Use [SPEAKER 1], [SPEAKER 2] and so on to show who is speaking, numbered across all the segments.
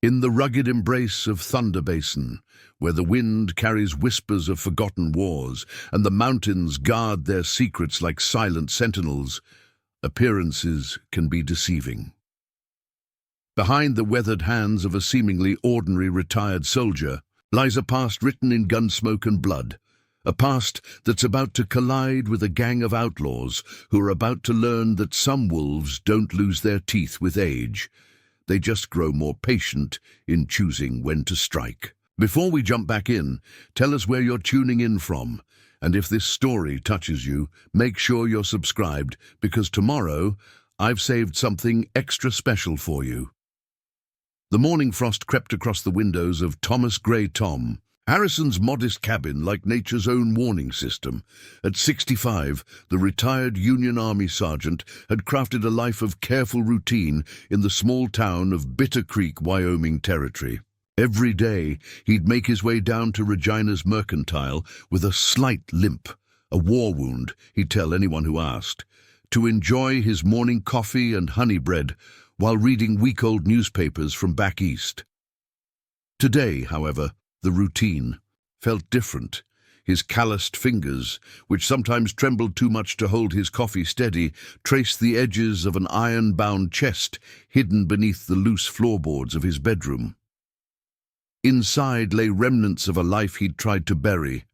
[SPEAKER 1] In the rugged embrace of Thunder Basin, where the wind carries whispers of forgotten wars and the mountains guard their secrets like silent sentinels, appearances can be deceiving. Behind the weathered hands of a seemingly ordinary retired soldier lies a past written in gunsmoke and blood, a past that's about to collide with a gang of outlaws who are about to learn that some wolves don't lose their teeth with age. They just grow more patient in choosing when to strike. Before we jump back in, tell us where you're tuning in from. And if this story touches you, make sure you're subscribed, because tomorrow I've saved something extra special for you. The morning frost crept across the windows of Thomas Grey Tom, Harrison's modest cabin like nature's own warning system. At 65, the retired Union Army sergeant had crafted a life of careful routine in the small town of Bitter Creek, Wyoming Territory. Every day, he'd make his way down to Regina's Mercantile with a slight limp, a war wound, he'd tell anyone who asked, to enjoy his morning coffee and honey bread while reading week-old newspapers from back east. Today, however, the routine felt different. His calloused fingers, which sometimes trembled too much to hold his coffee steady, traced the edges of an iron-bound chest hidden beneath the loose floorboards of his bedroom. Inside lay remnants of a life he'd tried to bury.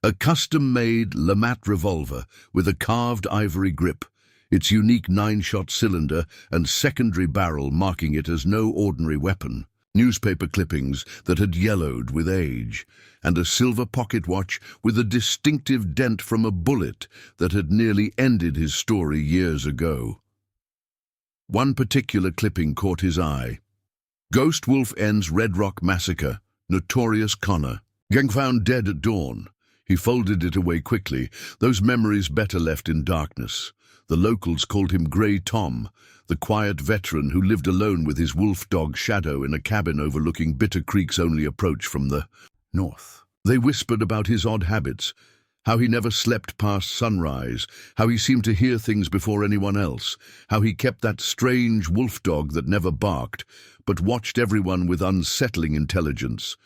[SPEAKER 1] A custom-made Lamat revolver with a carved ivory grip, its unique 9-shot cylinder and secondary barrel marking it as no ordinary weapon. Newspaper clippings that had yellowed with age, and a silver pocket watch with a distinctive dent from a bullet that had nearly ended his story years ago. One particular clipping caught his eye. Ghost Wolf End's Red Rock Massacre, Notorious Connor. Gang found dead at dawn. He folded it away quickly, those memories better left in darkness. The locals called him Grey Tom, the quiet veteran who lived alone with his wolf dog Shadow in a cabin overlooking Bitter Creek's only approach from the north. They whispered about his odd habits, how he never slept past sunrise, how he seemed to hear things before anyone else, how he kept that strange wolf dog that never barked, but watched everyone with unsettling intelligence.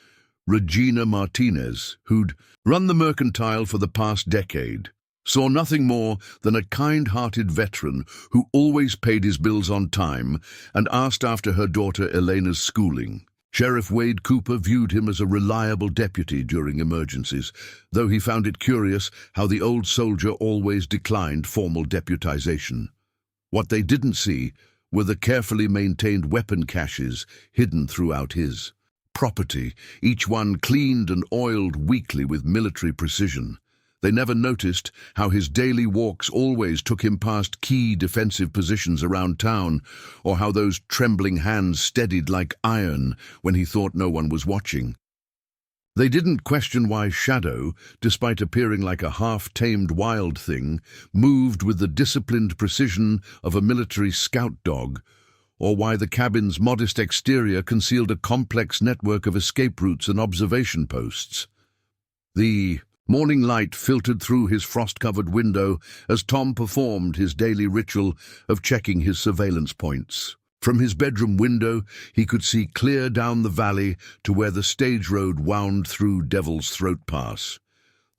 [SPEAKER 1] Regina Martinez, who'd run the Mercantile for the past decade, saw nothing more than a kind-hearted veteran who always paid his bills on time and asked after her daughter Elena's schooling. Sheriff Wade Cooper viewed him as a reliable deputy during emergencies, though he found it curious how the old soldier always declined formal deputization. What they didn't see were the carefully maintained weapon caches hidden throughout his property, each one cleaned and oiled weekly with military precision. They never noticed how his daily walks always took him past key defensive positions around town, or how those trembling hands steadied like iron when he thought no one was watching. They didn't question why Shadow, despite appearing like a half-tamed wild thing, moved with the disciplined precision of a military scout dog, or why the cabin's modest exterior concealed a complex network of escape routes and observation posts. The morning light filtered through his frost-covered window as Tom performed his daily ritual of checking his surveillance points. From his bedroom window, he could see clear down the valley to where the stage road wound through Devil's Throat Pass.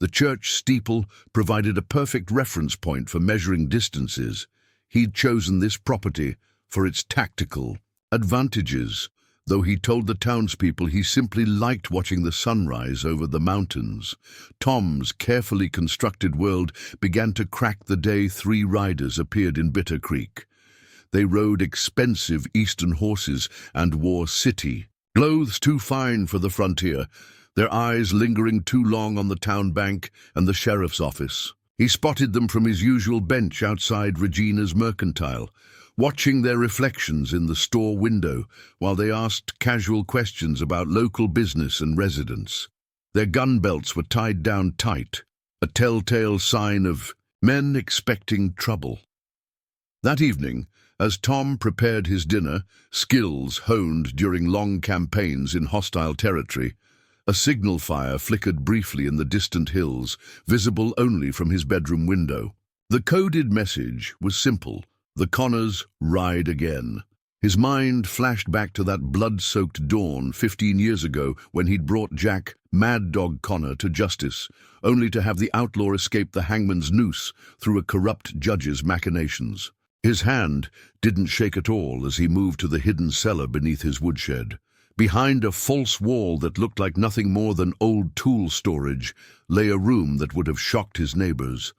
[SPEAKER 1] The church steeple provided a perfect reference point for measuring distances. He'd chosen this property for its tactical advantages, though he told the townspeople he simply liked watching the sunrise over the mountains. Tom's carefully constructed world began to crack the day 3 riders appeared in Bitter Creek. They rode expensive eastern horses and wore city clothes too fine for the frontier, their eyes lingering too long on the town bank and the sheriff's office. He spotted them from his usual bench outside Regina's Mercantile, watching their reflections in the store window while they asked casual questions about local business and residents. Their gun belts were tied down tight, a telltale sign of men expecting trouble. That evening, as Tom prepared his dinner, skills honed during long campaigns in hostile territory, a signal fire flickered briefly in the distant hills, visible only from his bedroom window. The coded message was simple: "The Connors ride again." His mind flashed back to that blood-soaked dawn 15 years ago when he'd brought Jack, Mad Dog Connor, to justice, only to have the outlaw escape the hangman's noose through a corrupt judge's machinations. His hand didn't shake at all as he moved to the hidden cellar beneath his woodshed. Behind a false wall that looked like nothing more than old tool storage lay a room that would have shocked his neighbors.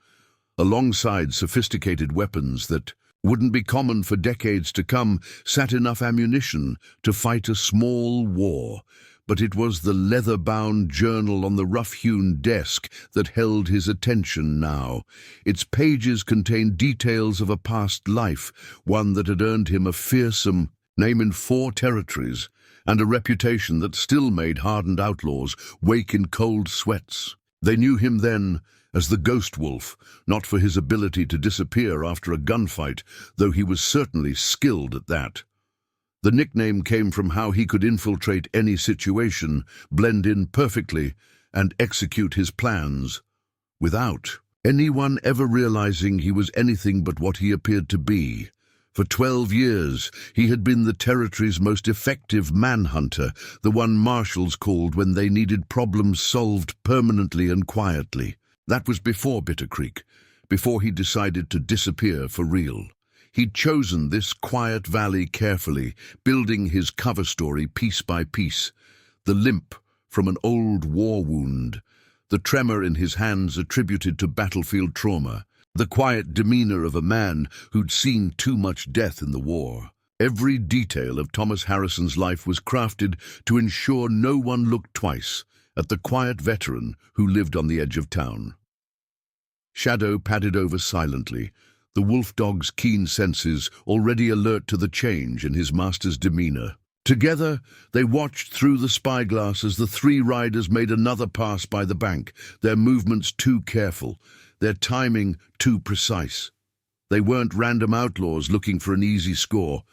[SPEAKER 1] Alongside sophisticated weapons that wouldn't be common for decades to come sat enough ammunition to fight a small war, but it was the leather-bound journal on the rough-hewn desk that held his attention now. Its pages contained details of a past life, one that had earned him a fearsome name in 4 territories, and a reputation that still made hardened outlaws wake in cold sweats. They knew him then as the Ghost Wolf, not for his ability to disappear after a gunfight, though he was certainly skilled at that. The nickname came from how he could infiltrate any situation, blend in perfectly, and execute his plans, without anyone ever realizing he was anything but what he appeared to be. For 12 years, he had been the territory's most effective manhunter, the one marshals called when they needed problems solved permanently and quietly. That was before Bitter Creek, before he decided to disappear for real. He'd chosen this quiet valley carefully, building his cover story piece by piece. The limp from an old war wound, the tremor in his hands attributed to battlefield trauma, the quiet demeanor of a man who'd seen too much death in the war. Every detail of Thomas Harrison's life was crafted to ensure no one looked twice at the quiet veteran who lived on the edge of town. Shadow padded over silently, the wolf dog's keen senses already alert to the change in his master's demeanor. Together, they watched through the spyglass as the 3 riders made another pass by the bank, their movements too careful, their timing too precise. They weren't random outlaws looking for an easy score.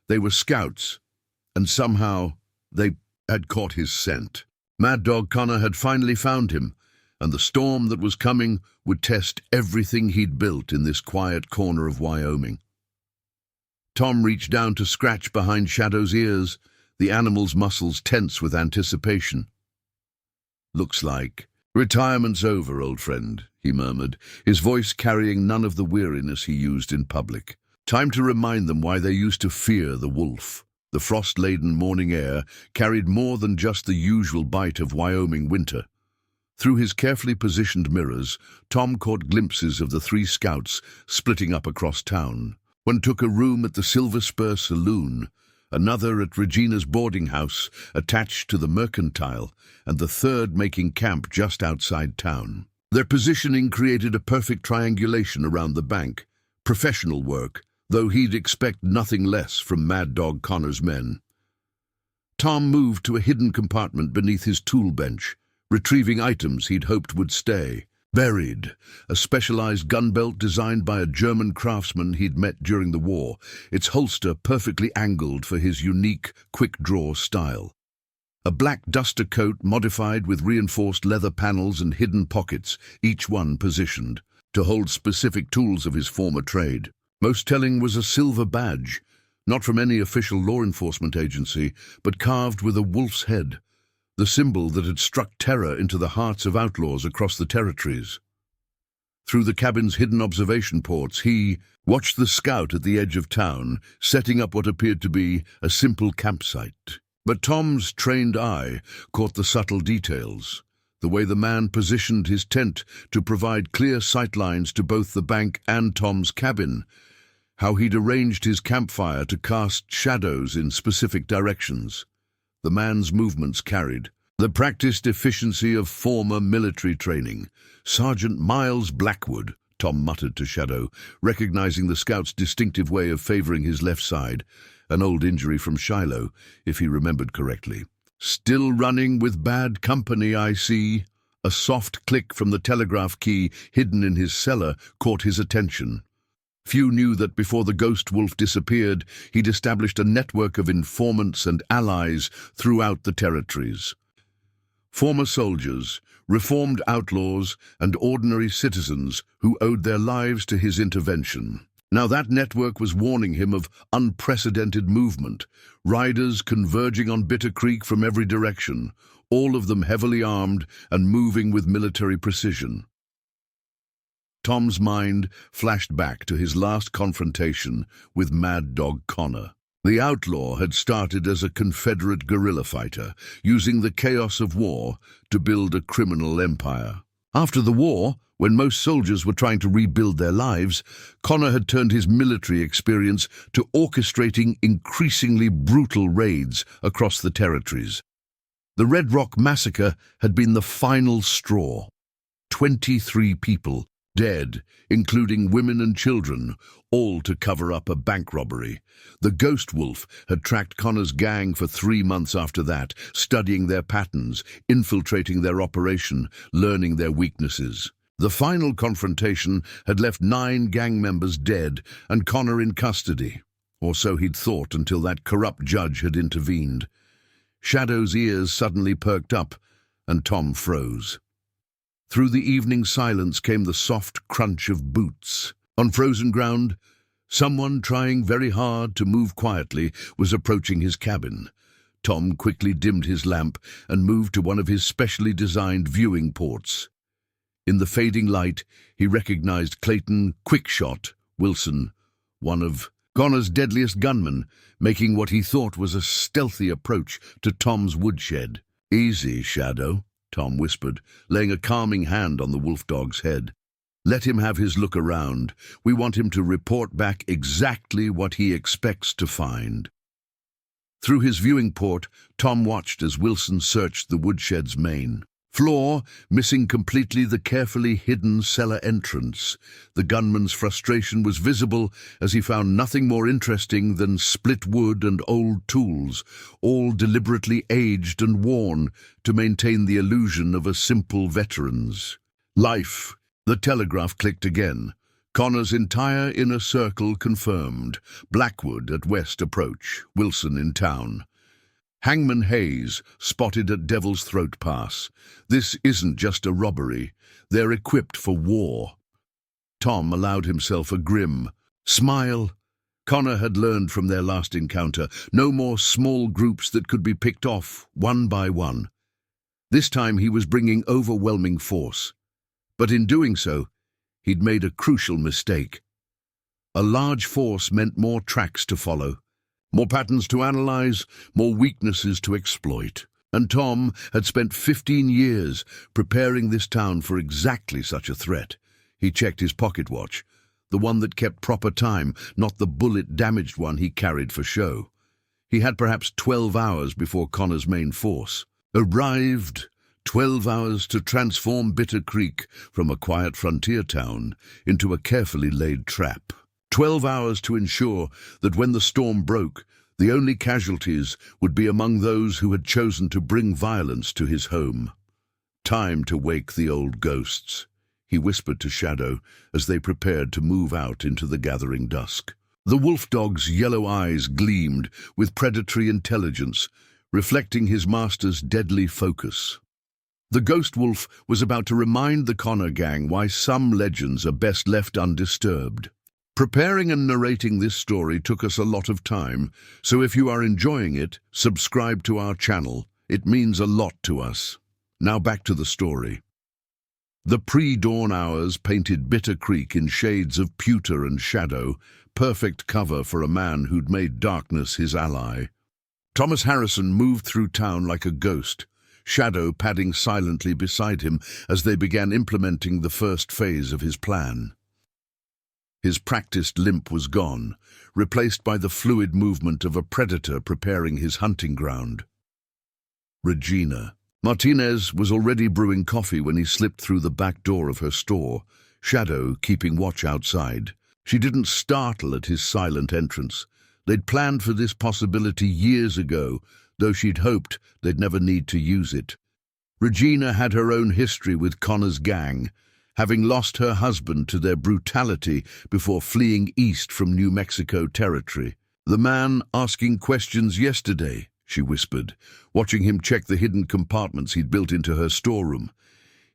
[SPEAKER 1] They were scouts, and somehow they had caught his scent. Mad Dog Connor had finally found him, and the storm that was coming would test everything he'd built in this quiet corner of Wyoming. Tom reached down to scratch behind Shadow's ears, the animal's muscles tense with anticipation. "Looks like retirement's over, old friend," he murmured, his voice carrying none of the weariness he used in public. Time to remind them why they used to fear the wolf. The frost-laden morning air carried more than just the usual bite of Wyoming winter. Through his carefully positioned mirrors, Tom caught glimpses of the 3 scouts splitting up across town. One took a room at the Silver Spur Saloon, another at Regina's boarding house attached to the Mercantile, and the third making camp just outside town. Their positioning created a perfect triangulation around the bank. Professional work, though he'd expect nothing less from Mad Dog Connor's men. Tom moved to a hidden compartment beneath his tool bench, retrieving items he'd hoped would stay. Buried, a specialized gun belt designed by a German craftsman he'd met during the war, its holster perfectly angled for his unique, quick-draw style. A black duster coat modified with reinforced leather panels and hidden pockets, each one positioned to hold specific tools of his former trade. Most telling was a silver badge, not from any official law enforcement agency, but carved with a wolf's head, the symbol that had struck terror into the hearts of outlaws across the territories. Through the cabin's hidden observation ports, he watched the scout at the edge of town, setting up what appeared to be a simple campsite. But Tom's trained eye caught the subtle details, the way the man positioned his tent to provide clear sightlines to both the bank and Tom's cabin, how he'd arranged his campfire to cast shadows in specific directions. The man's movements carried the practiced efficiency of former military training. "Sergeant Miles Blackwood," Tom muttered to Shadow, recognizing the scout's distinctive way of favoring his left side, an old injury from Shiloh, if he remembered correctly. "Still running with bad company, I see." A soft click from the telegraph key hidden in his cellar caught his attention. Few knew that before the Ghost Wolf disappeared, he'd established a network of informants and allies throughout the territories. Former soldiers, reformed outlaws, and ordinary citizens who owed their lives to his intervention. Now that network was warning him of unprecedented movement, riders converging on Bitter Creek from every direction, all of them heavily armed and moving with military precision. Tom's mind flashed back to his last confrontation with Mad Dog Connor. The outlaw had started as a Confederate guerrilla fighter, using the chaos of war to build a criminal empire. After the war, when most soldiers were trying to rebuild their lives, Connor had turned his military experience to orchestrating increasingly brutal raids across the territories. The Red Rock Massacre had been the final straw. 23 people dead, including women and children, all to cover up a bank robbery. The Ghost Wolf had tracked Connor's gang for 3 months after that, studying their patterns, infiltrating their operation, learning their weaknesses. The final confrontation had left 9 gang members dead and Connor in custody, or so he'd thought until that corrupt judge had intervened. Shadow's ears suddenly perked up, and Tom froze. Through the evening silence came the soft crunch of boots. On frozen ground, someone trying very hard to move quietly was approaching his cabin. Tom quickly dimmed his lamp and moved to one of his specially designed viewing ports. In the fading light, he recognized Clayton Quickshot Wilson, one of Connor's deadliest gunmen, making what he thought was a stealthy approach to Tom's woodshed. "Easy, Shadow," Tom whispered, laying a calming hand on the wolf dog's head. "Let him have his look around. We want him to report back exactly what he expects to find." Through his viewing port, Tom watched as Wilson searched the woodshed's main floor, missing completely the carefully hidden cellar entrance. The gunman's frustration was visible as he found nothing more interesting than split wood and old tools, all deliberately aged and worn to maintain the illusion of a simple veteran's life. The telegraph clicked again. Connor's entire inner circle confirmed. Blackwood at West Approach, Wilson in town. Hangman Hayes spotted at Devil's Throat Pass. This isn't just a robbery. They're equipped for war. Tom allowed himself a grim smile. Connor had learned from their last encounter. No more small groups that could be picked off one by one. This time he was bringing overwhelming force. But in doing so, he'd made a crucial mistake. A large force meant more tracks to follow. More patterns to analyze, more weaknesses to exploit. And Tom had spent 15 years preparing this town for exactly such a threat. He checked his pocket watch, the one that kept proper time, not the bullet-damaged one he carried for show. He had perhaps 12 hours before Connor's main force arrived. 12 hours to transform Bitter Creek from a quiet frontier town into a carefully laid trap. 12 hours to ensure that when the storm broke, the only casualties would be among those who had chosen to bring violence to his home. Time to wake the old ghosts, he whispered to Shadow as they prepared to move out into the gathering dusk. The wolf dog's yellow eyes gleamed with predatory intelligence, reflecting his master's deadly focus. The ghost wolf was about to remind the Connor gang why some legends are best left undisturbed. Preparing and narrating this story took us a lot of time, so if you are enjoying it, subscribe to our channel. It means a lot to us. Now back to the story. The pre-dawn hours painted Bitter Creek in shades of pewter and shadow, perfect cover for a man who'd made darkness his ally. Thomas Harrison moved through town like a ghost, Shadow padding silently beside him as they began implementing the first phase of his plan. His practiced limp was gone, replaced by the fluid movement of a predator preparing his hunting ground. Regina. Martinez was already brewing coffee when he slipped through the back door of her store, Shadow keeping watch outside. She didn't startle at his silent entrance. They'd planned for this possibility years ago, though she'd hoped they'd never need to use it. Regina had her own history with Connor's gang, having lost her husband to their brutality before fleeing east from New Mexico territory. "The man asking questions yesterday," she whispered, watching him check the hidden compartments he'd built into her storeroom.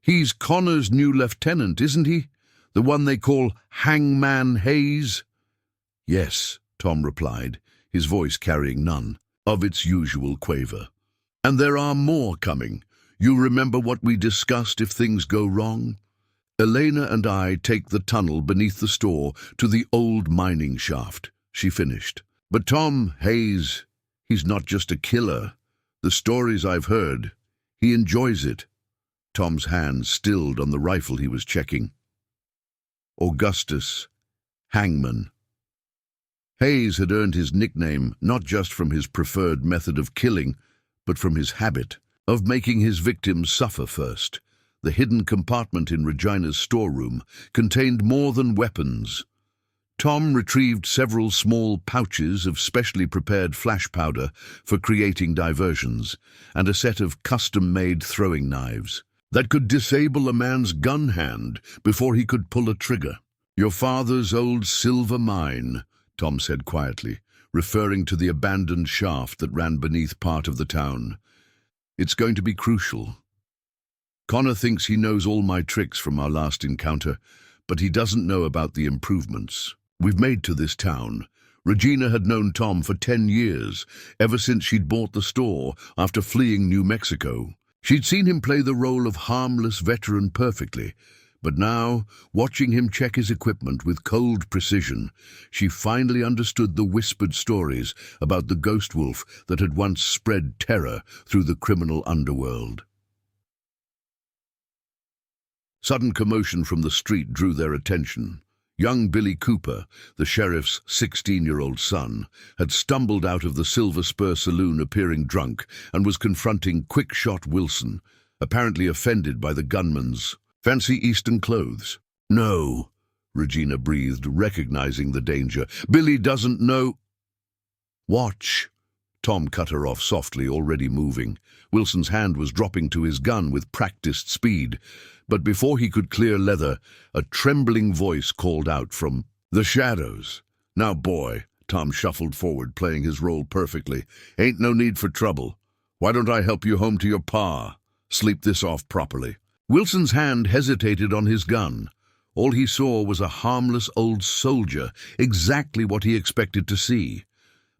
[SPEAKER 1] "He's Connor's new lieutenant, isn't he? The one they call Hangman Hayes?" Yes, Tom replied, his voice carrying none of its usual quaver. And there are more coming. You remember what we discussed if things go wrong? Elena and I take the tunnel beneath the store to the old mining shaft, she finished. But Tom Hayes, he's not just a killer. The stories I've heard, he enjoys it. Tom's hand stilled on the rifle he was checking. Augustus, Hangman. Hayes had earned his nickname not just from his preferred method of killing, but from his habit of making his victims suffer first. The hidden compartment in Regina's storeroom contained more than weapons. Tom retrieved several small pouches of specially prepared flash powder for creating diversions, and a set of custom-made throwing knives that could disable a man's gun hand before he could pull a trigger. Your father's old silver mine, Tom said quietly, referring to the abandoned shaft that ran beneath part of the town. It's going to be crucial. Connor thinks he knows all my tricks from our last encounter, but he doesn't know about the improvements we've made to this town. Regina had known Tom for 10 years, ever since she'd bought the store after fleeing New Mexico. She'd seen him play the role of harmless veteran perfectly, but now, watching him check his equipment with cold precision, she finally understood the whispered stories about the ghost wolf that had once spread terror through the criminal underworld. Sudden commotion from the street drew their attention. Young Billy Cooper, the sheriff's 16-year-old son, had stumbled out of the Silver Spur saloon appearing drunk and was confronting Quick-Shot Wilson, apparently offended by the gunman's fancy Eastern clothes. No, Regina breathed, recognizing the danger. Billy doesn't know. Watch. Tom cut her off softly, already moving. Wilson's hand was dropping to his gun with practiced speed, but before he could clear leather, a trembling voice called out from the shadows. Now, boy, Tom shuffled forward, playing his role perfectly. Ain't no need for trouble. Why don't I help you home to your pa? Sleep this off properly. Wilson's hand hesitated on his gun. All he saw was a harmless old soldier, exactly what he expected to see.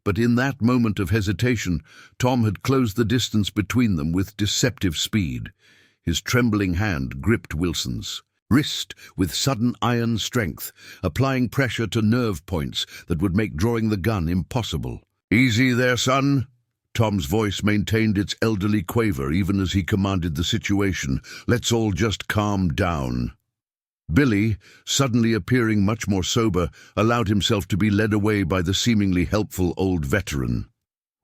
[SPEAKER 1] But in that moment of hesitation, Tom had closed the distance between them with deceptive speed. His trembling hand gripped Wilson's wrist with sudden iron strength, applying pressure to nerve points that would make drawing the gun impossible. Easy there, son. Tom's voice maintained its elderly quaver even as he commanded the situation. Let's all just calm down. Billy, suddenly appearing much more sober, allowed himself to be led away by the seemingly helpful old veteran.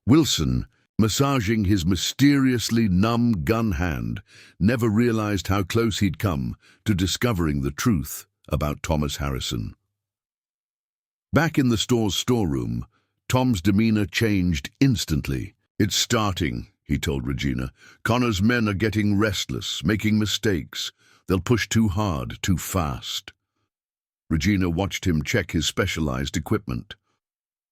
[SPEAKER 1] Wilson, massaging his mysteriously numb gun hand, never realized how close he'd come to discovering the truth about Thomas Harrison. Back in the store's storeroom, Tom's demeanor changed instantly. It's starting, he told Regina. Connor's men are getting restless, making mistakes. They'll push too hard, too fast. Regina watched him check his specialized equipment.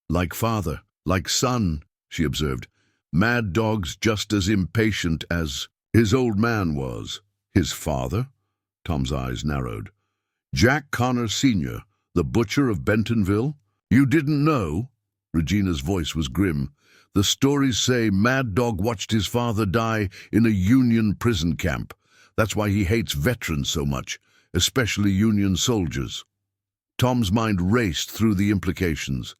[SPEAKER 1] Like father, like son, she observed. Mad Dog's just as impatient as his old man was. His father? Tom's eyes narrowed. Jack Connor Sr., the butcher of Bentonville? You didn't know? Regina's voice was grim. The stories say Mad Dog watched his father die in a Union prison camp. That's why he hates veterans so much, especially Union soldiers. Tom's mind raced through the implications.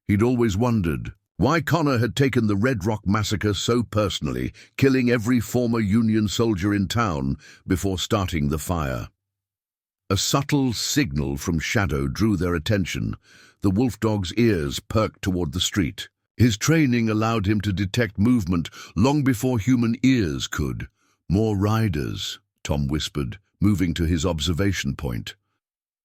[SPEAKER 1] He'd always wondered why Connor had taken the Red Rock Massacre so personally, killing every former Union soldier in town before starting the fire. A subtle signal from shadow drew their attention. The wolf dog's ears perked toward the street. His training allowed him to detect movement long before human ears could. More riders, Tom whispered, moving to his observation point.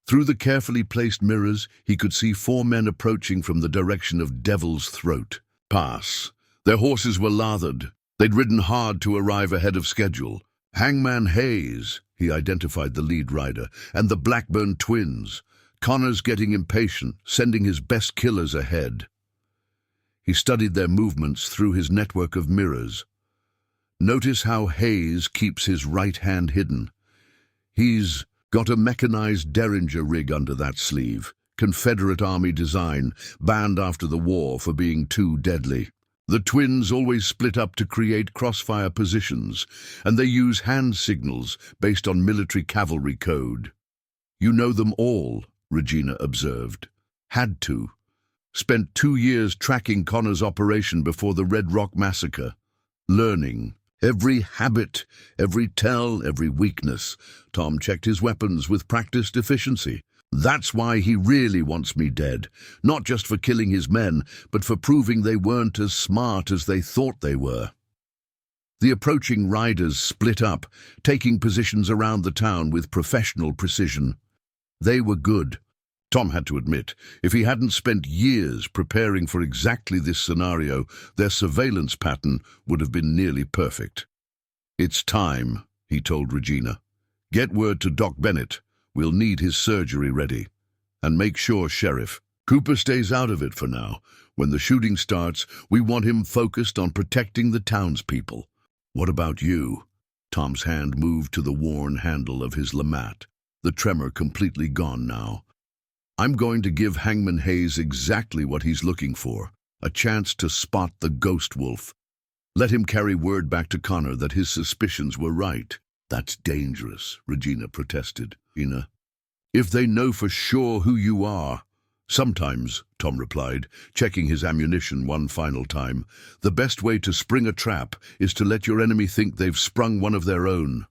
[SPEAKER 1] Through the carefully placed mirrors, he could see 4 men approaching from the direction of Devil's Throat. Pass. Their horses were lathered. They'd ridden hard to arrive ahead of schedule. Hangman Hayes, he identified the lead rider, and the Blackburn twins. Connor's getting impatient, sending his best killers ahead. He studied their movements through his network of mirrors. Notice how Hayes keeps his right hand hidden. He's got a mechanized derringer rig under that sleeve, Confederate Army design, banned after the war for being too deadly. The twins always split up to create crossfire positions, and they use hand signals based on military cavalry code. "You know them all," Regina observed. "Had to. Spent 2 years tracking Connor's operation before the Red Rock Massacre. Learning. Every habit, every tell, every weakness." Tom checked his weapons with practiced efficiency. "That's why he really wants me dead. Not just for killing his men, but for proving they weren't as smart as they thought they were." The approaching riders split up, taking positions around the town with professional precision. They were good. Tom had to admit, if he hadn't spent years preparing for exactly this scenario, their surveillance pattern would have been nearly perfect. "It's time," he told Regina. "Get word to Doc Bennett. We'll need his surgery ready. And make sure, Sheriff, Cooper stays out of it for now. When the shooting starts, we want him focused on protecting the townspeople." "What about you?" Tom's hand moved to the worn handle of his LeMat, the tremor completely gone now. "I'm going to give Hangman Hayes exactly what he's looking for, a chance to spot the ghost wolf. Let him carry word back to Connor that his suspicions were right." "That's dangerous," Regina protested. "If they know for sure who you are." "Sometimes," Tom replied, checking his ammunition one final time, "the best way to spring a trap is to let your enemy think they've sprung one of their own."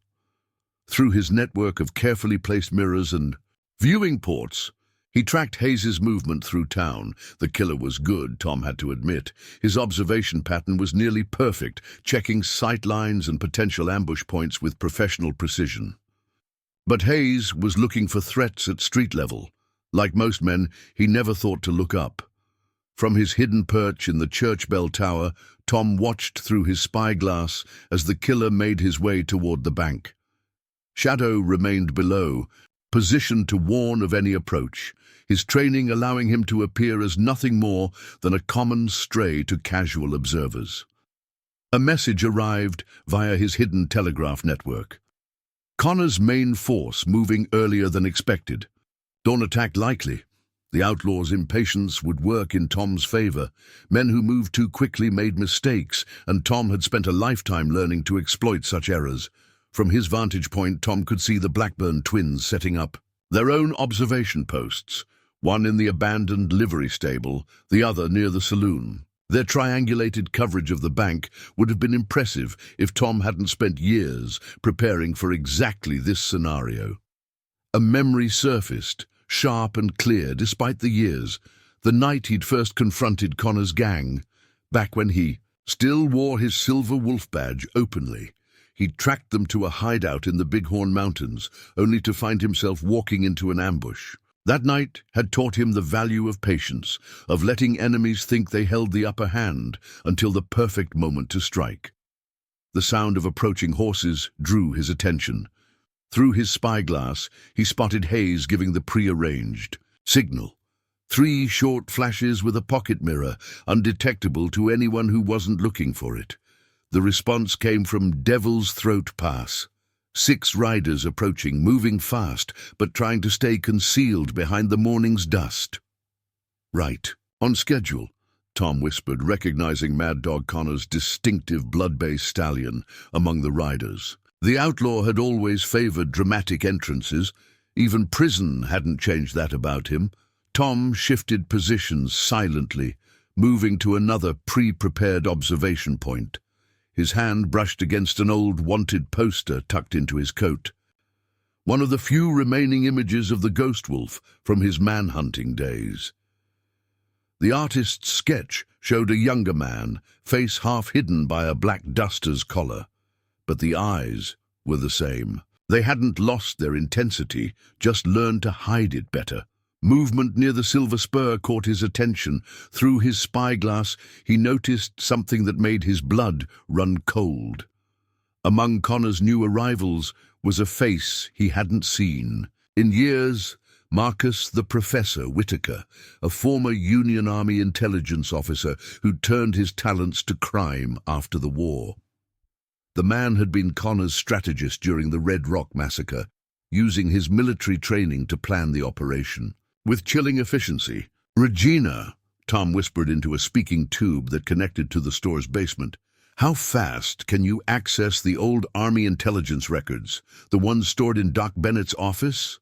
[SPEAKER 1] Through his network of carefully placed mirrors and viewing ports, he tracked Hayes's movement through town. The killer was good, Tom had to admit. His observation pattern was nearly perfect, checking sight lines and potential ambush points with professional precision. But Hayes was looking for threats at street level. Like most men, he never thought to look up. From his hidden perch in the church bell tower, Tom watched through his spyglass as the killer made his way toward the bank. Shadow remained below, positioned to warn of any approach, his training allowing him to appear as nothing more than a common stray to casual observers. A message arrived via his hidden telegraph network. Connor's main force moving earlier than expected. Dawn attack likely. The Outlaws' impatience would work in Tom's favor. Men who moved too quickly made mistakes, and Tom had spent a lifetime learning to exploit such errors. From his vantage point, Tom could see the Blackburn twins setting up their own observation posts, one in the abandoned livery stable, the other near the saloon. Their triangulated coverage of the bank would have been impressive if Tom hadn't spent years preparing for exactly this scenario. A memory surfaced, sharp and clear despite the years, the night he'd first confronted Connor's gang, back when he still wore his silver wolf badge openly. He'd tracked them to a hideout in the Bighorn Mountains, only to find himself walking into an ambush. That night had taught him the value of patience, of letting enemies think they held the upper hand until the perfect moment to strike. The sound of approaching horses drew his attention. Through his spyglass, he spotted Hayes giving the prearranged signal. 3 short flashes with a pocket mirror, undetectable to anyone who wasn't looking for it. The response came from Devil's Throat Pass. 6 riders approaching, moving fast, but trying to stay concealed behind the morning's dust. "Right, on schedule," Tom whispered, recognizing Mad Dog Connor's distinctive blood-based stallion among the riders. The outlaw had always favored dramatic entrances. Even prison hadn't changed that about him. Tom shifted positions silently, moving to another pre-prepared observation point. His hand brushed against an old wanted poster tucked into his coat. One of the few remaining images of the ghost wolf from his manhunting days. The artist's sketch showed a younger man, face half hidden by a black duster's collar. But the eyes were the same. They hadn't lost their intensity, just learned to hide it better. Movement near the silver spur caught his attention. Through his spyglass, he noticed something that made his blood run cold. Among Connor's new arrivals was a face he hadn't seen in years. Marcus the Professor Whitaker, a former Union Army intelligence officer who'd turned his talents to crime after the war. The man had been Connor's strategist during the Red Rock Massacre, using his military training to plan the operation. with chilling efficiency. "Regina," Tom whispered into a speaking tube that connected to the store's basement. "How fast can you access the old Army intelligence records, the ones stored in Doc Bennett's office?"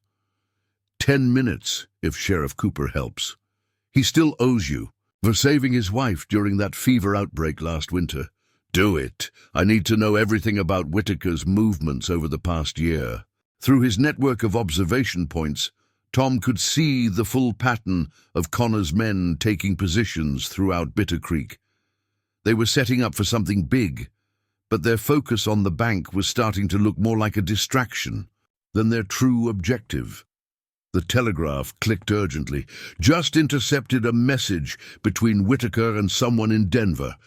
[SPEAKER 1] 10 minutes, if Sheriff Cooper helps. He still owes you for saving his wife during that fever outbreak last winter. Do it. I need to know everything about Whitaker's movements over the past year. Through his network of observation points, Tom could see the full pattern of Connor's men taking positions throughout Bitter Creek. They were setting up for something big, but their focus on the bank was starting to look more like a distraction than their true objective. The telegraph clicked urgently. "Just intercepted a message between Whitaker and someone in Denver,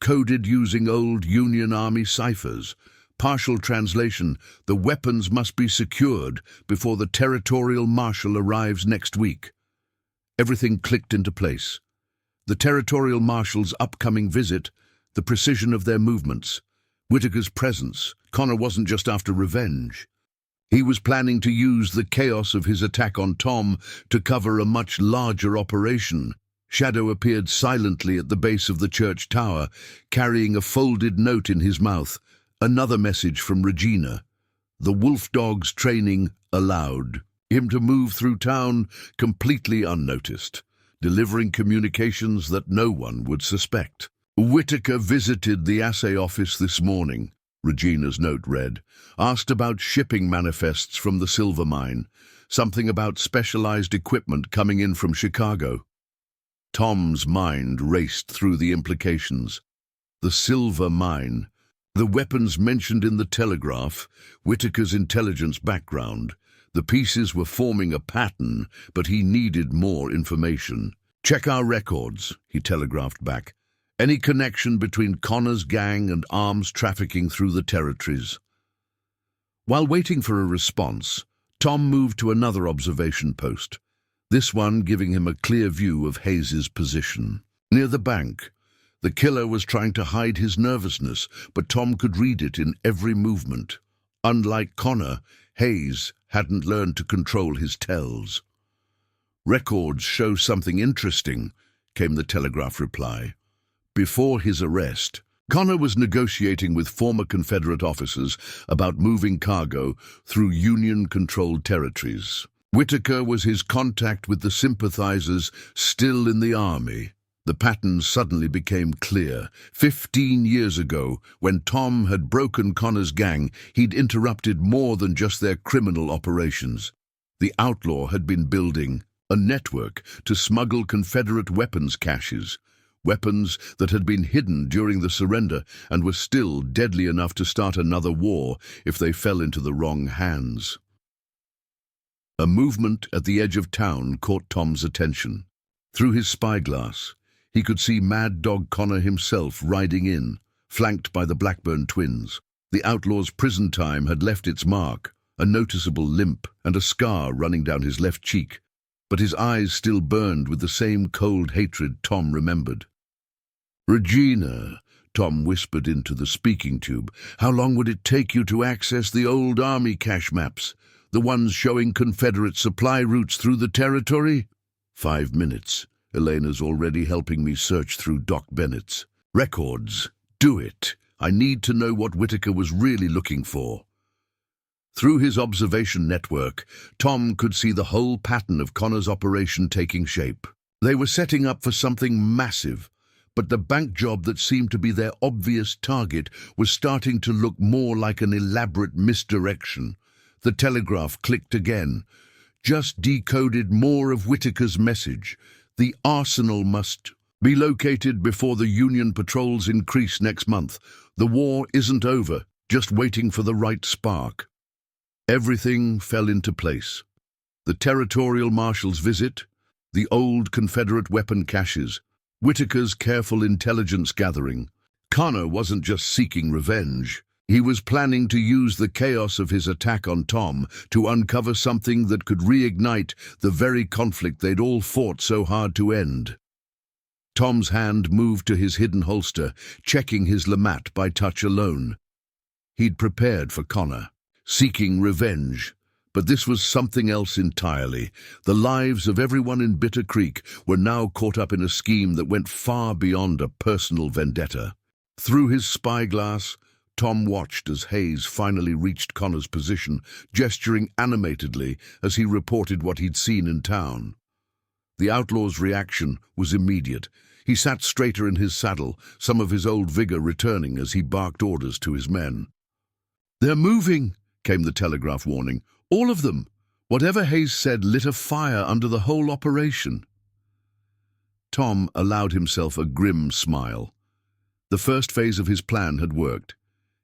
[SPEAKER 1] coded using old Union Army ciphers. Partial translation: the weapons must be secured before the territorial marshal arrives next week." Everything clicked into place. The territorial marshal's upcoming visit, the precision of their movements, Whitaker's presence. Connor wasn't just after revenge. He was planning to use the chaos of his attack on Tom to cover a much larger operation. Shadow appeared silently at the base of the church tower, carrying a folded note in his mouth. Another message from Regina. The wolf dog's training allowed him to move through town completely unnoticed, delivering communications that no one would suspect. "Whitaker visited the assay office this morning," Regina's note read. "Asked about shipping manifests from the silver mine. Something about specialized equipment coming in from Chicago." Tom's mind raced through the implications. The silver mine, the weapons mentioned in the telegraph, Whitaker's intelligence background. The pieces were forming a pattern, but he needed more information. "Check our records," he telegraphed back. "Any connection between Connor's gang and arms trafficking through the territories?" While waiting for a response, Tom moved to another observation post, this one giving him a clear view of Hayes's position. Near the bank, the killer was trying to hide his nervousness, but Tom could read it in every movement. Unlike Connor, Hayes hadn't learned to control his tells. "Records show something interesting," came the telegraph reply. Before his arrest, Connor was negotiating with former Confederate officers about moving cargo through Union-controlled territories. Whitaker was his contact with the sympathizers still in the Army. The pattern suddenly became clear. 15 years ago, when Tom had broken Connor's gang, he'd interrupted more than just their criminal operations. The outlaw had been building a network to smuggle Confederate weapons caches, weapons that had been hidden during the surrender and were still deadly enough to start another war if they fell into the wrong hands. A movement at the edge of town caught Tom's attention. Through his spyglass, he could see Mad Dog Connor himself riding in, flanked by the Blackburn twins. The outlaw's prison time had left its mark, a noticeable limp and a scar running down his left cheek, but his eyes still burned with the same cold hatred Tom remembered. "Regina," Tom whispered into the speaking tube, "how long would it take you to access the old Army cache maps, the ones showing Confederate supply routes through the territory?" 5 minutes. Elena's already helping me search through Doc Bennett's records. Do it. I need to know what Whitaker was really looking for. Through his observation network, Tom could see the whole pattern of Connor's operation taking shape. They were setting up for something massive, but the bank job that seemed to be their obvious target was starting to look more like an elaborate misdirection. The telegraph clicked again. "Just decoded more of Whitaker's message. The arsenal must be located before the Union patrols increase next month. The war isn't over, just waiting for the right spark." Everything fell into place. The territorial marshal's visit, the old Confederate weapon caches, Whitaker's careful intelligence gathering. Connor wasn't just seeking revenge. He was planning to use the chaos of his attack on Tom to uncover something that could reignite the very conflict they'd all fought so hard to end. Tom's hand moved to his hidden holster, checking his LeMat by touch alone. He'd prepared for Connor, seeking revenge, But this was something else entirely. The lives of everyone in Bitter Creek were now caught up in a scheme that went far beyond a personal vendetta. Through his spyglass, Tom watched as Hayes finally reached Connor's position, gesturing animatedly as he reported what he'd seen in town. The outlaw's reaction was immediate. He sat straighter in his saddle, some of his old vigor returning as he barked orders to his men. "They're moving," came the telegraph warning. "All of them." Whatever Hayes said lit a fire under the whole operation. Tom allowed himself a grim smile. The first phase of his plan had worked.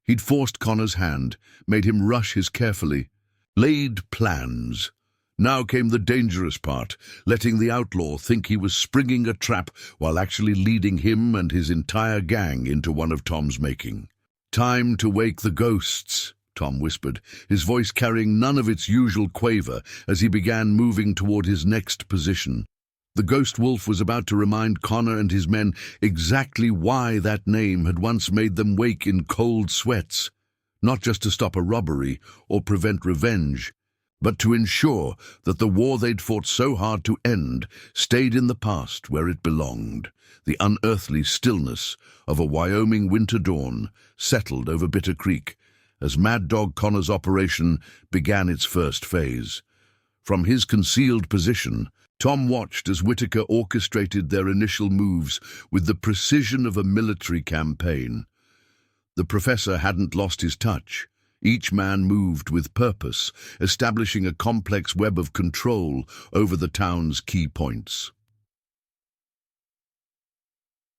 [SPEAKER 1] He'd forced Connor's hand, made him rush his carefully laid plans. Now came the dangerous part, letting the outlaw think he was springing a trap while actually leading him and his entire gang into one of Tom's making. "Time to wake the ghosts," Tom whispered, his voice carrying none of its usual quaver as he began moving toward his next position. The ghost wolf was about to remind Connor and his men exactly why that name had once made them wake in cold sweats, not just to stop a robbery or prevent revenge, but to ensure that the war they'd fought so hard to end stayed in the past where it belonged. The unearthly stillness of a Wyoming winter dawn settled over Bitter Creek as Mad Dog Connor's operation began its first phase. From his concealed position, Tom watched as Whitaker orchestrated their initial moves with the precision of a military campaign. The professor hadn't lost his touch. Each man moved with purpose, establishing a complex web of control over the town's key points.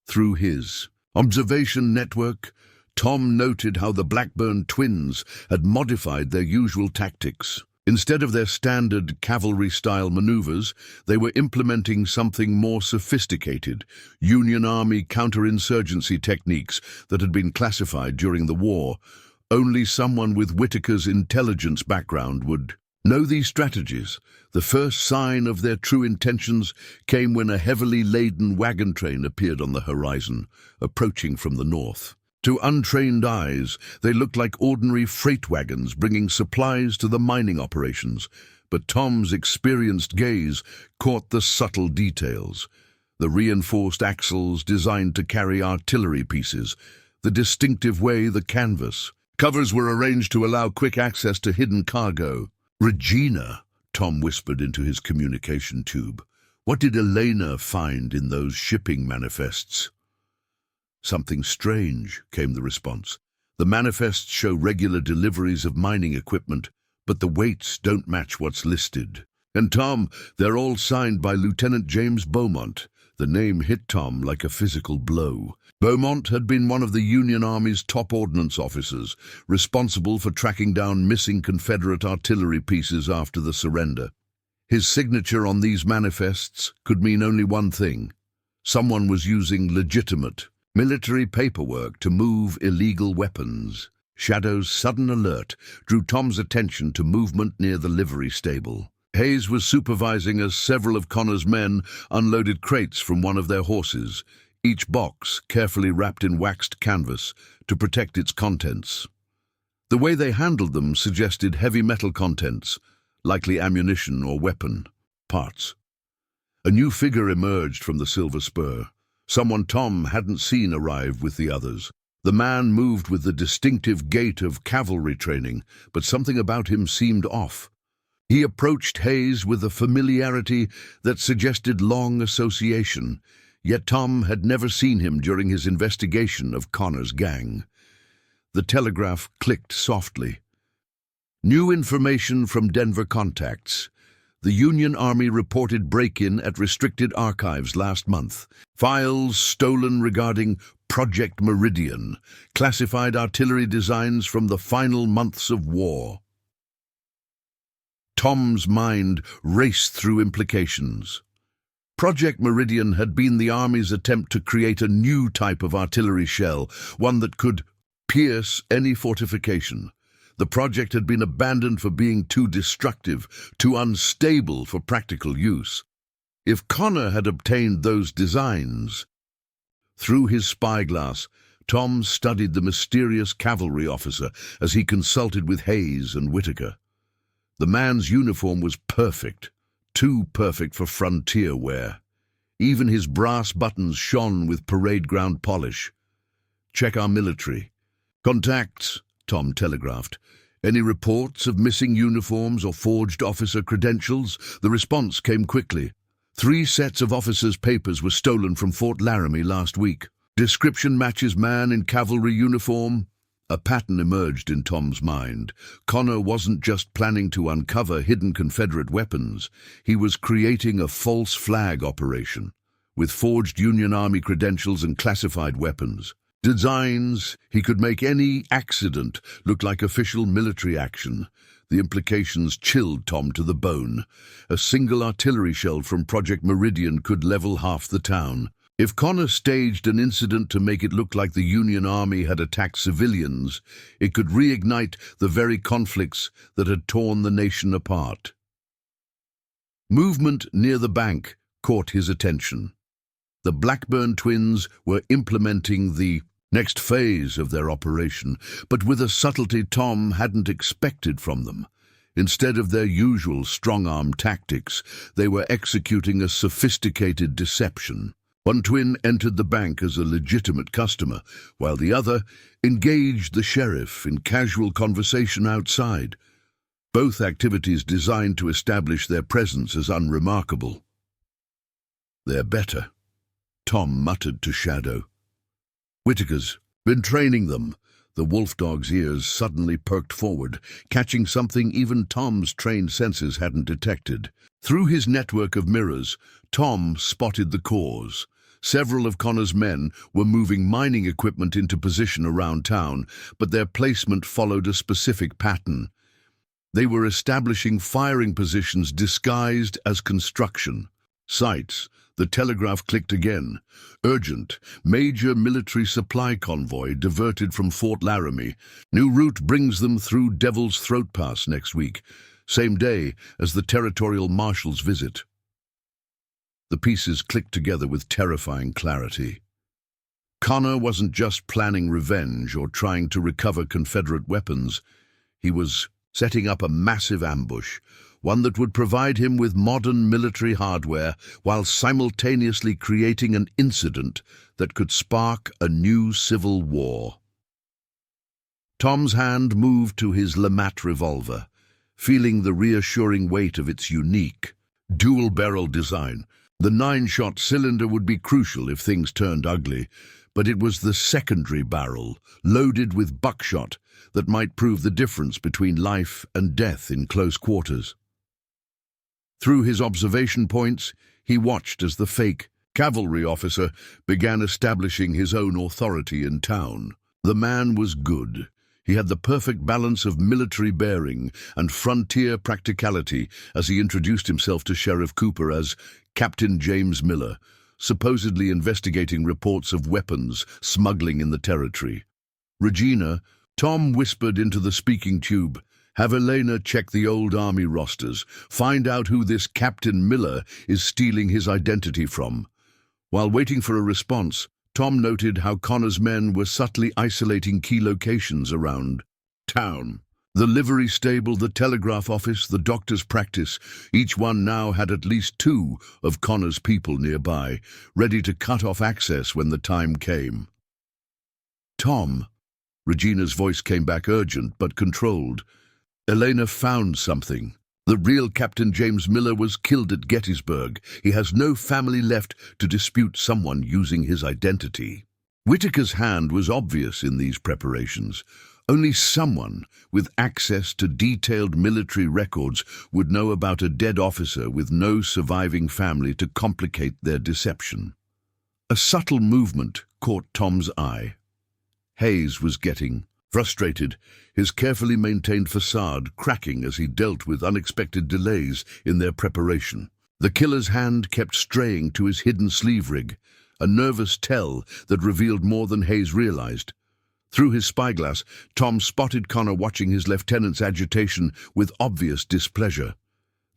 [SPEAKER 1] Through his observation network, Tom noted how the Blackburn twins had modified their usual tactics. Instead of their standard cavalry-style maneuvers, they were implementing something more sophisticated, Union Army counterinsurgency techniques that had been classified during the war. Only someone with Whitaker's intelligence background would know these strategies. The first sign of their true intentions came when a heavily laden wagon train appeared on the horizon, approaching from the north. To untrained eyes, they looked like ordinary freight wagons bringing supplies to the mining operations, but Tom's experienced gaze caught the subtle details. The reinforced axles designed to carry artillery pieces, the distinctive way the canvas covers were arranged to allow quick access to hidden cargo. "Regina," Tom whispered into his communication tube. "What did Elena find in those shipping manifests?" "Something strange," came the response. "The manifests show regular deliveries of mining equipment, but the weights don't match what's listed. And Tom, they're all signed by Lieutenant James Beaumont." The name hit Tom like a physical blow. Beaumont had been one of the Union Army's top ordnance officers, responsible for tracking down missing Confederate artillery pieces after the surrender. His signature on these manifests could mean only one thing. Someone was using legitimate military paperwork to move illegal weapons. Shadow's sudden alert drew Tom's attention to movement near the livery stable. Hayes was supervising as several of Connor's men unloaded crates from one of their horses, each box carefully wrapped in waxed canvas to protect its contents. The way they handled them suggested heavy metal contents, likely ammunition or weapon parts. A new figure emerged from the Silver Spur. Someone Tom hadn't seen arrive with the others. The man moved with the distinctive gait of cavalry training, but something about him seemed off. He approached Hayes with a familiarity that suggested long association, yet Tom had never seen him during his investigation of Connor's gang. The telegraph clicked softly. "New information from Denver contacts. The Union Army reported break-in at restricted archives last month. Files stolen regarding Project Meridian, classified artillery designs from the final months of war." Tom's mind raced through implications. Project Meridian had been the Army's attempt to create a new type of artillery shell, one that could pierce any fortification. The project had been abandoned for being too destructive, too unstable for practical use. If Connor had obtained those designs— Through his spyglass, Tom studied the mysterious cavalry officer as he consulted with Hayes and Whitaker. The man's uniform was perfect, too perfect for frontier wear. Even his brass buttons shone with parade ground polish. "Check our military." "Contacts," Tom telegraphed. "Any reports of missing uniforms or forged officer credentials?" The response came quickly. 3 sets of officers' papers were stolen from Fort Laramie last week. Description matches man in cavalry uniform. A pattern emerged in Tom's mind. Connor wasn't just planning to uncover hidden Confederate weapons. He was creating a false flag operation, with forged Union Army credentials and classified weapons. Designs, he could make any accident look like official military action. The implications chilled Tom to the bone. A single artillery shell from Project Meridian could level half the town. If Connor staged an incident to make it look like the Union Army had attacked civilians, it could reignite the very conflicts that had torn the nation apart. Movement near the bank caught his attention. The Blackburn twins were implementing the next phase of their operation, but with a subtlety Tom hadn't expected from them. Instead of their usual strong-arm tactics, they were executing a sophisticated deception. One twin entered the bank as a legitimate customer, while the other engaged the sheriff in casual conversation outside. Both activities designed to establish their presence as unremarkable. "They're better," Tom muttered to Shadow. "Whitaker's been training them." The wolfdog's ears suddenly perked forward, catching something even Tom's trained senses hadn't detected. Through his network of mirrors, Tom spotted the cause. Several of Connor's men were moving mining equipment into position around town, but their placement followed a specific pattern. They were establishing firing positions disguised as construction sites. The telegraph clicked again. "Urgent. Major military supply convoy diverted from Fort Laramie. New route brings them through Devil's Throat Pass next week, same day as the territorial marshal's visit." The pieces clicked together with terrifying clarity. Connor wasn't just planning revenge or trying to recover Confederate weapons. He was setting up a massive ambush, one that would provide him with modern military hardware while simultaneously creating an incident that could spark a new civil war. Tom's hand moved to his Lamat revolver, feeling the reassuring weight of its unique, dual-barrel design. The 9-shot cylinder would be crucial if things turned ugly, but it was the secondary barrel, loaded with buckshot, that might prove the difference between life and death in close quarters. Through his observation points, he watched as the fake cavalry officer began establishing his own authority in town. The man was good. He had the perfect balance of military bearing and frontier practicality as he introduced himself to Sheriff Cooper as Captain James Miller, supposedly investigating reports of weapons smuggling in the territory. "Regina," Tom whispered into the speaking tube, "have Elena check the old army rosters. Find out who this Captain Miller is stealing his identity from." While waiting for a response, Tom noted how Connor's men were subtly isolating key locations around town. The livery stable, the telegraph office, the doctor's practice, each one now had at least 2 of Connor's people nearby, ready to cut off access when the time came. "Tom," Regina's voice came back urgent but controlled. "Elena found something. The real Captain James Miller was killed at Gettysburg. He has no family left to dispute someone using his identity." Whitaker's hand was obvious in these preparations. Only someone with access to detailed military records would know about a dead officer with no surviving family to complicate their deception. A subtle movement caught Tom's eye. Hayes was getting frustrated, his carefully maintained facade cracking as he dealt with unexpected delays in their preparation. The killer's hand kept straying to his hidden sleeve rig, a nervous tell that revealed more than Hayes realized. Through his spyglass, Tom spotted Connor watching his lieutenant's agitation with obvious displeasure.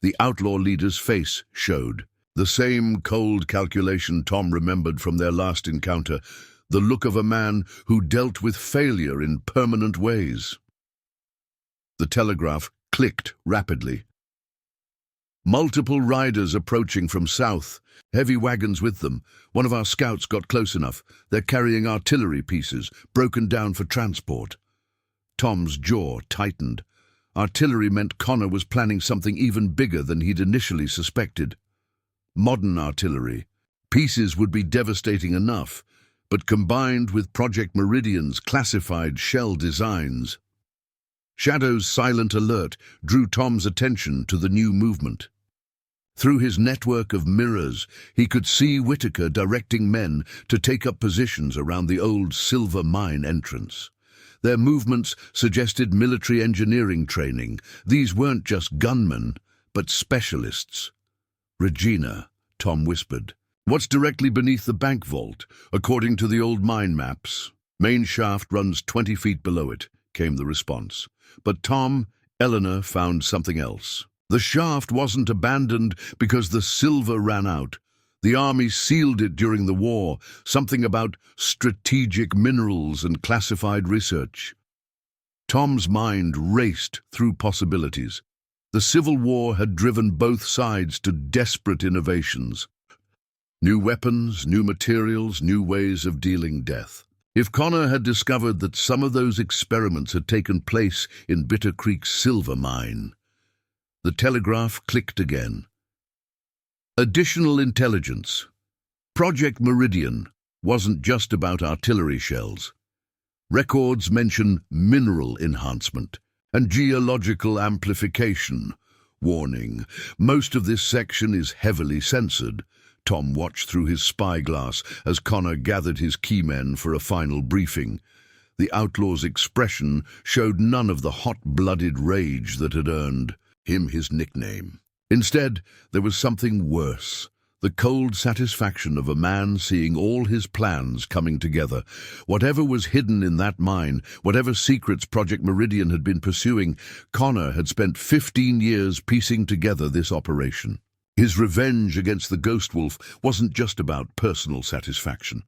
[SPEAKER 1] The outlaw leader's face showed. The same cold calculation Tom remembered from their last encounter, the look of a man who dealt with failure in permanent ways. The telegraph clicked rapidly. Multiple riders approaching from south, heavy wagons with them. One of our scouts got close enough. They're carrying artillery pieces, broken down for transport. Tom's jaw tightened. Artillery meant Connor was planning something even bigger than he'd initially suspected. Modern artillery. Pieces would be devastating enough, but combined with Project Meridian's classified shell designs. Shadow's silent alert drew Tom's attention to the new movement. Through his network of mirrors, he could see Whitaker directing men to take up positions around the old silver mine entrance. Their movements suggested military engineering training. These weren't just gunmen, but specialists. "Regina," Tom whispered. "What's directly beneath the bank vault, according to the old mine maps?" "Main shaft runs 20 feet below it," came the response. But Tom, Eleanor found something else. The shaft wasn't abandoned because the silver ran out. The army sealed it during the war, something about strategic minerals and classified research. Tom's mind raced through possibilities. The Civil War had driven both sides to desperate innovations. New weapons, new materials, new ways of dealing death. If Connor had discovered that some of those experiments had taken place in Bitter Creek's silver mine. The telegraph clicked again. Additional intelligence. Project Meridian wasn't just about artillery shells. Records mention mineral enhancement and geological amplification. Warning, most of this section is heavily censored. Tom watched through his spyglass as Connor gathered his key men for a final briefing. The Outlaws' expression showed none of the hot-blooded rage that had earned him his nickname. Instead, there was something worse. The cold satisfaction of a man seeing all his plans coming together. Whatever was hidden in that mine, whatever secrets Project Meridian had been pursuing, Connor had spent 15 years piecing together this operation. His revenge against the Ghost Wolf wasn't just about personal satisfaction.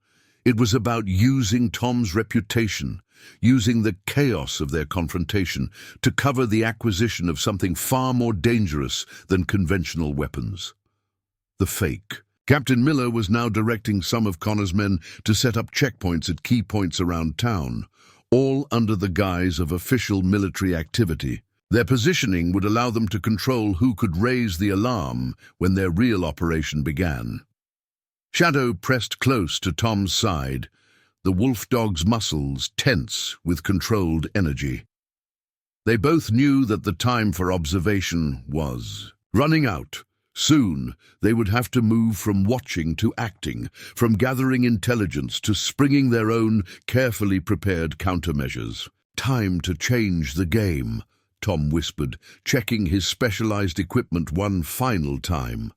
[SPEAKER 1] It was about using Tom's reputation, using the chaos of their confrontation to cover the acquisition of something far more dangerous than conventional weapons. The fake. Captain Miller was now directing some of Connor's men to set up checkpoints at key points around town, all under the guise of official military activity. Their positioning would allow them to control who could raise the alarm when their real operation began. Shadow pressed close to Tom's side, the wolf dog's muscles tense with controlled energy. They both knew that the time for observation was running out. Soon, they would have to move from watching to acting, from gathering intelligence to springing their own carefully prepared countermeasures. "Time to change the game," Tom whispered, checking his specialized equipment one final time.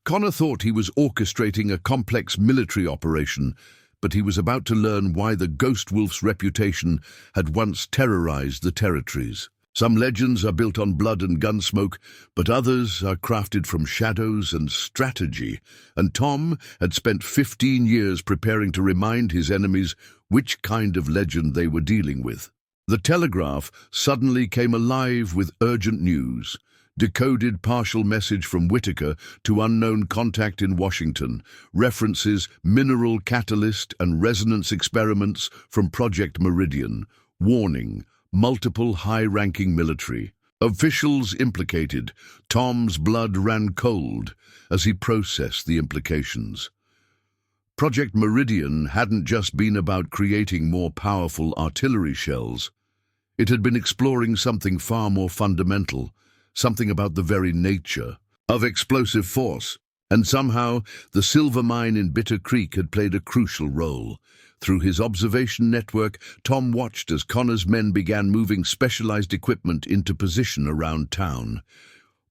[SPEAKER 1] Connor thought he was orchestrating a complex military operation, but he was about to learn why the Ghost Wolf's reputation had once terrorized the territories. Some legends are built on blood and gunsmoke, but others are crafted from shadows and strategy, and Tom had spent 15 years preparing to remind his enemies which kind of legend they were dealing with. The telegraph suddenly came alive with urgent news. Decoded partial message from Whitaker to unknown contact in Washington, references mineral catalyst and resonance experiments from Project Meridian. Warning, multiple high-ranking military officials implicated. Tom's blood ran cold as he processed the implications. Project Meridian hadn't just been about creating more powerful artillery shells. It had been exploring something far more fundamental, something about the very nature of explosive force. And somehow, the silver mine in Bitter Creek had played a crucial role. Through his observation network, Tom watched as Connor's men began moving specialized equipment into position around town.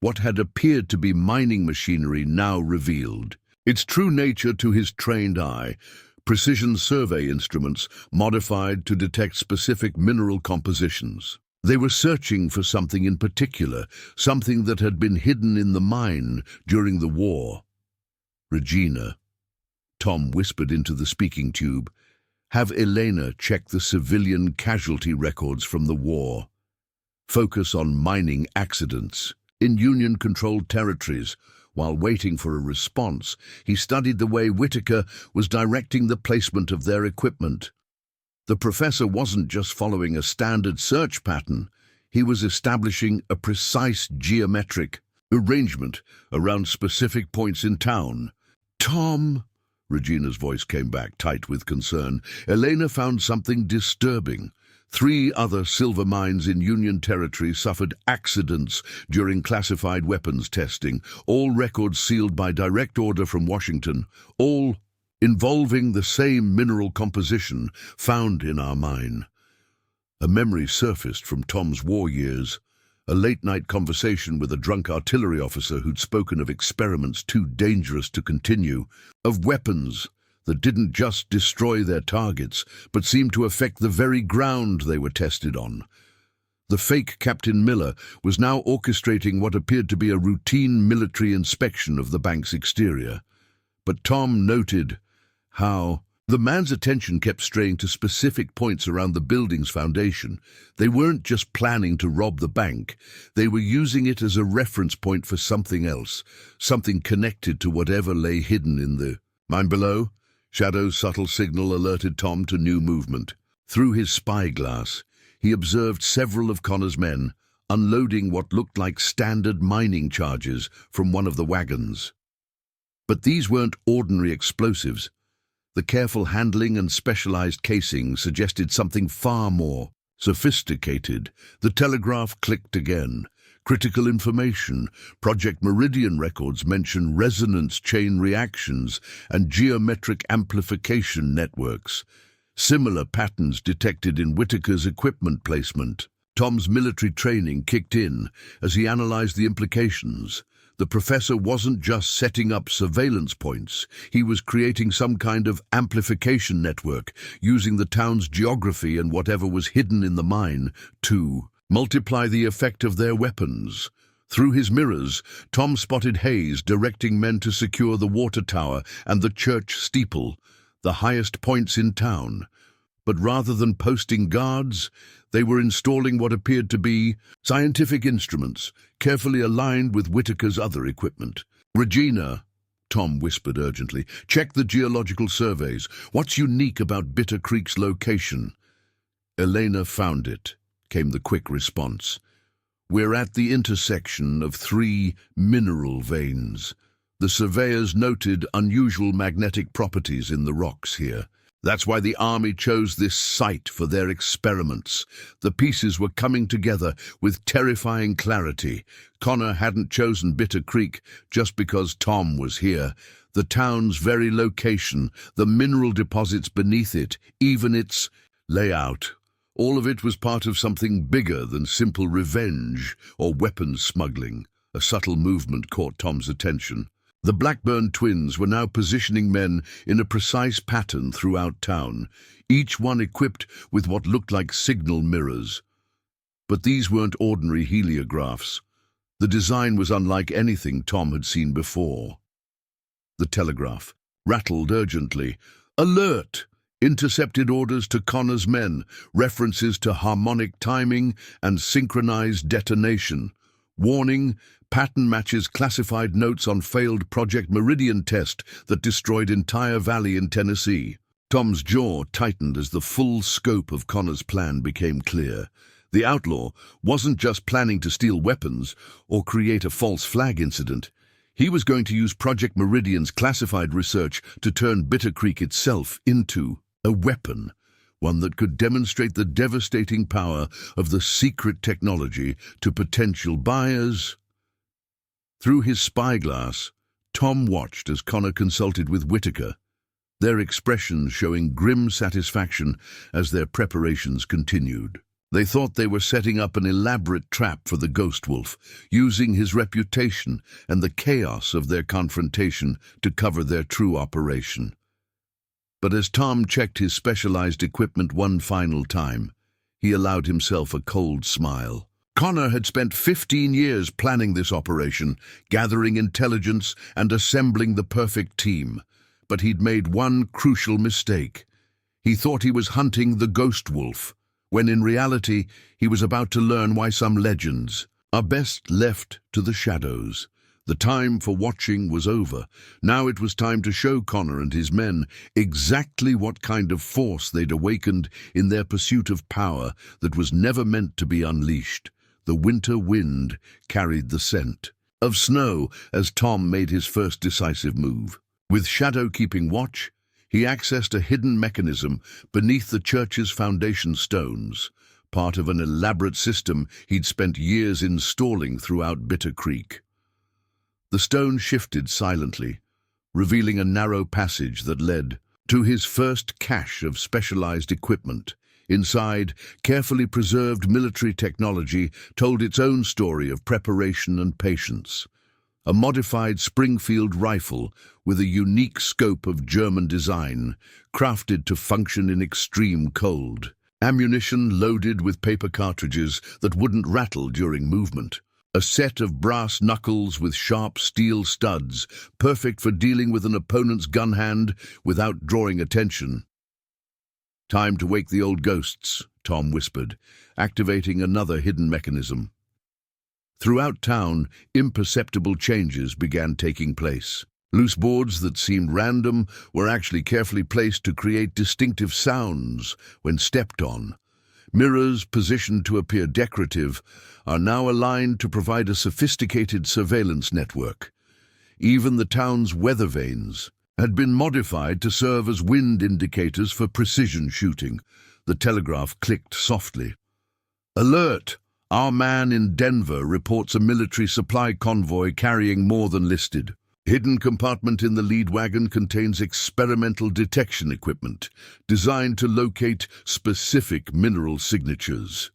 [SPEAKER 1] What had appeared to be mining machinery now revealed its true nature to his trained eye. Precision survey instruments modified to detect specific mineral compositions. They were searching for something in particular, something that had been hidden in the mine during the war. "Regina," Tom whispered into the speaking tube, "have Elena check the civilian casualty records from the war." focus on mining accidents. In Union-controlled territories, while waiting for a response, he studied the way Whitaker was directing the placement of their equipment. The professor wasn't just following a standard search pattern, he was establishing a precise geometric arrangement around specific points in town. "Tom," Regina's voice came back, tight with concern, "Elena found something disturbing. 3 other silver mines in Union territory suffered accidents during classified weapons testing, all records sealed by direct order from Washington, all involving the same mineral composition found in our mine." A memory surfaced from Tom's war years, a late-night conversation with a drunk artillery officer who'd spoken of experiments too dangerous to continue, of weapons that didn't just destroy their targets, but seemed to affect the very ground they were tested on. The fake Captain Miller was now orchestrating what appeared to be a routine military inspection of the bank's exterior. But Tom noted how the man's attention kept straying to specific points around the building's foundation. They weren't just planning to rob the bank, they were using it as a reference point for something else, something connected to whatever lay hidden in the mine below. Shadow's subtle signal alerted Tom to new movement. Through his spyglass, he observed several of Connor's men unloading what looked like standard mining charges from one of the wagons. But these weren't ordinary explosives. The careful handling and specialized casing suggested something far more sophisticated. The telegraph clicked again. Critical information. Project Meridian records mention resonance chain reactions and geometric amplification networks. Similar patterns detected in Whitaker's equipment placement. Tom's military training kicked in as he analyzed the implications. The professor wasn't just setting up surveillance points, he was creating some kind of amplification network, using the town's geography and whatever was hidden in the mine to multiply the effect of their weapons. Through his mirrors, Tom spotted Hayes directing men to secure the water tower and the church steeple, the highest points in town. But rather than posting guards, they were installing what appeared to be scientific instruments, carefully aligned with Whitaker's other equipment. "Regina," Tom whispered urgently, "check the geological surveys. What's unique about Bitter Creek's location?" "Elena found it," came the quick response. "We're at the intersection of 3 mineral veins. The surveyors noted unusual magnetic properties in the rocks here. That's why the army chose this site for their experiments. The pieces were coming together with terrifying clarity. Connor hadn't chosen Bitter Creek just because Tom was here. The town's very location, the mineral deposits beneath it, even its layout. All of it was part of something bigger than simple revenge or weapons smuggling." A subtle movement caught Tom's attention. The Blackburn twins were now positioning men in a precise pattern throughout town, each one equipped with what looked like signal mirrors. But these weren't ordinary heliographs. The design was unlike anything Tom had seen before. The telegraph rattled urgently. "Alert! Intercepted orders to Connor's men, references to harmonic timing and synchronized detonation. Warning, pattern matches classified notes on failed Project Meridian test that destroyed entire valley in Tennessee." Tom's jaw tightened as the full scope of Connor's plan became clear. The outlaw wasn't just planning to steal weapons or create a false flag incident. He was going to use Project Meridian's classified research to turn Bitter Creek itself into a weapon, one that could demonstrate the devastating power of the secret technology to potential buyers. Through his spyglass, Tom watched as Connor consulted with Whitaker, their expressions showing grim satisfaction as their preparations continued. They thought they were setting up an elaborate trap for the Ghost Wolf, using his reputation and the chaos of their confrontation to cover their true operation. But as Tom checked his specialized equipment one final time, he allowed himself a cold smile. Connor had spent 15 years planning this operation, gathering intelligence and assembling the perfect team. But he'd made one crucial mistake. He thought he was hunting the Ghost Wolf, when in reality he was about to learn why some legends are best left to the shadows. The time for watching was over. Now it was time to show Connor and his men exactly what kind of force they'd awakened in their pursuit of power that was never meant to be unleashed. The winter wind carried the scent of snow as Tom made his first decisive move. With Shadow keeping watch, he accessed a hidden mechanism beneath the church's foundation stones, part of an elaborate system he'd spent years installing throughout Bitter Creek. The stone shifted silently, revealing a narrow passage that led to his first cache of specialized equipment. Inside, carefully preserved military technology told its own story of preparation and patience. A modified Springfield rifle with a unique scope of German design, crafted to function in extreme cold. Ammunition loaded with paper cartridges that wouldn't rattle during movement. A set of brass knuckles with sharp steel studs, perfect for dealing with an opponent's gun hand without drawing attention. "Time to wake the old ghosts," Tom whispered, activating another hidden mechanism. Throughout town, imperceptible changes began taking place. Loose boards that seemed random were actually carefully placed to create distinctive sounds when stepped on. Mirrors positioned to appear decorative are now aligned to provide a sophisticated surveillance network. Even the town's weather vanes had been modified to serve as wind indicators for precision shooting. The telegraph clicked softly. "Alert! Our man in Denver reports a military supply convoy carrying more than listed. Hidden compartment in the lead wagon contains experimental detection equipment designed to locate specific mineral signatures."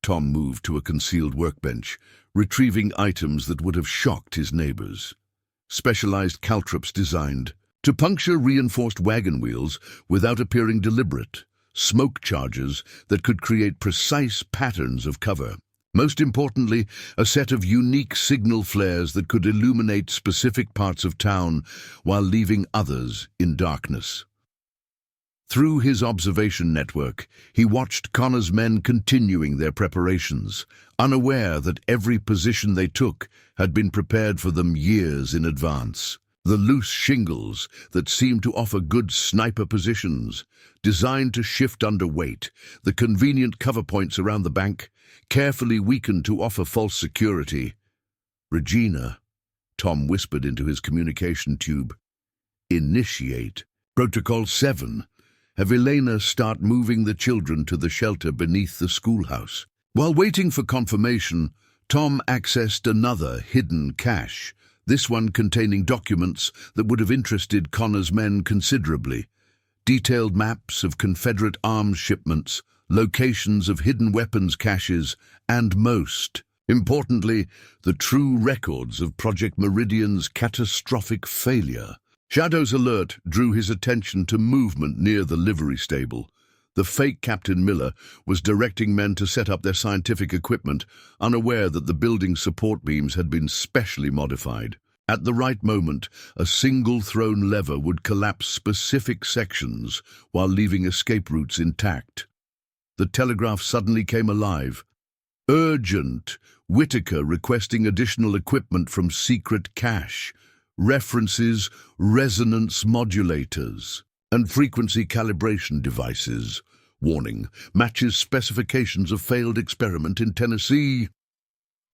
[SPEAKER 1] Tom moved to a concealed workbench, retrieving items that would have shocked his neighbors. Specialized caltrops designed to puncture reinforced wagon wheels without appearing deliberate, smoke charges that could create precise patterns of cover. Most importantly, a set of unique signal flares that could illuminate specific parts of town while leaving others in darkness. Through his observation network, he watched Connor's men continuing their preparations, unaware that every position they took had been prepared for them years in advance. The loose shingles that seemed to offer good sniper positions, designed to shift under weight, the convenient cover points around the bank, carefully weakened to offer false security. "Regina," Tom whispered into his communication tube. "Initiate. Protocol 7. Have Elena start moving the children to the shelter beneath the schoolhouse." While waiting for confirmation, Tom accessed another hidden cache, this one containing documents that would have interested Connor's men considerably. Detailed maps of Confederate arms shipments, locations of hidden weapons caches, and most importantly, the true records of Project Meridian's catastrophic failure. Shadow's alert drew his attention to movement near the livery stable. The fake Captain Miller was directing men to set up their scientific equipment, unaware that the building's support beams had been specially modified. At the right moment, a single thrown lever would collapse specific sections while leaving escape routes intact. The telegraph suddenly came alive. "Urgent! Whitaker requesting additional equipment from secret cache. References, resonance modulators, and frequency calibration devices. Warning, matches specifications of failed experiment in Tennessee."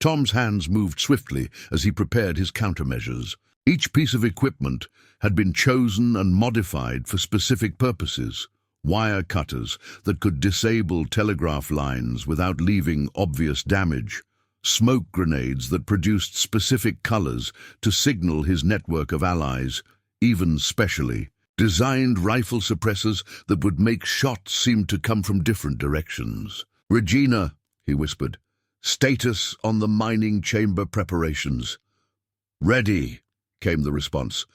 [SPEAKER 1] Tom's hands moved swiftly as he prepared his countermeasures. Each piece of equipment had been chosen and modified for specific purposes. Wire cutters that could disable telegraph lines without leaving obvious damage. Smoke grenades that produced specific colors to signal his network of allies, even specially. Designed rifle suppressors that would make shots seem to come from different directions. "Regina," he whispered, "status on the mining chamber preparations." "Ready," came the response.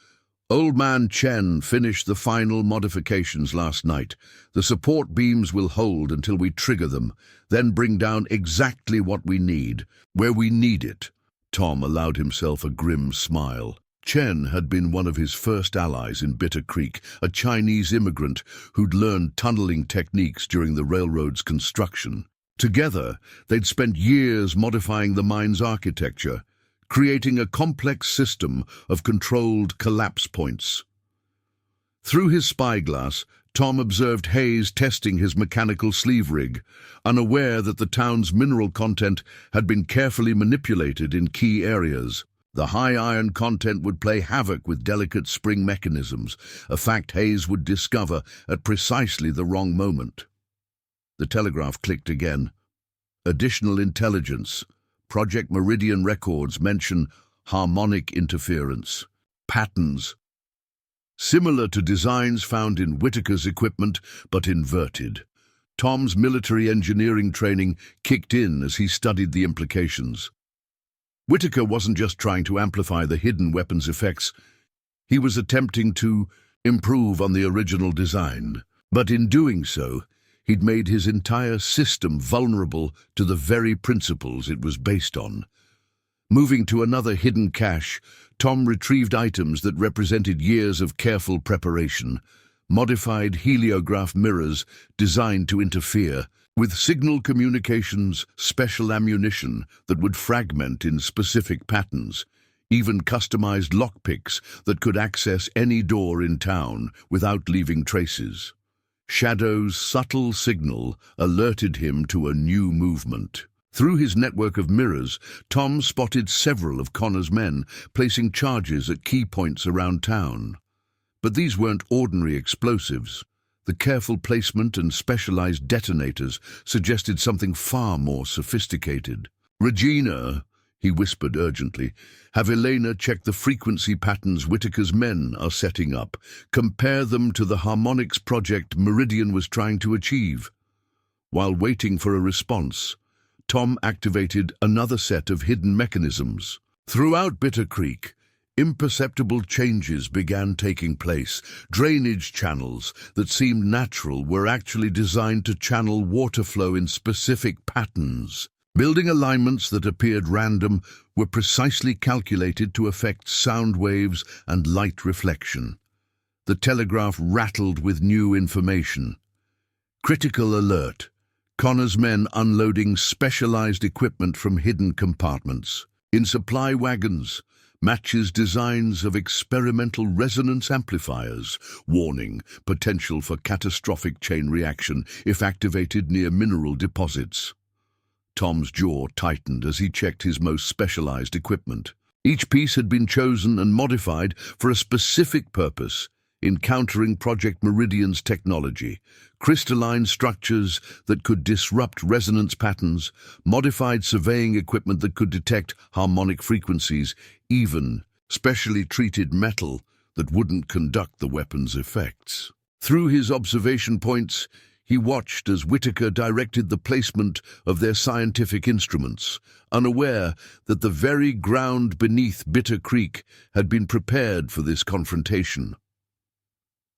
[SPEAKER 1] "Old Man Chen finished the final modifications last night. The support beams will hold until we trigger them, then bring down exactly what we need, where we need it." Tom allowed himself a grim smile. Chen had been one of his first allies in Bitter Creek, a Chinese immigrant who'd learned tunneling techniques during the railroad's construction. Together, they'd spent years modifying the mine's architecture, creating a complex system of controlled collapse points. Through his spyglass, Tom observed Hayes testing his mechanical sleeve rig, unaware that the town's mineral content had been carefully manipulated in key areas. The high iron content would play havoc with delicate spring mechanisms, a fact Hayes would discover at precisely the wrong moment. The telegraph clicked again. Additional intelligence. Project Meridian records mention harmonic interference. Patterns. Similar to designs found in Whitaker's equipment, but inverted. Tom's military engineering training kicked in as he studied the implications. Whitaker wasn't just trying to amplify the hidden weapon's effects, he was attempting to improve on the original design. But in doing so, he'd made his entire system vulnerable to the very principles it was based on. Moving to another hidden cache, Tom retrieved items that represented years of careful preparation, modified heliograph mirrors designed to interfere, with signal communications, special ammunition that would fragment in specific patterns, even customized lockpicks that could access any door in town without leaving traces. Shadow's subtle signal alerted him to a new movement. Through his network of mirrors, Tom spotted several of Connor's men placing charges at key points around town. But these weren't ordinary explosives. The careful placement and specialized detonators suggested something far more sophisticated. "Regina," he whispered urgently, "have Elena check the frequency patterns Whitaker's men are setting up. Compare them to the harmonics project Meridian was trying to achieve." While waiting for a response, Tom activated another set of hidden mechanisms. Throughout Bitter Creek, imperceptible changes began taking place. Drainage channels that seemed natural were actually designed to channel water flow in specific patterns. Building alignments that appeared random were precisely calculated to affect sound waves and light reflection. The telegraph rattled with new information. Critical alert. Connor's men unloading specialized equipment from hidden compartments. In supply wagons, matches designs of experimental resonance amplifiers. Warning, potential for catastrophic chain reaction if activated near mineral deposits. Tom's jaw tightened as he checked his most specialized equipment. Each piece had been chosen and modified for a specific purpose, in countering Project Meridian's technology. Crystalline structures that could disrupt resonance patterns, modified surveying equipment that could detect harmonic frequencies, even specially treated metal that wouldn't conduct the weapon's effects. Through his observation points, he watched as Whitaker directed the placement of their scientific instruments, unaware that the very ground beneath Bitter Creek had been prepared for this confrontation.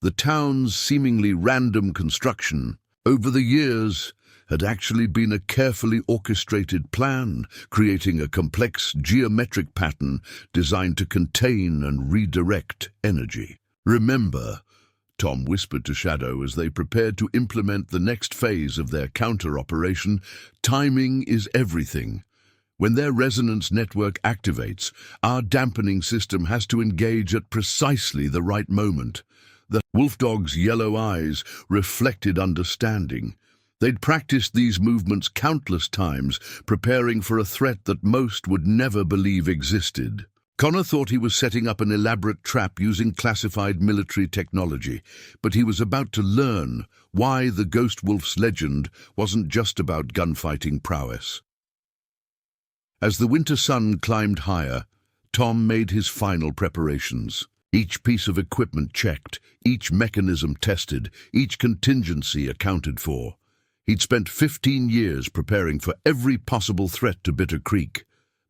[SPEAKER 1] The town's seemingly random construction, over the years, had actually been a carefully orchestrated plan, creating a complex geometric pattern designed to contain and redirect energy. "Remember," Tom whispered to Shadow as they prepared to implement the next phase of their counter-operation, "timing is everything. When their resonance network activates, our dampening system has to engage at precisely the right moment." The wolfdog's yellow eyes reflected understanding. They'd practiced these movements countless times, preparing for a threat that most would never believe existed. Connor thought he was setting up an elaborate trap using classified military technology, but he was about to learn why the Ghost Wolf's legend wasn't just about gunfighting prowess. As the winter sun climbed higher, Tom made his final preparations. Each piece of equipment checked, each mechanism tested, each contingency accounted for. He'd spent 15 years preparing for every possible threat to Bitter Creek,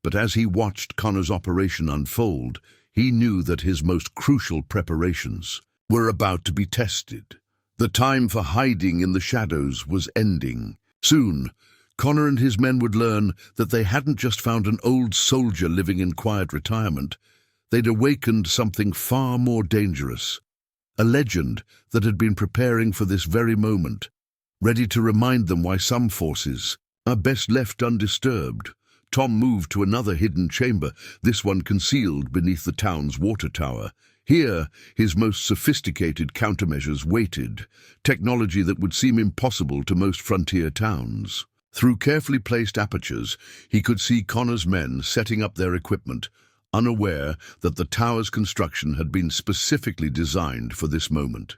[SPEAKER 1] but as he watched Connor's operation unfold, he knew that his most crucial preparations were about to be tested. The time for hiding in the shadows was ending. Soon, Connor and his men would learn that they hadn't just found an old soldier living in quiet retirement. They'd awakened something far more dangerous, a legend that had been preparing for this very moment, ready to remind them why some forces are best left undisturbed. Tom moved to another hidden chamber, this one concealed beneath the town's water tower. Here, his most sophisticated countermeasures waited, technology that would seem impossible to most frontier towns. Through carefully placed apertures, he could see Connor's men setting up their equipment, unaware that the tower's construction had been specifically designed for this moment.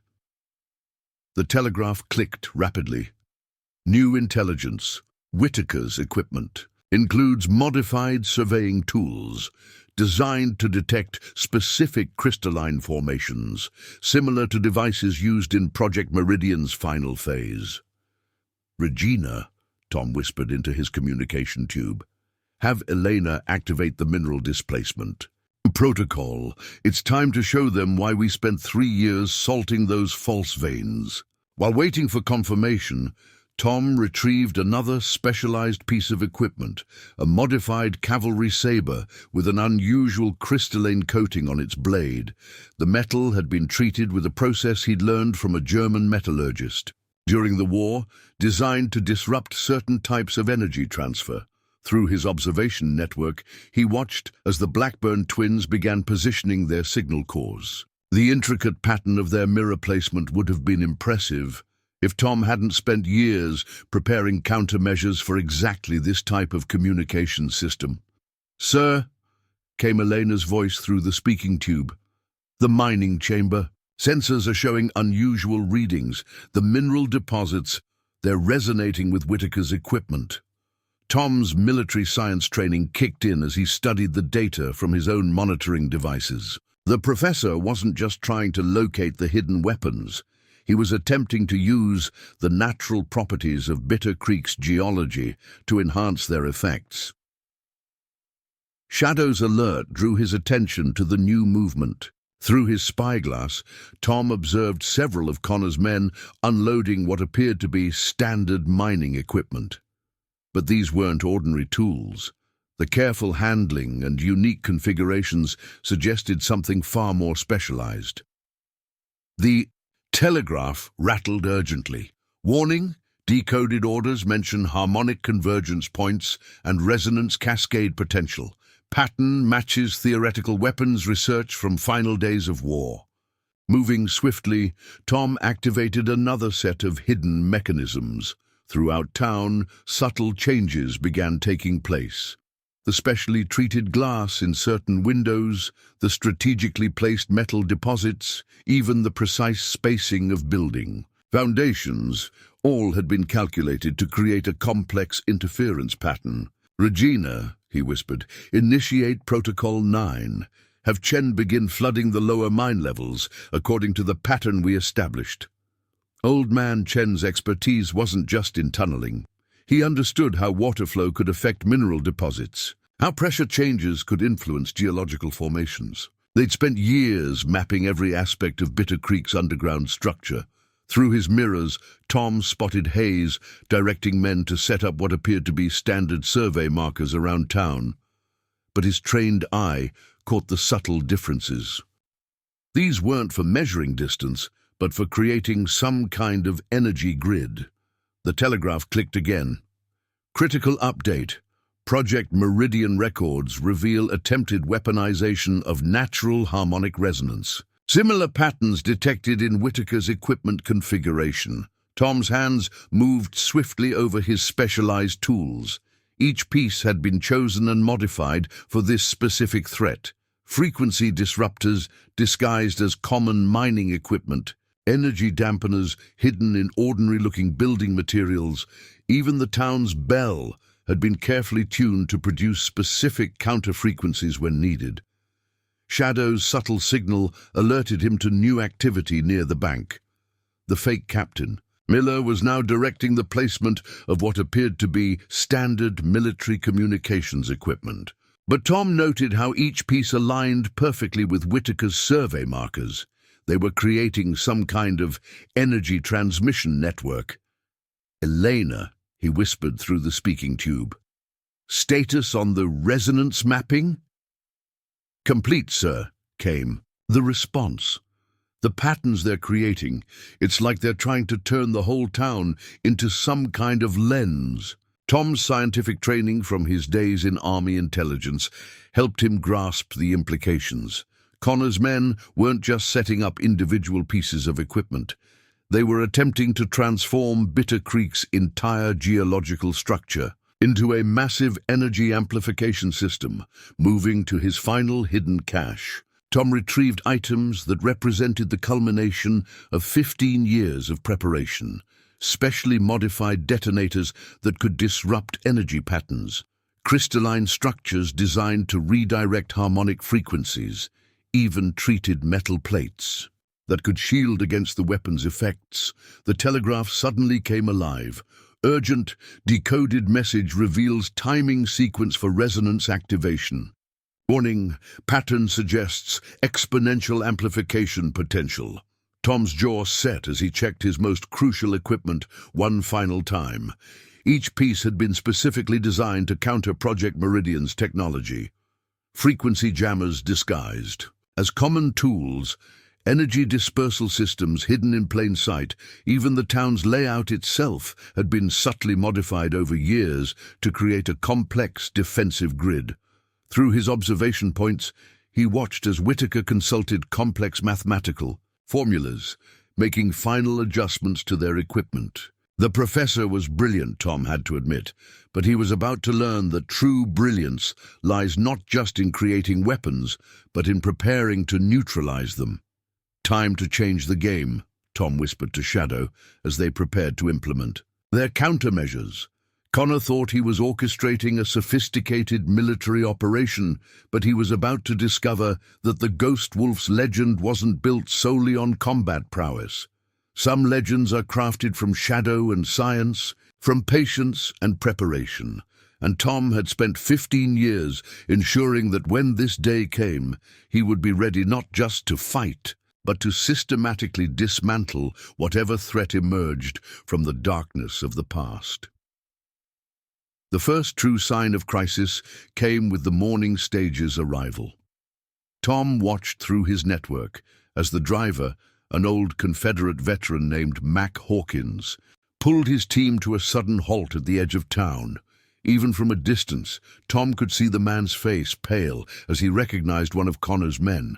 [SPEAKER 1] The telegraph clicked rapidly. New intelligence. Whitaker's equipment includes modified surveying tools designed to detect specific crystalline formations, similar to devices used in Project Meridian's final phase. "Regina," Tom whispered into his communication tube. "Have Elena activate the mineral displacement. Protocol, it's time to show them why we spent 3 years salting those false veins." While waiting for confirmation, Tom retrieved another specialized piece of equipment, a modified cavalry saber with an unusual crystalline coating on its blade. The metal had been treated with a process he'd learned from a German metallurgist during the war, designed to disrupt certain types of energy transfer. Through his observation network, he watched as the Blackburn twins began positioning their signal cores. The intricate pattern of their mirror placement would have been impressive if Tom hadn't spent years preparing countermeasures for exactly this type of communication system. "Sir," came Elena's voice through the speaking tube. "The mining chamber. Sensors are showing unusual readings. The mineral deposits, they're resonating with Whitaker's equipment." Tom's military science training kicked in as he studied the data from his own monitoring devices. The professor wasn't just trying to locate the hidden weapons. He was attempting to use the natural properties of Bitter Creek's geology to enhance their effects. Shadow's alert drew his attention to the new movement. Through his spyglass, Tom observed several of Connor's men unloading what appeared to be standard mining equipment. But these weren't ordinary tools. The careful handling and unique configurations suggested something far more specialized. The telegraph rattled urgently. "Warning! Decoded orders mention harmonic convergence points and resonance cascade potential. Pattern matches theoretical weapons research from final days of war." Moving swiftly, Tom activated another set of hidden mechanisms. Throughout town, subtle changes began taking place. The specially treated glass in certain windows, the strategically placed metal deposits, even the precise spacing of building foundations, all had been calculated to create a complex interference pattern. "Regina," he whispered, "initiate Protocol 9. Have Chen begin flooding the lower mine levels according to the pattern we established." Old man Chen's expertise wasn't just in tunneling. He understood how water flow could affect mineral deposits, how pressure changes could influence geological formations. They'd spent years mapping every aspect of Bitter Creek's underground structure. Through his mirrors, Tom spotted Hayes directing men to set up what appeared to be standard survey markers around town. But his trained eye caught the subtle differences. These weren't for measuring distance, but for creating some kind of energy grid. The telegraph clicked again. "Critical update. Project Meridian records reveal attempted weaponization of natural harmonic resonance. Similar patterns detected in Whitaker's equipment configuration." Tom's hands moved swiftly over his specialized tools. Each piece had been chosen and modified for this specific threat. Frequency disruptors disguised as common mining equipment, energy dampeners hidden in ordinary-looking building materials. Even the town's bell had been carefully tuned to produce specific counter-frequencies when needed. Shadow's subtle signal alerted him to new activity near the bank. The fake captain, Miller, was now directing the placement of what appeared to be standard military communications equipment. But Tom noted how each piece aligned perfectly with Whitaker's survey markers. They were creating some kind of energy transmission network. "Elena," he whispered through the speaking tube. "Status on the resonance mapping?" Complete, sir, came the response. The patterns they're creating, it's like they're trying to turn the whole town into some kind of lens. Tom's scientific training from his days in Army intelligence helped him grasp the implications. Connor's men weren't just setting up individual pieces of equipment. They were attempting to transform Bitter Creek's entire geological structure into a massive energy amplification system, moving to his final hidden cache. Tom retrieved items that represented the culmination of 15 years of preparation, specially modified detonators that could disrupt energy patterns, crystalline structures designed to redirect harmonic frequencies, even treated metal plates that could shield against the weapon's effects. The telegraph suddenly came alive. Urgent, decoded message reveals timing sequence for resonance activation. Warning, pattern suggests exponential amplification potential. Tom's jaw set as he checked his most crucial equipment one final time. Each piece had been specifically designed to counter Project Meridian's technology. Frequency jammers disguised as common tools, energy dispersal systems hidden in plain sight. Even the town's layout itself had been subtly modified over years to create a complex defensive grid. Through his observation points, he watched as Whitaker consulted complex mathematical formulas, making final adjustments to their equipment. The professor was brilliant, Tom had to admit, but he was about to learn that true brilliance lies not just in creating weapons, but in preparing to neutralize them. Time to change the game, Tom whispered to Shadow as they prepared to implement their countermeasures. Connor thought he was orchestrating a sophisticated military operation, but he was about to discover that the Ghost Wolf's legend wasn't built solely on combat prowess. Some legends are crafted from shadow and science, from patience and preparation, and Tom had spent 15 years ensuring that when this day came, he would be ready not just to fight, but to systematically dismantle whatever threat emerged from the darkness of the past. The first true sign of crisis came with the morning stage's arrival. Tom watched through his network as the driver, an old Confederate veteran named Mac Hawkins, pulled his team to a sudden halt at the edge of town. Even from a distance, Tom could see the man's face pale as he recognized one of Connor's men.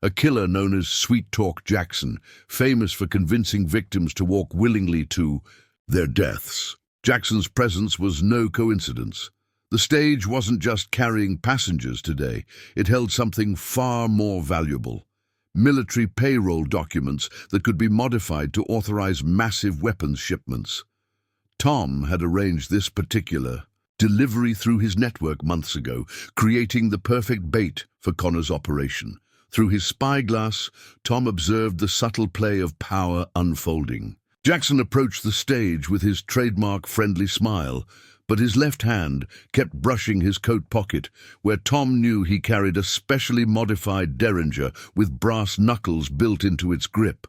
[SPEAKER 1] A killer known as Sweet Talk Jackson, famous for convincing victims to walk willingly to their deaths. Jackson's presence was no coincidence. The stage wasn't just carrying passengers today, it held something far more valuable. Military payroll documents that could be modified to authorize massive weapons shipments. Tom had arranged this particular delivery through his network months ago, creating the perfect bait for Connor's operation. Through his spyglass, Tom observed the subtle play of power unfolding. Jackson approached the stage with his trademark friendly smile, but his left hand kept brushing his coat pocket, where Tom knew he carried a specially modified derringer with brass knuckles built into its grip.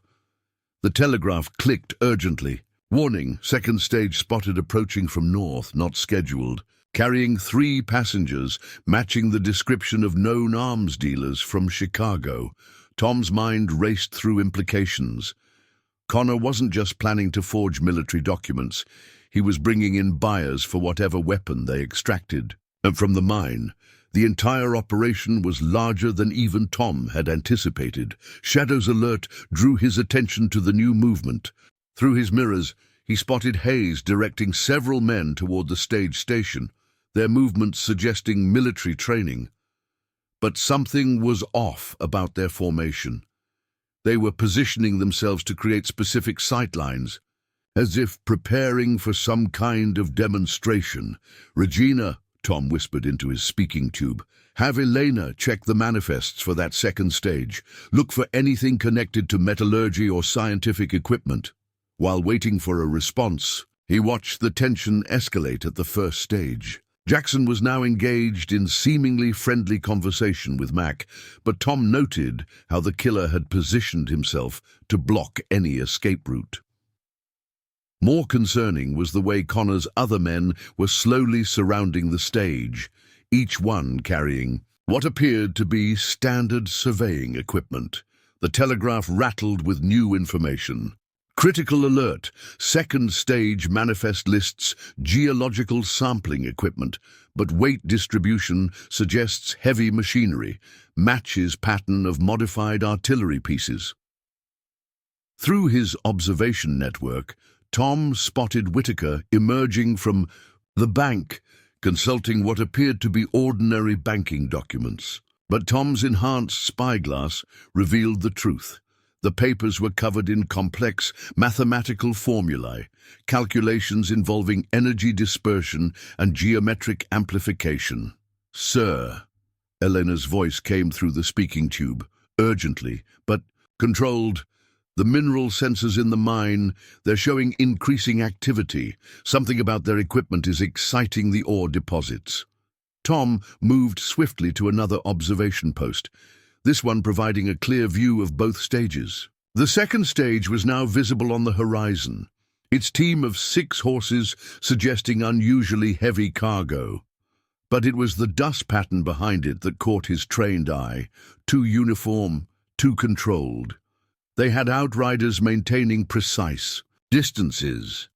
[SPEAKER 1] The telegraph clicked urgently. Warning, second stage spotted approaching from north, not scheduled, carrying 3 passengers, matching the description of known arms dealers from Chicago. Tom's mind raced through implications. Connor wasn't just planning to forge military documents, he was bringing in buyers for whatever weapon they extracted. And from the mine, the entire operation was larger than even Tom had anticipated. Shadow's alert drew his attention to the new movement. Through his mirrors, he spotted Hayes directing several men toward the stage station, their movements suggesting military training. But something was off about their formation. They were positioning themselves to create specific sightlines, as if preparing for some kind of demonstration. "Regina," Tom whispered into his speaking tube, "have Elena check the manifests for that second stage. Look for anything connected to metallurgy or scientific equipment." While waiting for a response, he watched the tension escalate at the first stage. Jackson was now engaged in seemingly friendly conversation with Mac, but Tom noted how the killer had positioned himself to block any escape route. More concerning was the way Connor's other men were slowly surrounding the stage, each one carrying what appeared to be standard surveying equipment. The telegraph rattled with new information. Critical alert, second stage manifest lists geological sampling equipment, but weight distribution suggests heavy machinery, matches pattern of modified artillery pieces. Through his observation network, Tom spotted Whitaker emerging from the bank, consulting what appeared to be ordinary banking documents. But Tom's enhanced spyglass revealed the truth. The papers were covered in complex mathematical formulae, calculations involving energy dispersion and geometric amplification. "Sir," Elena's voice came through the speaking tube, urgently, but controlled. "The mineral sensors in the mine, they're showing increasing activity. Something about their equipment is exciting the ore deposits." Tom moved swiftly to another observation post, this one providing a clear view of both stages. The second stage was now visible on the horizon, its team of 6 horses suggesting unusually heavy cargo. But it was the dust pattern behind it that caught his trained eye, too uniform, too controlled. They had outriders maintaining precise distances.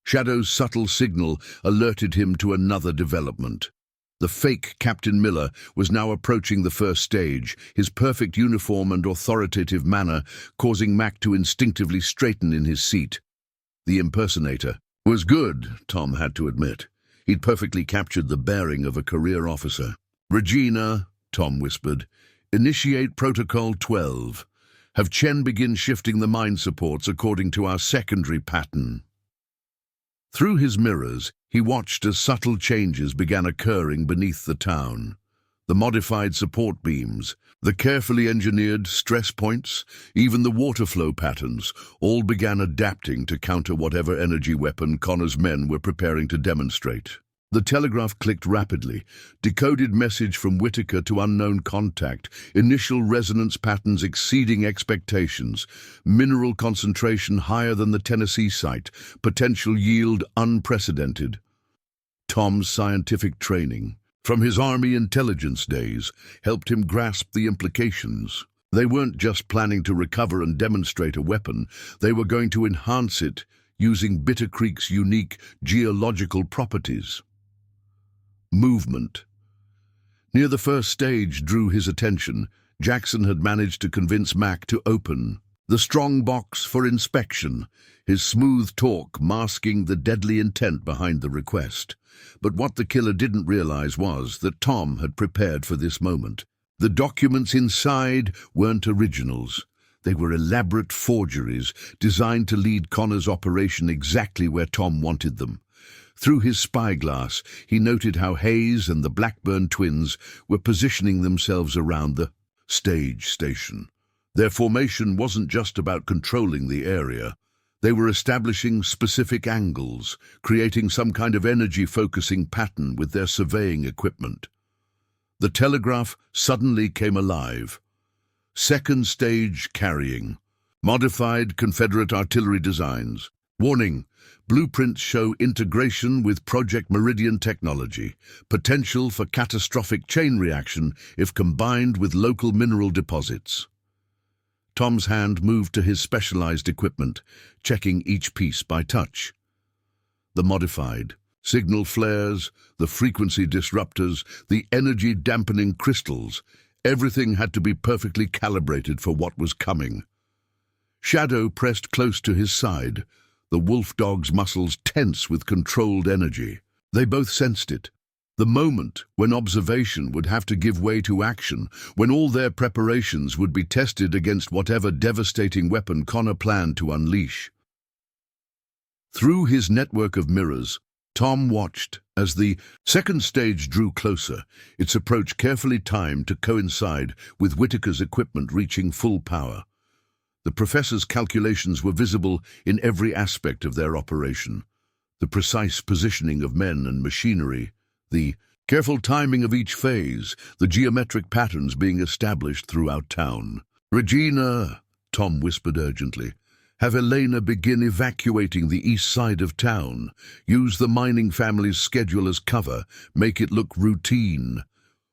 [SPEAKER 1] Shadow's subtle signal alerted him to another development. The fake Captain Miller was now approaching the first stage, his perfect uniform and authoritative manner causing Mac to instinctively straighten in his seat. The impersonator was good, Tom had to admit. He'd perfectly captured the bearing of a career officer. "Regina," Tom whispered, "initiate Protocol 12. Have Chen begin shifting the mine supports according to our secondary pattern." Through his mirrors, he watched as subtle changes began occurring beneath the town. The modified support beams, the carefully engineered stress points, even the water flow patterns, all began adapting to counter whatever energy weapon Connor's men were preparing to demonstrate. The telegraph clicked rapidly, decoded message from Whitaker to unknown contact, initial resonance patterns exceeding expectations, mineral concentration higher than the Tennessee site, potential yield unprecedented. Tom's scientific training, from his Army intelligence days, helped him grasp the implications. They weren't just planning to recover and demonstrate a weapon, they were going to enhance it using Bitter Creek's unique geological properties. Movement. Near the first stage drew his attention. Jackson had managed to convince Mac to open the strong box for inspection, his smooth talk masking the deadly intent behind the request. But what the killer didn't realize was that Tom had prepared for this moment. The documents inside weren't originals. They were elaborate forgeries designed to lead Connor's operation exactly where Tom wanted them. Through his spyglass, he noted how Hayes and the Blackburn twins were positioning themselves around the stage station. Their formation wasn't just about controlling the area. They were establishing specific angles, creating some kind of energy-focusing pattern with their surveying equipment. The telegraph suddenly came alive. Second stage carrying. Modified Confederate artillery designs. Warning. Blueprints show integration with Project Meridian technology, potential for catastrophic chain reaction if combined with local mineral deposits. Tom's hand moved to his specialized equipment, checking each piece by touch. The modified signal flares, the frequency disruptors, the energy-dampening crystals, everything had to be perfectly calibrated for what was coming. Shadow pressed close to his side, the wolf dog's muscles tense with controlled energy. They both sensed it. The moment when observation would have to give way to action, when all their preparations would be tested against whatever devastating weapon Connor planned to unleash. Through his network of mirrors, Tom watched as the second stage drew closer, its approach carefully timed to coincide with Whitaker's equipment reaching full power. The professor's calculations were visible in every aspect of their operation. The precise positioning of men and machinery, the careful timing of each phase, the geometric patterns being established throughout town. "Regina," Tom whispered urgently, "have Elena begin evacuating the east side of town. Use the mining family's schedule as cover. Make it look routine.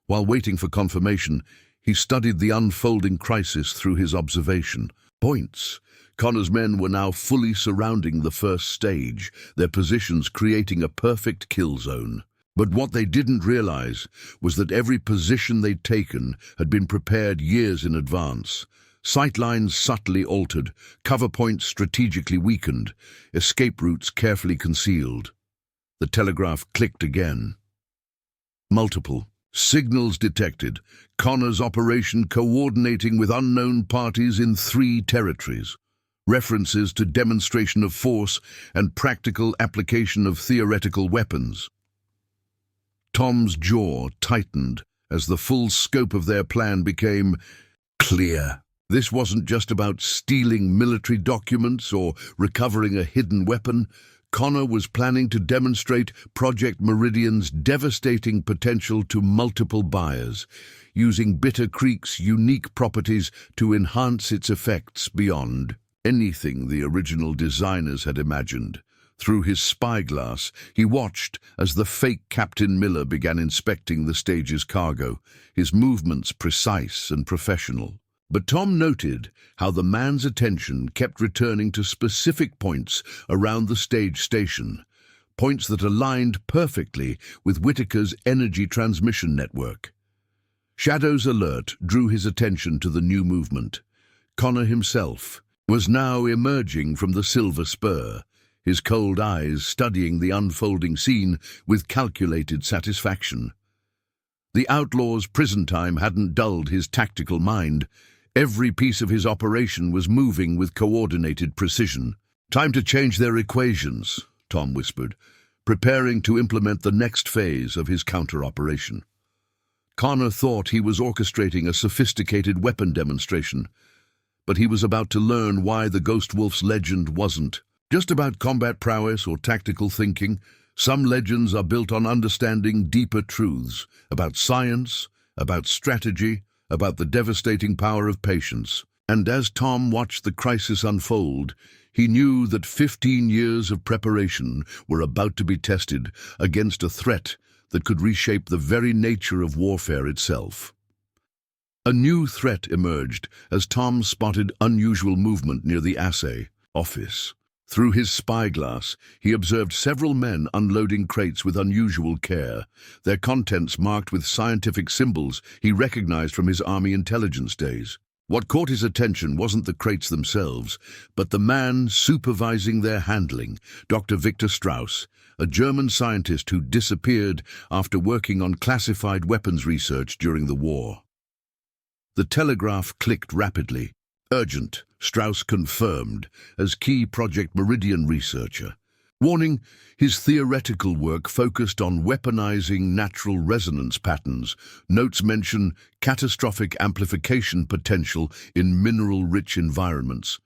[SPEAKER 1] While waiting for confirmation, he studied the unfolding crisis through his observation points. Connor's men were now fully surrounding the first stage, their positions creating a perfect kill zone. But what they didn't realize was that every position they'd taken had been prepared years in advance. Sightlines subtly altered, cover points strategically weakened, escape routes carefully concealed. The telegraph clicked again. Multiple signals detected. Connor's operation coordinating with unknown parties in 3 territories. References to demonstration of force and practical application of theoretical weapons. Tom's jaw tightened as the full scope of their plan became clear. This wasn't just about stealing military documents or recovering a hidden weapon. Connor was planning to demonstrate Project Meridian's devastating potential to multiple buyers, using Bitter Creek's unique properties to enhance its effects beyond anything the original designers had imagined. Through his spyglass, he watched as the fake Captain Miller began inspecting the stage's cargo, his movements precise and professional. But Tom noted how the man's attention kept returning to specific points around the stage station, points that aligned perfectly with Whitaker's energy transmission network. Shadow's alert drew his attention to the new movement. Connor himself was now emerging from the Silver Spur, his cold eyes studying the unfolding scene with calculated satisfaction. The Outlaws' prison time hadn't dulled his tactical mind. Every piece of his operation was moving with coordinated precision. "Time to change their equations," Tom whispered, preparing to implement the next phase of his counter-operation. Connor thought he was orchestrating a sophisticated weapon demonstration, but he was about to learn why the Ghost Wolf's legend wasn't just about combat prowess or tactical thinking. Some legends are built on understanding deeper truths, about science, about strategy, about the devastating power of patience. And as Tom watched the crisis unfold, he knew that 15 years of preparation were about to be tested against a threat that could reshape the very nature of warfare itself. A new threat emerged as Tom spotted unusual movement near the assay office. Through his spyglass, he observed several men unloading crates with unusual care, their contents marked with scientific symbols he recognized from his Army intelligence days. What caught his attention wasn't the crates themselves, but the man supervising their handling, Dr. Victor Strauss, a German scientist who disappeared after working on classified weapons research during the war. The telegraph clicked rapidly. "Urgent," Strauss confirmed, as key Project Meridian researcher. Warning, his theoretical work focused on weaponizing natural resonance patterns. Notes mention catastrophic amplification potential in mineral-rich environments.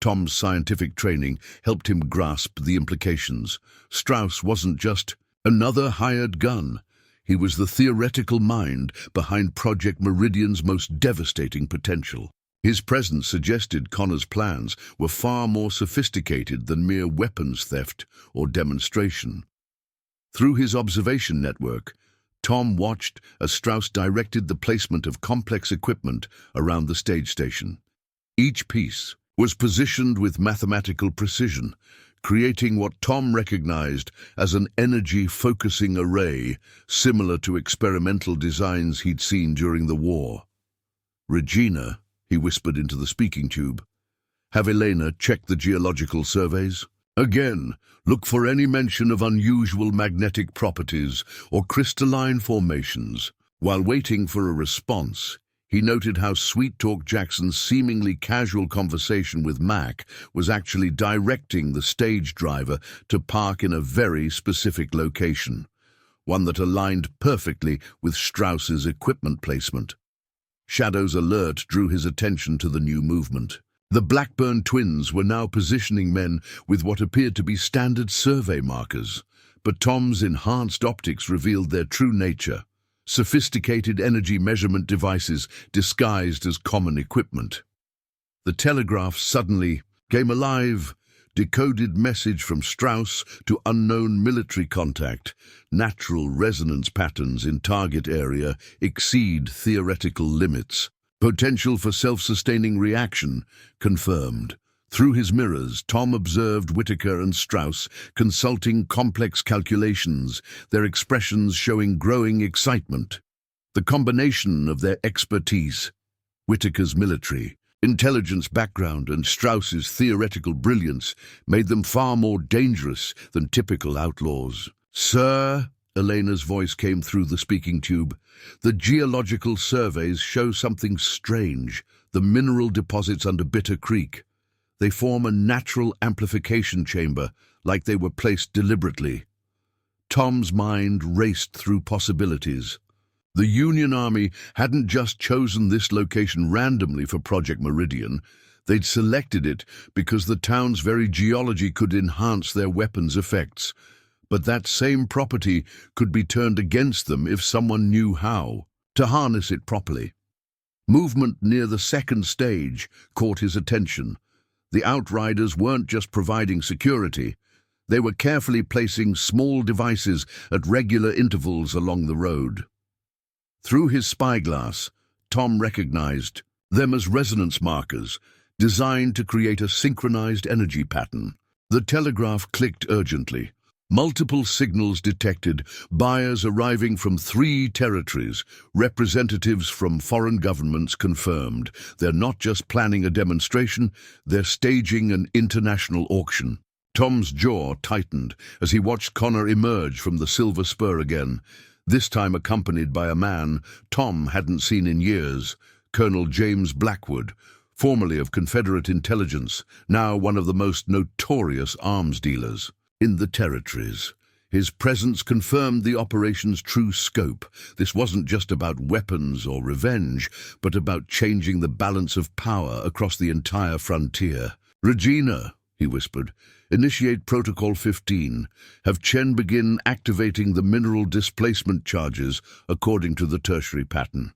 [SPEAKER 1] Tom's scientific training helped him grasp the implications. Strauss wasn't just another hired gun. He was the theoretical mind behind Project Meridian's most devastating potential. His presence suggested Connor's plans were far more sophisticated than mere weapons theft or demonstration. Through his observation network, Tom watched as Strauss directed the placement of complex equipment around the stage station. Each piece was positioned with mathematical precision, creating what Tom recognized as an energy-focusing array similar to experimental designs he'd seen during the war. "Regina," he whispered into the speaking tube, "have Elena check the geological surveys. Again, look for any mention of unusual magnetic properties or crystalline formations." While waiting for a response, he noted how Sweet Talk Jackson's seemingly casual conversation with Mac was actually directing the stage driver to park in a very specific location, one that aligned perfectly with Strauss's equipment placement. Shadow's alert drew his attention to the new movement. The Blackburn twins were now positioning men with what appeared to be standard survey markers, but Tom's enhanced optics revealed their true nature: sophisticated energy measurement devices disguised as common equipment. The telegraph suddenly came alive. Decoded message from Strauss to unknown military contact. Natural resonance patterns in target area exceed theoretical limits. Potential for self-sustaining reaction confirmed. Through his mirrors, Tom observed Whitaker and Strauss consulting complex calculations, their expressions showing growing excitement. The combination of their expertise, Whitaker's military intelligence background and Strauss's theoretical brilliance, made them far more dangerous than typical outlaws. "Sir," Elena's voice came through the speaking tube, "the geological surveys show something strange, the mineral deposits under Bitter Creek. They form a natural amplification chamber, like they were placed deliberately." Tom's mind raced through possibilities. The Union Army hadn't just chosen this location randomly for Project Meridian. They'd selected it because the town's very geology could enhance their weapons' effects. But that same property could be turned against them if someone knew how to harness it properly. Movement near the second stage caught his attention. The Outriders weren't just providing security. They were carefully placing small devices at regular intervals along the road. Through his spyglass, Tom recognized them as resonance markers, designed to create a synchronized energy pattern. The telegraph clicked urgently. Multiple signals detected, buyers arriving from 3 territories, representatives from foreign governments confirmed. They're not just planning a demonstration, they're staging an international auction. Tom's jaw tightened as he watched Connor emerge from the Silver Spur again, this time accompanied by a man Tom hadn't seen in years, Colonel James Blackwood, formerly of Confederate intelligence, now one of the most notorious arms dealers in the territories. His presence confirmed the operation's true scope. This wasn't just about weapons or revenge, but about changing the balance of power across the entire frontier. "Regina," he whispered, "initiate Protocol 15. Have Chen begin activating the mineral displacement charges according to the tertiary pattern."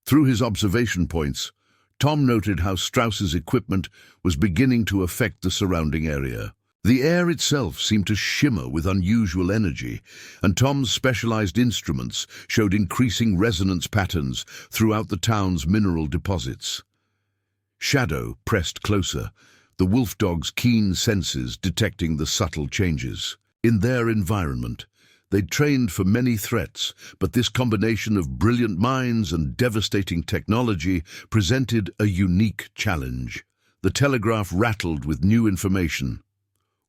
[SPEAKER 1] Through his observation points, Tom noted how Strauss's equipment was beginning to affect the surrounding area. The air itself seemed to shimmer with unusual energy, and Tom's specialized instruments showed increasing resonance patterns throughout the town's mineral deposits. Shadow pressed closer, the wolfdog's keen senses detecting the subtle changes. In their environment, they'd trained for many threats, but this combination of brilliant minds and devastating technology presented a unique challenge. The telegraph rattled with new information.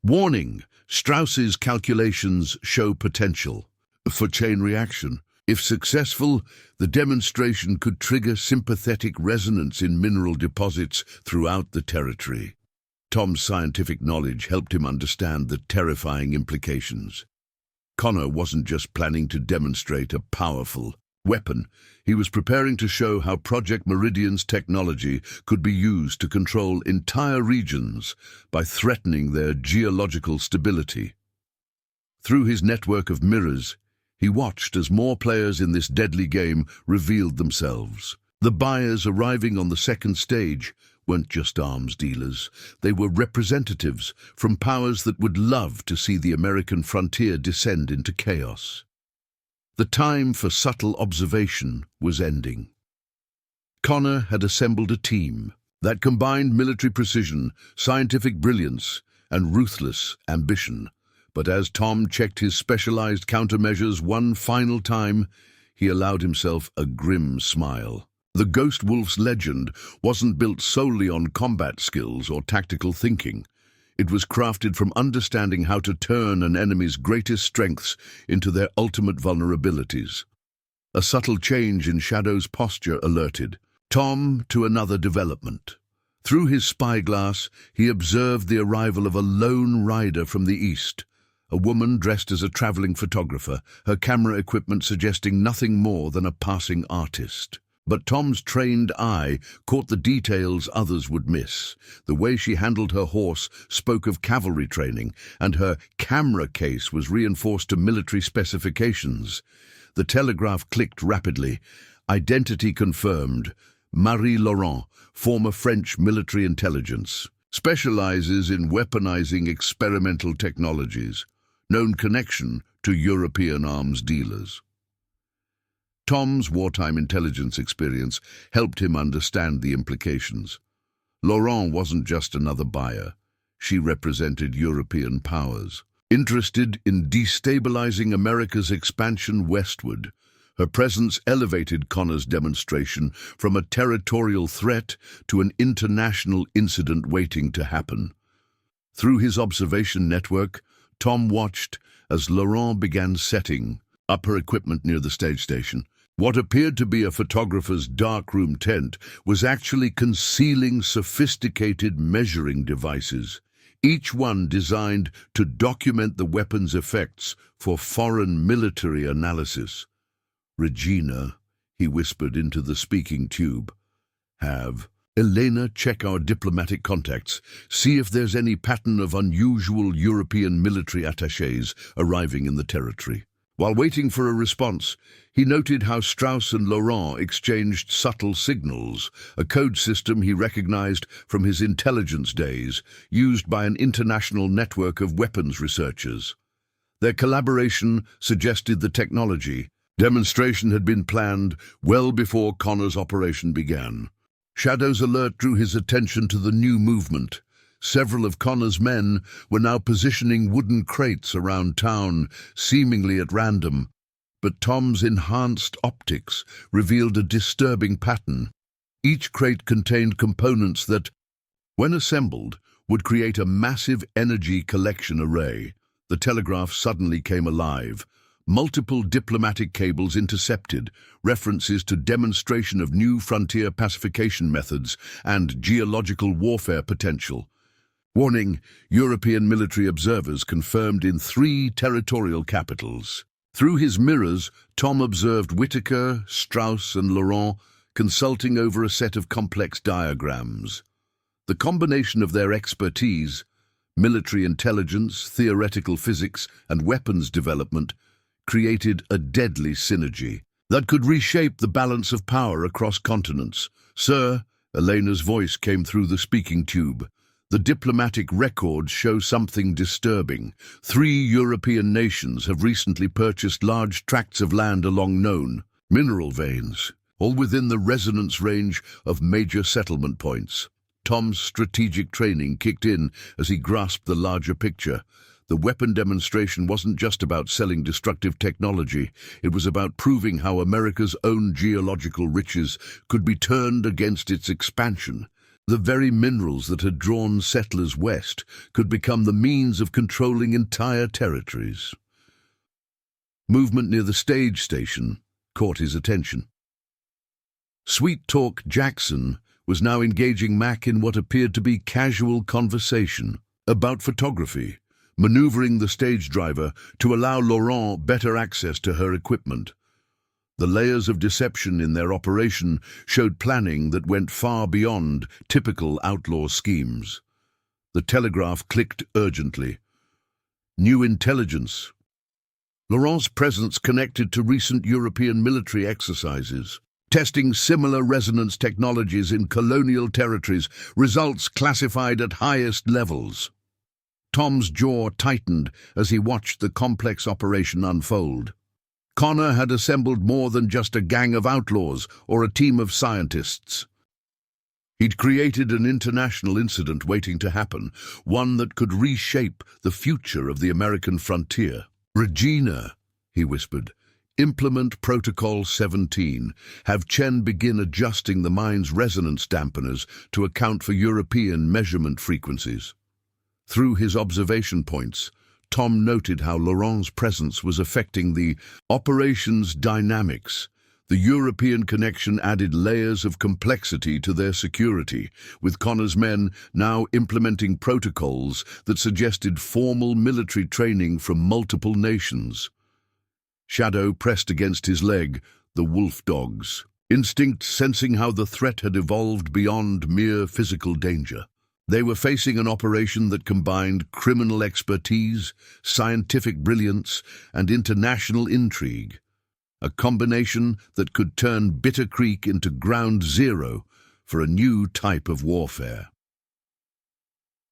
[SPEAKER 1] "Warning! Strauss's calculations show potential for chain reaction. If successful, the demonstration could trigger sympathetic resonance in mineral deposits throughout the territory." Tom's scientific knowledge helped him understand the terrifying implications. Connor wasn't just planning to demonstrate a powerful weapon. He was preparing to show how Project Meridian's technology could be used to control entire regions by threatening their geological stability. Through his network of mirrors, he watched as more players in this deadly game revealed themselves. The buyers arriving on the second stage weren't just arms dealers. They were representatives from powers that would love to see the American frontier descend into chaos. The time for subtle observation was ending. Connor had assembled a team that combined military precision, scientific brilliance, and ruthless ambition. But as Tom checked his specialized countermeasures one final time, he allowed himself a grim smile. The Ghost Wolf's legend wasn't built solely on combat skills or tactical thinking. It was crafted from understanding how to turn an enemy's greatest strengths into their ultimate vulnerabilities. A subtle change in Shadow's posture alerted Tom to another development. Through his spyglass, he observed the arrival of a lone rider from the east, a woman dressed as a traveling photographer, her camera equipment suggesting nothing more than a passing artist. But Tom's trained eye caught the details others would miss. The way she handled her horse spoke of cavalry training, and her camera case was reinforced to military specifications. The telegraph clicked rapidly. Identity confirmed. Marie Laurent, former French military intelligence. specializes in weaponizing experimental technologies, known connection to European arms dealers. Tom's wartime intelligence experience helped him understand the implications. Laurent wasn't just another buyer. She represented European powers. Interested in destabilizing America's expansion westward, her presence elevated Connor's demonstration from a territorial threat to an international incident waiting to happen. Through his observation network, Tom watched as Laurent began setting up her equipment near the stage station. What appeared to be a photographer's darkroom tent was actually concealing sophisticated measuring devices, each one designed to document the weapon's effects for foreign military analysis. "Regina," he whispered into the speaking tube, "have Elena check our diplomatic contacts, see if there's any pattern of unusual European military attachés arriving in the territory." While waiting for a response, he noted how Strauss and Laurent exchanged subtle signals, a code system he recognized from his intelligence days, used by an international network of weapons researchers. Their collaboration suggested the technology demonstration had been planned well before Connor's operation began. Shadow's alert drew his attention to the new movement. Several of Connor's men were now positioning wooden crates around town, seemingly at random. But Tom's enhanced optics revealed a disturbing pattern. Each crate contained components that, when assembled, would create a massive energy collection array. The telegraph suddenly came alive. Multiple diplomatic cables intercepted, references to demonstration of new frontier pacification methods and geological warfare potential. Warning, European military observers confirmed in 3 territorial capitals. Through his mirrors, Tom observed Whitaker, Strauss, and Laurent consulting over a set of complex diagrams. The combination of their expertise, military intelligence, theoretical physics, and weapons development, created a deadly synergy that could reshape the balance of power across continents. "Sir," Elena's voice came through the speaking tube. "The diplomatic records show something disturbing. 3 European nations have recently purchased large tracts of land along known mineral veins, all within the resonance range of major settlement points." Tom's strategic training kicked in as he grasped the larger picture. The weapon demonstration wasn't just about selling destructive technology. It was about proving how America's own geological riches could be turned against its expansion. The very minerals that had drawn settlers west could become the means of controlling entire territories. Movement near the stage station caught his attention. Sweet Talk Jackson was now engaging Mac in what appeared to be casual conversation about photography, maneuvering the stage driver to allow Laurent better access to her equipment. The layers of deception in their operation showed planning that went far beyond typical outlaw schemes. The telegraph clicked urgently. New intelligence. Laurent's presence connected to recent European military exercises, testing similar resonance technologies in colonial territories, results classified at highest levels. Tom's jaw tightened as he watched the complex operation unfold. Connor had assembled more than just a gang of outlaws or a team of scientists. He'd created an international incident waiting to happen, one that could reshape the future of the American frontier. "Regina," he whispered, "implement Protocol 17. Have Chen begin adjusting the mine's resonance dampeners to account for European measurement frequencies." Through his observation points, Tom noted how Laurent's presence was affecting the operation's dynamics. The European connection added layers of complexity to their security, with Connor's men now implementing protocols that suggested formal military training from multiple nations. Shadow pressed against his leg, the wolf dogs, instinct sensing how the threat had evolved beyond mere physical danger. They were facing an operation that combined criminal expertise, scientific brilliance, and international intrigue, a combination that could turn Bitter Creek into ground zero for a new type of warfare.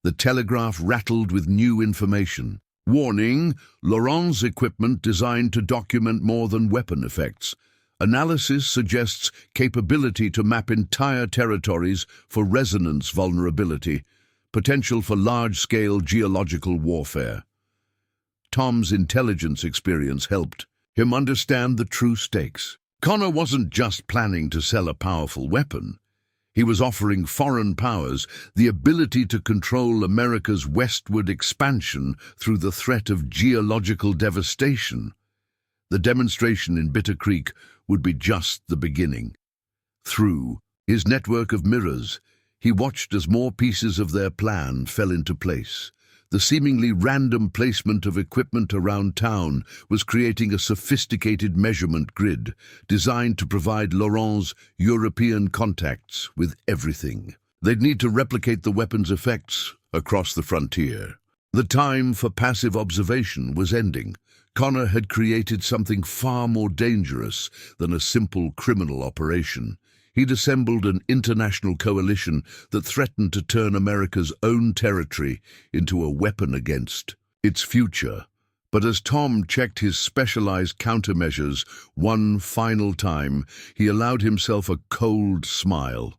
[SPEAKER 1] The telegraph rattled with new information. Warning: Laurent's equipment designed to document more than weapon effects. Analysis suggests capability to map entire territories for resonance vulnerability, potential for large-scale geological warfare. Tom's intelligence experience helped him understand the true stakes. Connor wasn't just planning to sell a powerful weapon. He was offering foreign powers the ability to control America's westward expansion through the threat of geological devastation. The demonstration in Bitter Creek would be just the beginning. Through his network of mirrors, he watched as more pieces of their plan fell into place. The seemingly random placement of equipment around town was creating a sophisticated measurement grid designed to provide Laurent's European contacts with everything. They'd need to replicate the weapon's effects across the frontier. The time for passive observation was ending. Connor had created something far more dangerous than a simple criminal operation. He'd assembled an international coalition that threatened to turn America's own territory into a weapon against its future. But as Tom checked his specialized countermeasures one final time, he allowed himself a cold smile.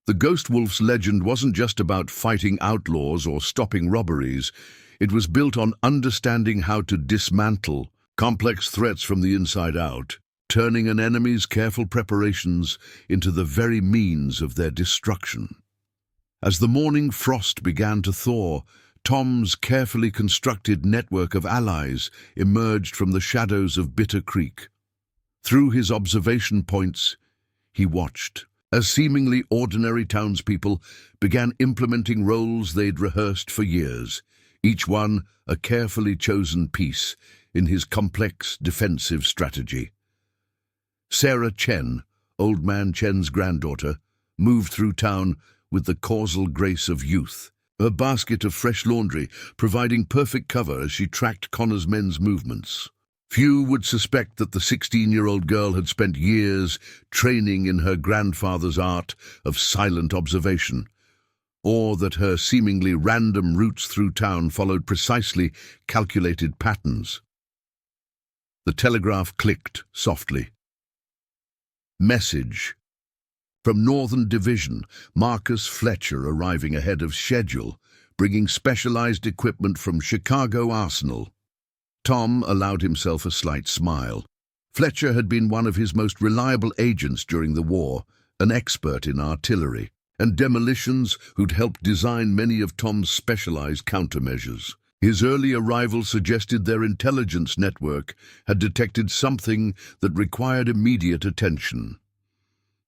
[SPEAKER 1] The Ghost Wolf's legend wasn't just about fighting outlaws or stopping robberies. It was built on understanding how to dismantle complex threats from the inside out, turning an enemy's careful preparations into the very means of their destruction. As the morning frost began to thaw, Tom's carefully constructed network of allies emerged from the shadows of Bitter Creek. Through his observation points, he watched as seemingly ordinary townspeople began implementing roles they'd rehearsed for years, each one a carefully chosen piece in his complex defensive strategy. Sarah Chen, Old Man Chen's granddaughter, moved through town with the causal grace of youth, her basket of fresh laundry providing perfect cover as she tracked Connor's men's movements. Few would suspect that the 16-year-old girl had spent years training in her grandfather's art of silent observation, or that her seemingly random routes through town followed precisely calculated patterns. The telegraph clicked softly. Message. From Northern Division, Marcus Fletcher arriving ahead of schedule, bringing specialized equipment from Chicago Arsenal. Tom allowed himself a slight smile. Fletcher had been one of his most reliable agents during the war, an expert in artillery and demolitions who'd helped design many of Tom's specialized countermeasures. His early arrival suggested their intelligence network had detected something that required immediate attention.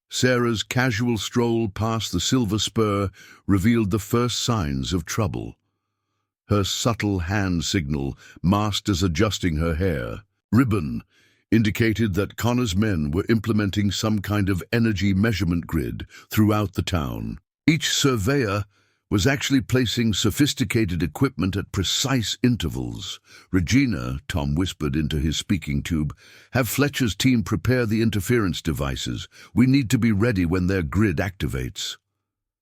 [SPEAKER 1] Sarah's casual stroll past the Silver Spur revealed the first signs of trouble. Her subtle hand signal, masked as adjusting her hair ribbon, indicated that Connor's men were implementing some kind of energy measurement grid throughout the town. Each surveyor was actually placing sophisticated equipment at precise intervals. "Regina," Tom whispered into his speaking tube, "have Fletcher's team prepare the interference devices. We need to be ready when their grid activates."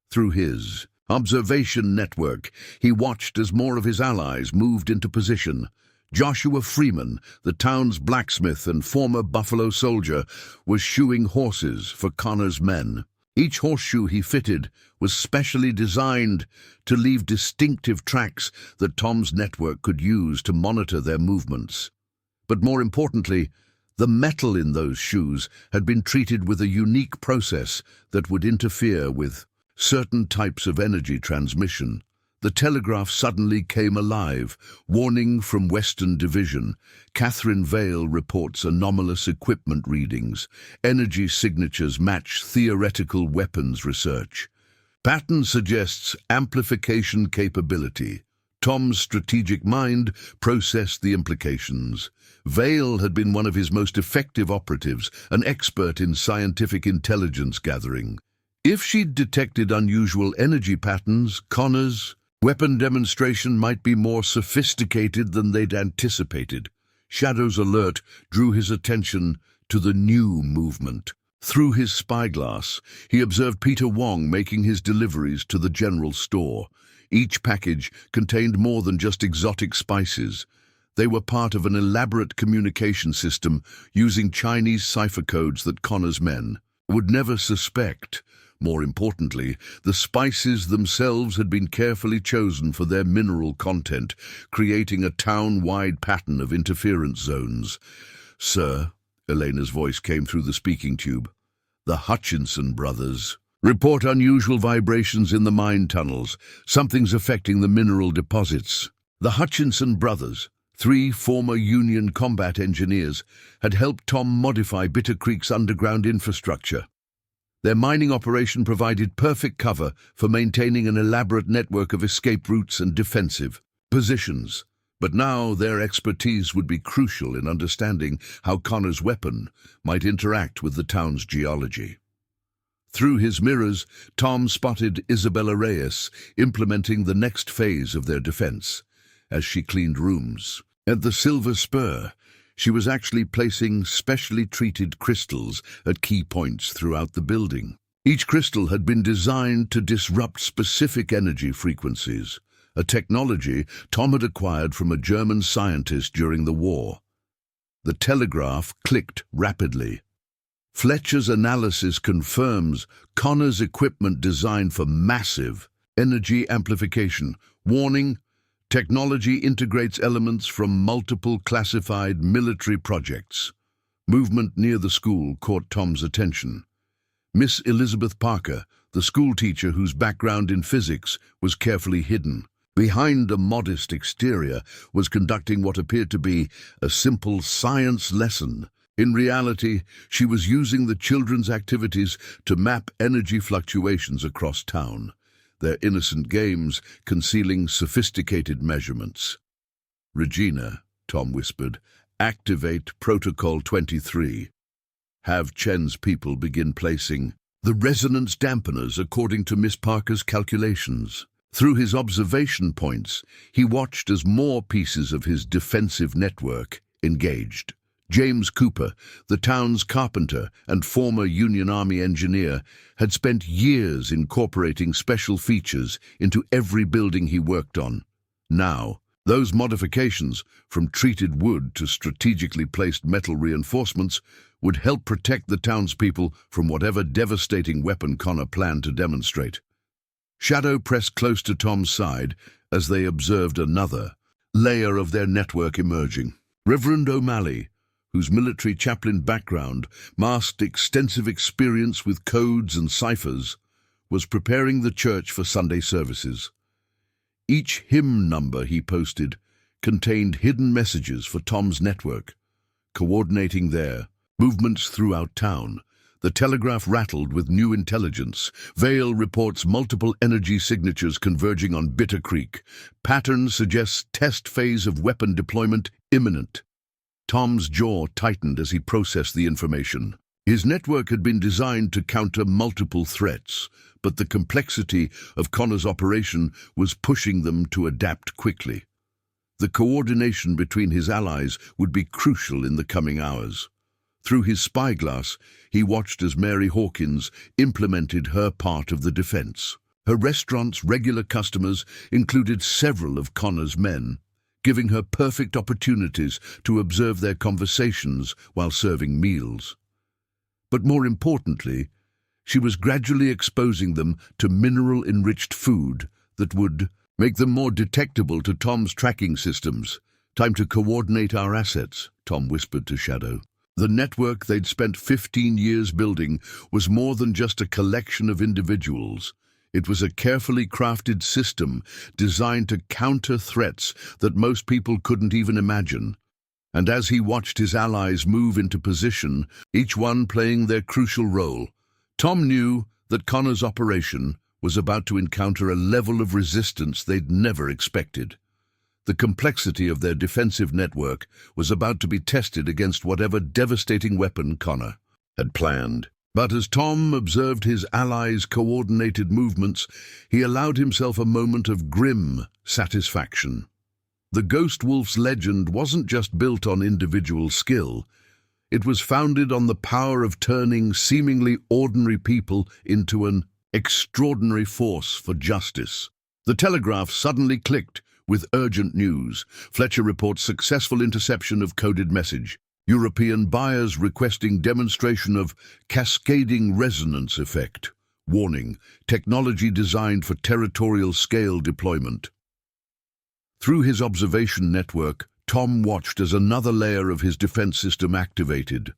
[SPEAKER 1] Through his observation network, he watched as more of his allies moved into position. Joshua Freeman, the town's blacksmith and former Buffalo soldier, was shoeing horses for Connor's men. Each horseshoe he fitted was specially designed to leave distinctive tracks that Tom's network could use to monitor their movements. But more importantly, the metal in those shoes had been treated with a unique process that would interfere with certain types of energy transmission. The telegraph suddenly came alive. Warning from Western Division. Catherine Vale reports anomalous equipment readings. Energy signatures match theoretical weapons research. Pattern suggests amplification capability. Tom's strategic mind processed the implications. Vale had been one of his most effective operatives, an expert in scientific intelligence gathering. If she'd detected unusual energy patterns, Connor's weapon demonstration might be more sophisticated than they'd anticipated. Shadow's alert drew his attention to the new movement. Through his spyglass, he observed Peter Wong making his deliveries to the general store. Each package contained more than just exotic spices. They were part of an elaborate communication system using Chinese cipher codes that Connor's men would never suspect. More importantly, the spices themselves had been carefully chosen for their mineral content, creating a town-wide pattern of interference zones. "Sir," Elena's voice came through the speaking tube, "the Hutchinson brothers report unusual vibrations in the mine tunnels. Something's affecting the mineral deposits." The Hutchinson brothers, three former Union combat engineers, had helped Tom modify Bitter Creek's underground infrastructure. Their mining operation provided perfect cover for maintaining an elaborate network of escape routes and defensive positions. But now their expertise would be crucial in understanding how Connor's weapon might interact with the town's geology. Through his mirrors, Tom spotted Isabella Reyes implementing the next phase of their defense as she cleaned rooms. At the Silver Spur, she was actually placing specially treated crystals at key points throughout the building. Each crystal had been designed to disrupt specific energy frequencies, a technology Tom had acquired from a German scientist during the war. The telegraph clicked rapidly. Fletcher's analysis confirms Connor's equipment designed for massive energy amplification. Warning: technology integrates elements from multiple classified military projects. Movement near the school caught Tom's attention. Miss Elizabeth Parker, the schoolteacher whose background in physics was carefully hidden, behind a modest exterior, was conducting what appeared to be a simple science lesson. In reality, she was using the children's activities to map energy fluctuations across town, their innocent games concealing sophisticated measurements. "Regina," Tom whispered, "activate Protocol 23. Have Chen's people begin placing the resonance dampeners according to Miss Parker's calculations." Through his observation points, he watched as more pieces of his defensive network engaged. James Cooper, the town's carpenter and former Union Army engineer, had spent years incorporating special features into every building he worked on. Now, those modifications, from treated wood to strategically placed metal reinforcements, would help protect the townspeople from whatever devastating weapon Connor planned to demonstrate. Shadow pressed close to Tom's side as they observed another layer of their network emerging. Reverend O'Malley, whose military chaplain background masked extensive experience with codes and ciphers, was preparing the church for Sunday services. Each hymn number he posted contained hidden messages for Tom's network, coordinating their movements throughout town. The telegraph rattled with new intelligence. Vale reports multiple energy signatures converging on Bitter Creek. Pattern suggests test phase of weapon deployment imminent. Tom's jaw tightened as he processed the information. His network had been designed to counter multiple threats, but the complexity of Connor's operation was pushing them to adapt quickly. The coordination between his allies would be crucial in the coming hours. Through his spyglass, he watched as Mary Hawkins implemented her part of the defense. Her restaurant's regular customers included several of Connor's men, giving her perfect opportunities to observe their conversations while serving meals. But more importantly, she was gradually exposing them to mineral-enriched food that would make them more detectable to Tom's tracking systems. "Time to coordinate our assets," Tom whispered to Shadow. The network they'd spent 15 years building was more than just a collection of individuals. It was a carefully crafted system designed to counter threats that most people couldn't even imagine. And as he watched his allies move into position, each one playing their crucial role, Tom knew that Connor's operation was about to encounter a level of resistance they'd never expected. The complexity of their defensive network was about to be tested against whatever devastating weapon Connor had planned. But as Tom observed his allies' coordinated movements, he allowed himself a moment of grim satisfaction. The Ghost Wolf's legend wasn't just built on individual skill. It was founded on the power of turning seemingly ordinary people into an extraordinary force for justice. The telegraph suddenly clicked with urgent news. Fletcher reports successful interception of coded message. European buyers requesting demonstration of cascading resonance effect. Warning, technology designed for territorial scale deployment. Through his observation network, Tom watched as another layer of his defense system activated.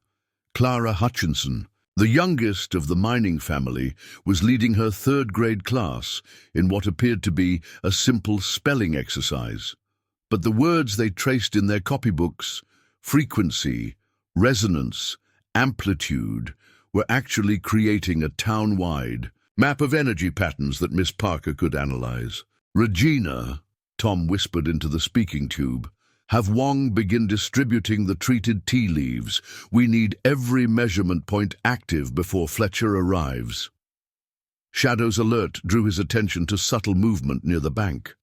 [SPEAKER 1] Clara Hutchinson, the youngest of the mining family, was leading her third-grade class in what appeared to be a simple spelling exercise. But the words they traced in their copybooks, frequency, resonance, amplitude, were actually creating a town-wide map of energy patterns that Miss Parker could analyze. "Regina," Tom whispered into the speaking tube, "have Wong begin distributing the treated tea leaves. We need every measurement point active before Fletcher arrives." Shadow's alert drew his attention to subtle movement near the bank.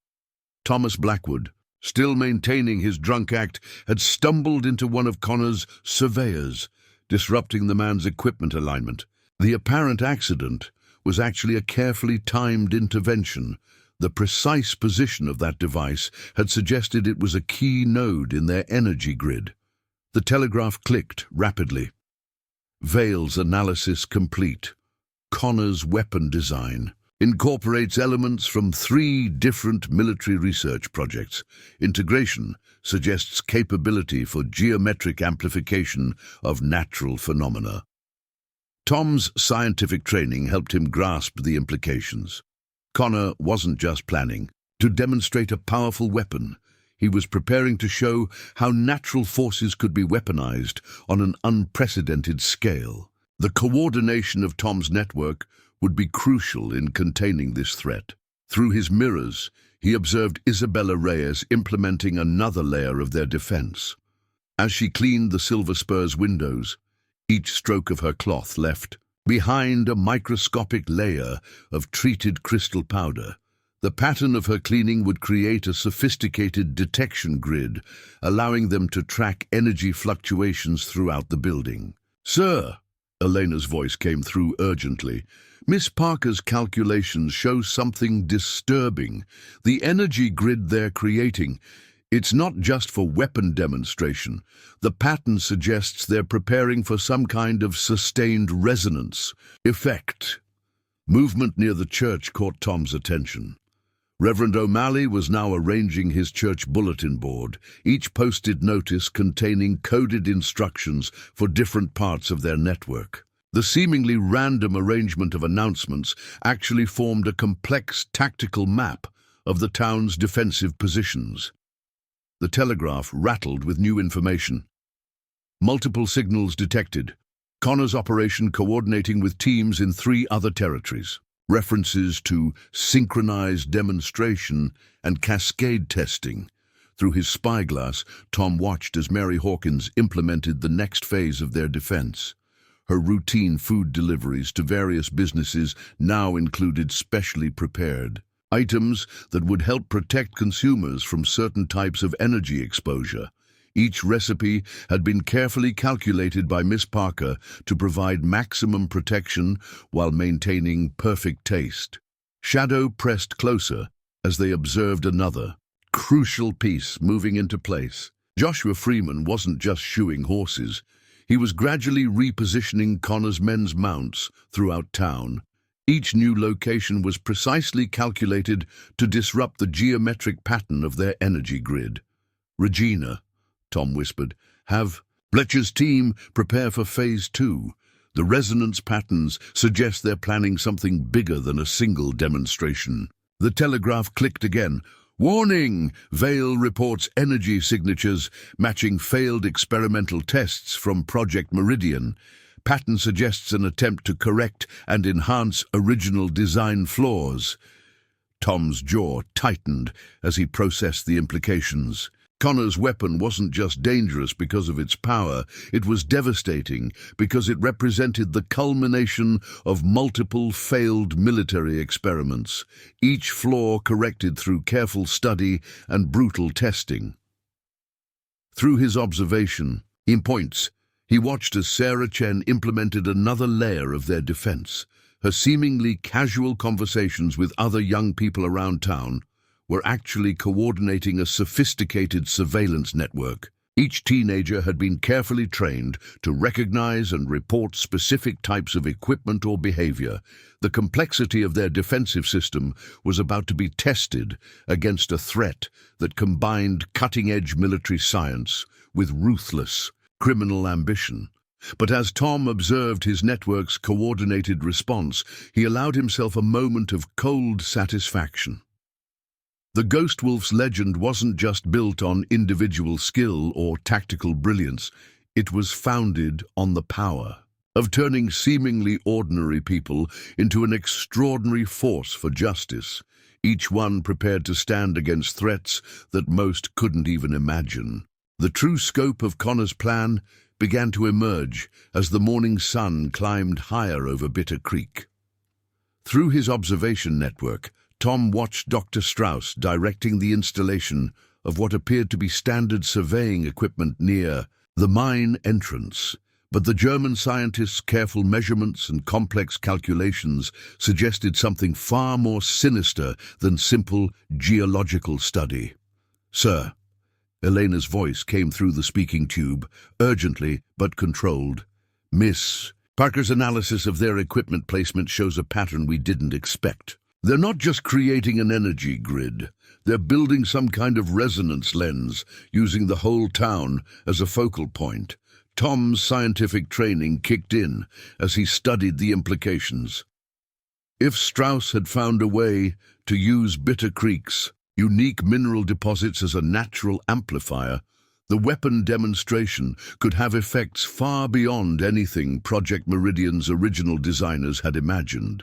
[SPEAKER 1] Thomas Blackwood, still maintaining his drunk act, had stumbled into one of Connor's surveyors, disrupting the man's equipment alignment. The apparent accident was actually a carefully timed intervention. The precise position of that device had suggested it was a key node in their energy grid. The telegraph clicked rapidly. Vale's analysis complete. Connor's weapon design incorporates elements from 3 different military research projects. Integration suggests capability for geometric amplification of natural phenomena. Tom's scientific training helped him grasp the implications. Connor wasn't just planning to demonstrate a powerful weapon. He was preparing to show how natural forces could be weaponized on an unprecedented scale. The coordination of Tom's network would be crucial in containing this threat. Through his mirrors, he observed Isabella Reyes implementing another layer of their defense. As she cleaned the Silver Spur's windows, each stroke of her cloth left behind a microscopic layer of treated crystal powder. The pattern of her cleaning would create a sophisticated detection grid, allowing them to track energy fluctuations throughout the building. "Sir," Elena's voice came through urgently, "Miss Parker's calculations show something disturbing. The energy grid they're creating, it's not just for weapon demonstration. The pattern suggests they're preparing for some kind of sustained resonance effect." Movement near the church caught Tom's attention. Reverend O'Malley was now arranging his church bulletin board, each posted notice containing coded instructions for different parts of their network. The seemingly random arrangement of announcements actually formed a complex tactical map of the town's defensive positions. The telegraph rattled with new information. Multiple signals detected. Connor's operation coordinating with teams in 3 other territories. References to synchronized demonstration and cascade testing. Through his spyglass, Tom watched as Mary Hawkins implemented the next phase of their defense. Her routine food deliveries to various businesses now included specially prepared items that would help protect consumers from certain types of energy exposure. Each recipe had been carefully calculated by Miss Parker to provide maximum protection while maintaining perfect taste. Shadow pressed closer as they observed another crucial piece moving into place. Joshua Freeman wasn't just shoeing horses. He was gradually repositioning Connor's men's mounts throughout town. Each new location was precisely calculated to disrupt the geometric pattern of their energy grid. "Regina," Tom whispered, "have Fletcher's team prepare for Phase 2. The resonance patterns suggest they're planning something bigger than a single demonstration." The telegraph clicked again. "Warning! Vale reports energy signatures matching failed experimental tests from Project Meridian. Pattern suggests an attempt to correct and enhance original design flaws." Tom's jaw tightened as he processed the implications. Connor's weapon wasn't just dangerous because of its power, it was devastating because it represented the culmination of multiple failed military experiments, each flaw corrected through careful study and brutal testing. Through his observation, he watched as Sarah Chen implemented another layer of their defense. Her seemingly casual conversations with other young people around town were actually coordinating a sophisticated surveillance network. Each teenager had been carefully trained to recognize and report specific types of equipment or behavior. The complexity of their defensive system was about to be tested against a threat that combined cutting-edge military science with ruthless criminal ambition. But as Tom observed his network's coordinated response, he allowed himself a moment of cold satisfaction. The Ghost Wolf's legend wasn't just built on individual skill or tactical brilliance. It was founded on the power of turning seemingly ordinary people into an extraordinary force for justice, each one prepared to stand against threats that most couldn't even imagine. The true scope of Connor's plan began to emerge as the morning sun climbed higher over Bitter Creek. Through his observation network, Tom watched Dr. Strauss directing the installation of what appeared to be standard surveying equipment near the mine entrance. But the German scientist's careful measurements and complex calculations suggested something far more sinister than simple geological study. "Sir," Elena's voice came through the speaking tube, urgently but controlled. "Miss Parker's analysis of their equipment placement shows a pattern we didn't expect. They're not just creating an energy grid. They're building some kind of resonance lens, using the whole town as a focal point." Tom's scientific training kicked in as he studied the implications. If Strauss had found a way to use Bitter Creek's unique mineral deposits as a natural amplifier, the weapon demonstration could have effects far beyond anything Project Meridian's original designers had imagined.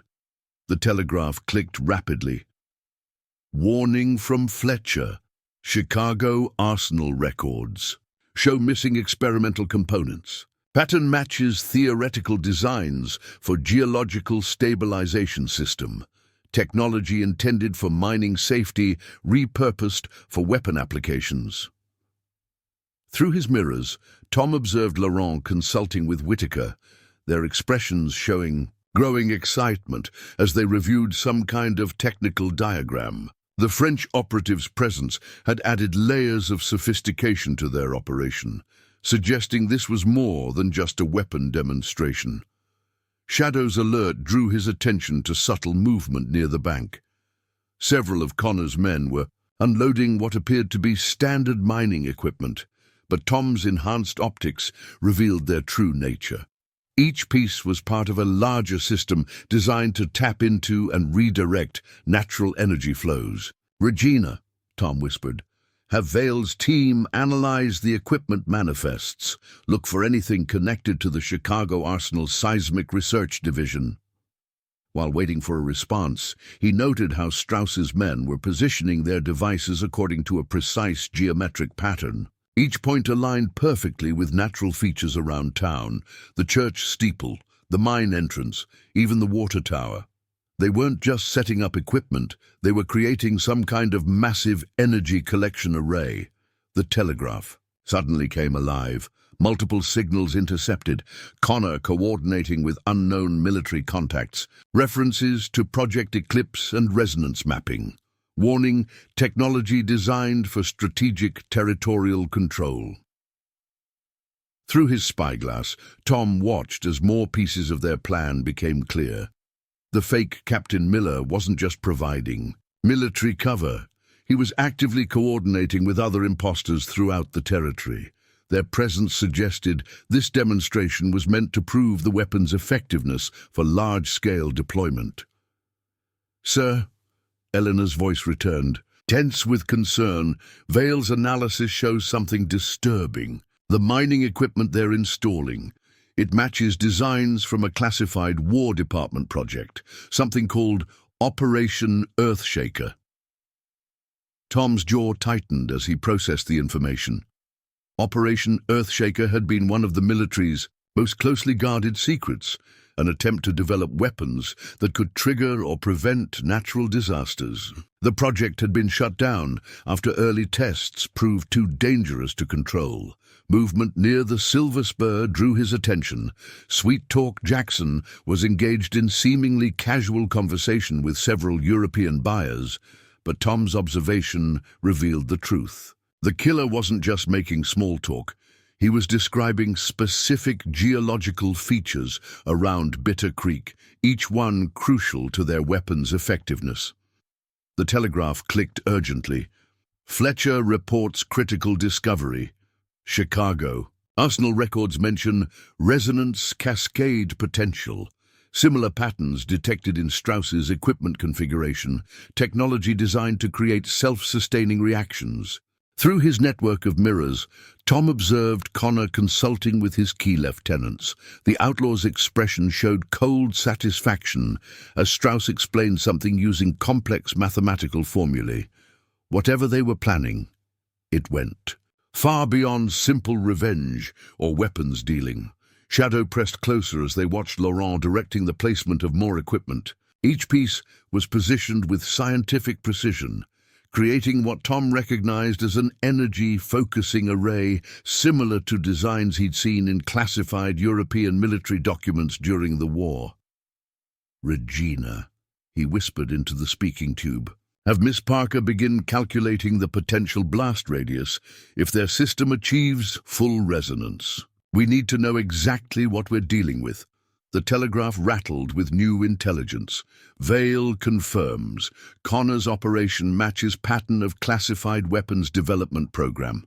[SPEAKER 1] The telegraph clicked rapidly. "Warning from Fletcher. Chicago Arsenal records show missing experimental components. Pattern matches theoretical designs for geological stabilization system. Technology intended for mining safety, repurposed for weapon applications." Through his mirrors, Tom observed Laurent consulting with Whitaker, their expressions showing growing excitement as they reviewed some kind of technical diagram. The French operative's presence had added layers of sophistication to their operation, suggesting this was more than just a weapon demonstration. Shadow's alert drew his attention to subtle movement near the bank. Several of Connor's men were unloading what appeared to be standard mining equipment, but Tom's enhanced optics revealed their true nature. Each piece was part of a larger system designed to tap into and redirect natural energy flows. "Regina," Tom whispered, "have Vale's team analyze the equipment manifests. Look for anything connected to the Chicago Arsenal Seismic Research Division." While waiting for a response, he noted how Strauss's men were positioning their devices according to a precise geometric pattern. Each point aligned perfectly with natural features around town: the church steeple, the mine entrance, even the water tower. They weren't just setting up equipment, they were creating some kind of massive energy collection array. The telegraph suddenly came alive, multiple signals intercepted, Connor coordinating with unknown military contacts, references to Project Eclipse and resonance mapping. Warning: technology designed for strategic territorial control. Through his spyglass, Tom watched as more pieces of their plan became clear. The fake Captain Miller wasn't just providing military cover. He was actively coordinating with other imposters throughout the territory. Their presence suggested this demonstration was meant to prove the weapon's effectiveness for large-scale deployment. "Sir," Eleanor's voice returned, tense with concern, "Vale's analysis shows something disturbing. The mining equipment they're installing. It matches designs from a classified War Department project, something called Operation Earthshaker." Tom's jaw tightened as he processed the information. Operation Earthshaker had been one of the military's most closely guarded secrets, an attempt to develop weapons that could trigger or prevent natural disasters. The project had been shut down after early tests proved too dangerous to control. Movement near the Silver Spur drew his attention. Sweet Talk Jackson was engaged in seemingly casual conversation with several European buyers, but Tom's observation revealed the truth. The killer wasn't just making small talk. He was describing specific geological features around Bitter Creek, each one crucial to their weapons' effectiveness. The telegraph clicked urgently. Fletcher reports critical discovery. Chicago. Arsenal records mention resonance cascade potential. Similar patterns detected in Strauss's equipment configuration, technology designed to create self-sustaining reactions. Through his network of mirrors, Tom observed Connor consulting with his key lieutenants. The Outlaws' expression showed cold satisfaction as Strauss explained something using complex mathematical formulae. Whatever they were planning, it went. Far beyond simple revenge or weapons dealing. Shadow pressed closer as they watched Laurent directing the placement of more equipment. Each piece was positioned with scientific precision, creating what Tom recognized as an energy-focusing array similar to designs he'd seen in classified European military documents during the war. "Regina," he whispered into the speaking tube. "Have Miss Parker begin calculating the potential blast radius if their system achieves full resonance. We need to know exactly what we're dealing with." The telegraph rattled with new intelligence. Vale confirms Connor's operation matches pattern of classified weapons development program.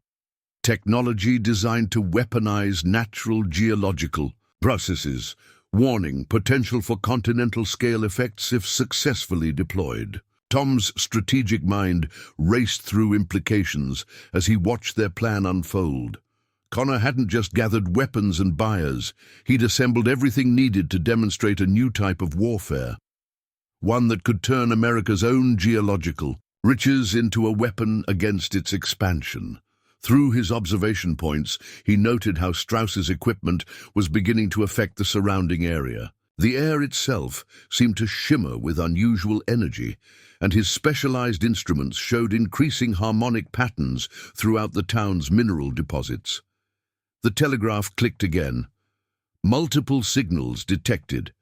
[SPEAKER 1] Technology designed to weaponize natural geological processes. Warning, potential for continental scale effects if successfully deployed. Tom's strategic mind raced through implications as he watched their plan unfold. Connor hadn't just gathered weapons and buyers, he'd assembled everything needed to demonstrate a new type of warfare. One that could turn America's own geological riches into a weapon against its expansion. Through his observation points, he noted how Strauss's equipment was beginning to affect the surrounding area. The air itself seemed to shimmer with unusual energy, and his specialized instruments showed increasing harmonic patterns throughout the town's mineral deposits. The telegraph clicked again. Multiple signals detected.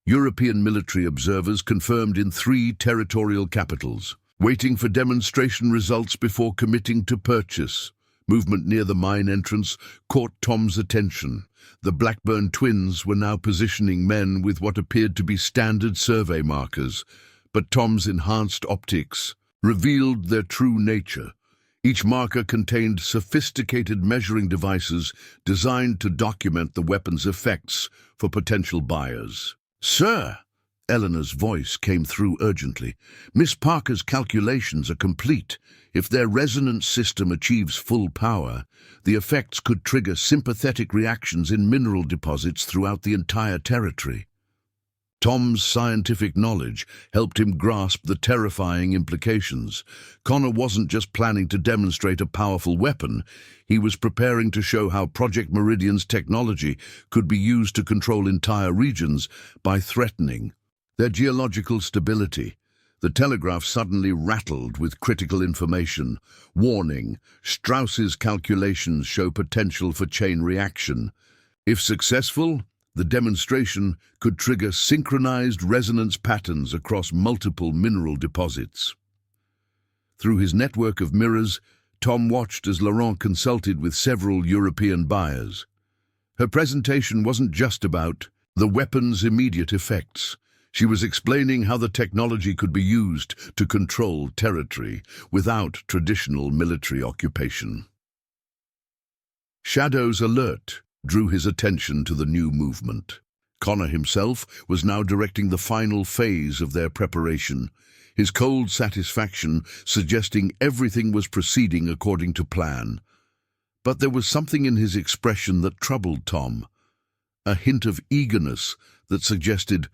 [SPEAKER 1] European military observers confirmed in 3 territorial capitals, waiting for demonstration results before committing to purchase. Movement near the mine entrance caught Tom's attention. The Blackburn twins were now positioning men with what appeared to be standard survey markers, but Tom's enhanced optics revealed their true nature. Each marker contained sophisticated measuring devices designed to document the weapon's effects for potential buyers. "Sir," Eleanor's voice came through urgently, "Miss Parker's calculations are complete. If their resonance system achieves full power, the effects could trigger sympathetic reactions in mineral deposits throughout the entire territory." Tom's scientific knowledge helped him grasp the terrifying implications. Connor wasn't just planning to demonstrate a powerful weapon, he was preparing to show how Project Meridian's technology could be used to control entire regions by threatening their geological stability. The telegraph suddenly rattled with critical information. Warning, Strauss's calculations show potential for chain reaction. If successful, the demonstration could trigger synchronized resonance patterns across multiple mineral deposits. Through his network of mirrors, Tom watched as Laurent consulted with several European buyers. Her presentation wasn't just about the weapon's immediate effects. She was explaining how the technology could be used to control territory without traditional military occupation. Shadow's alert drew his attention to the new movement. Connor himself was now directing the final phase of their preparation, his cold satisfaction suggesting everything was proceeding according to plan. But there was something in his expression that troubled Tom, a hint of eagerness that suggested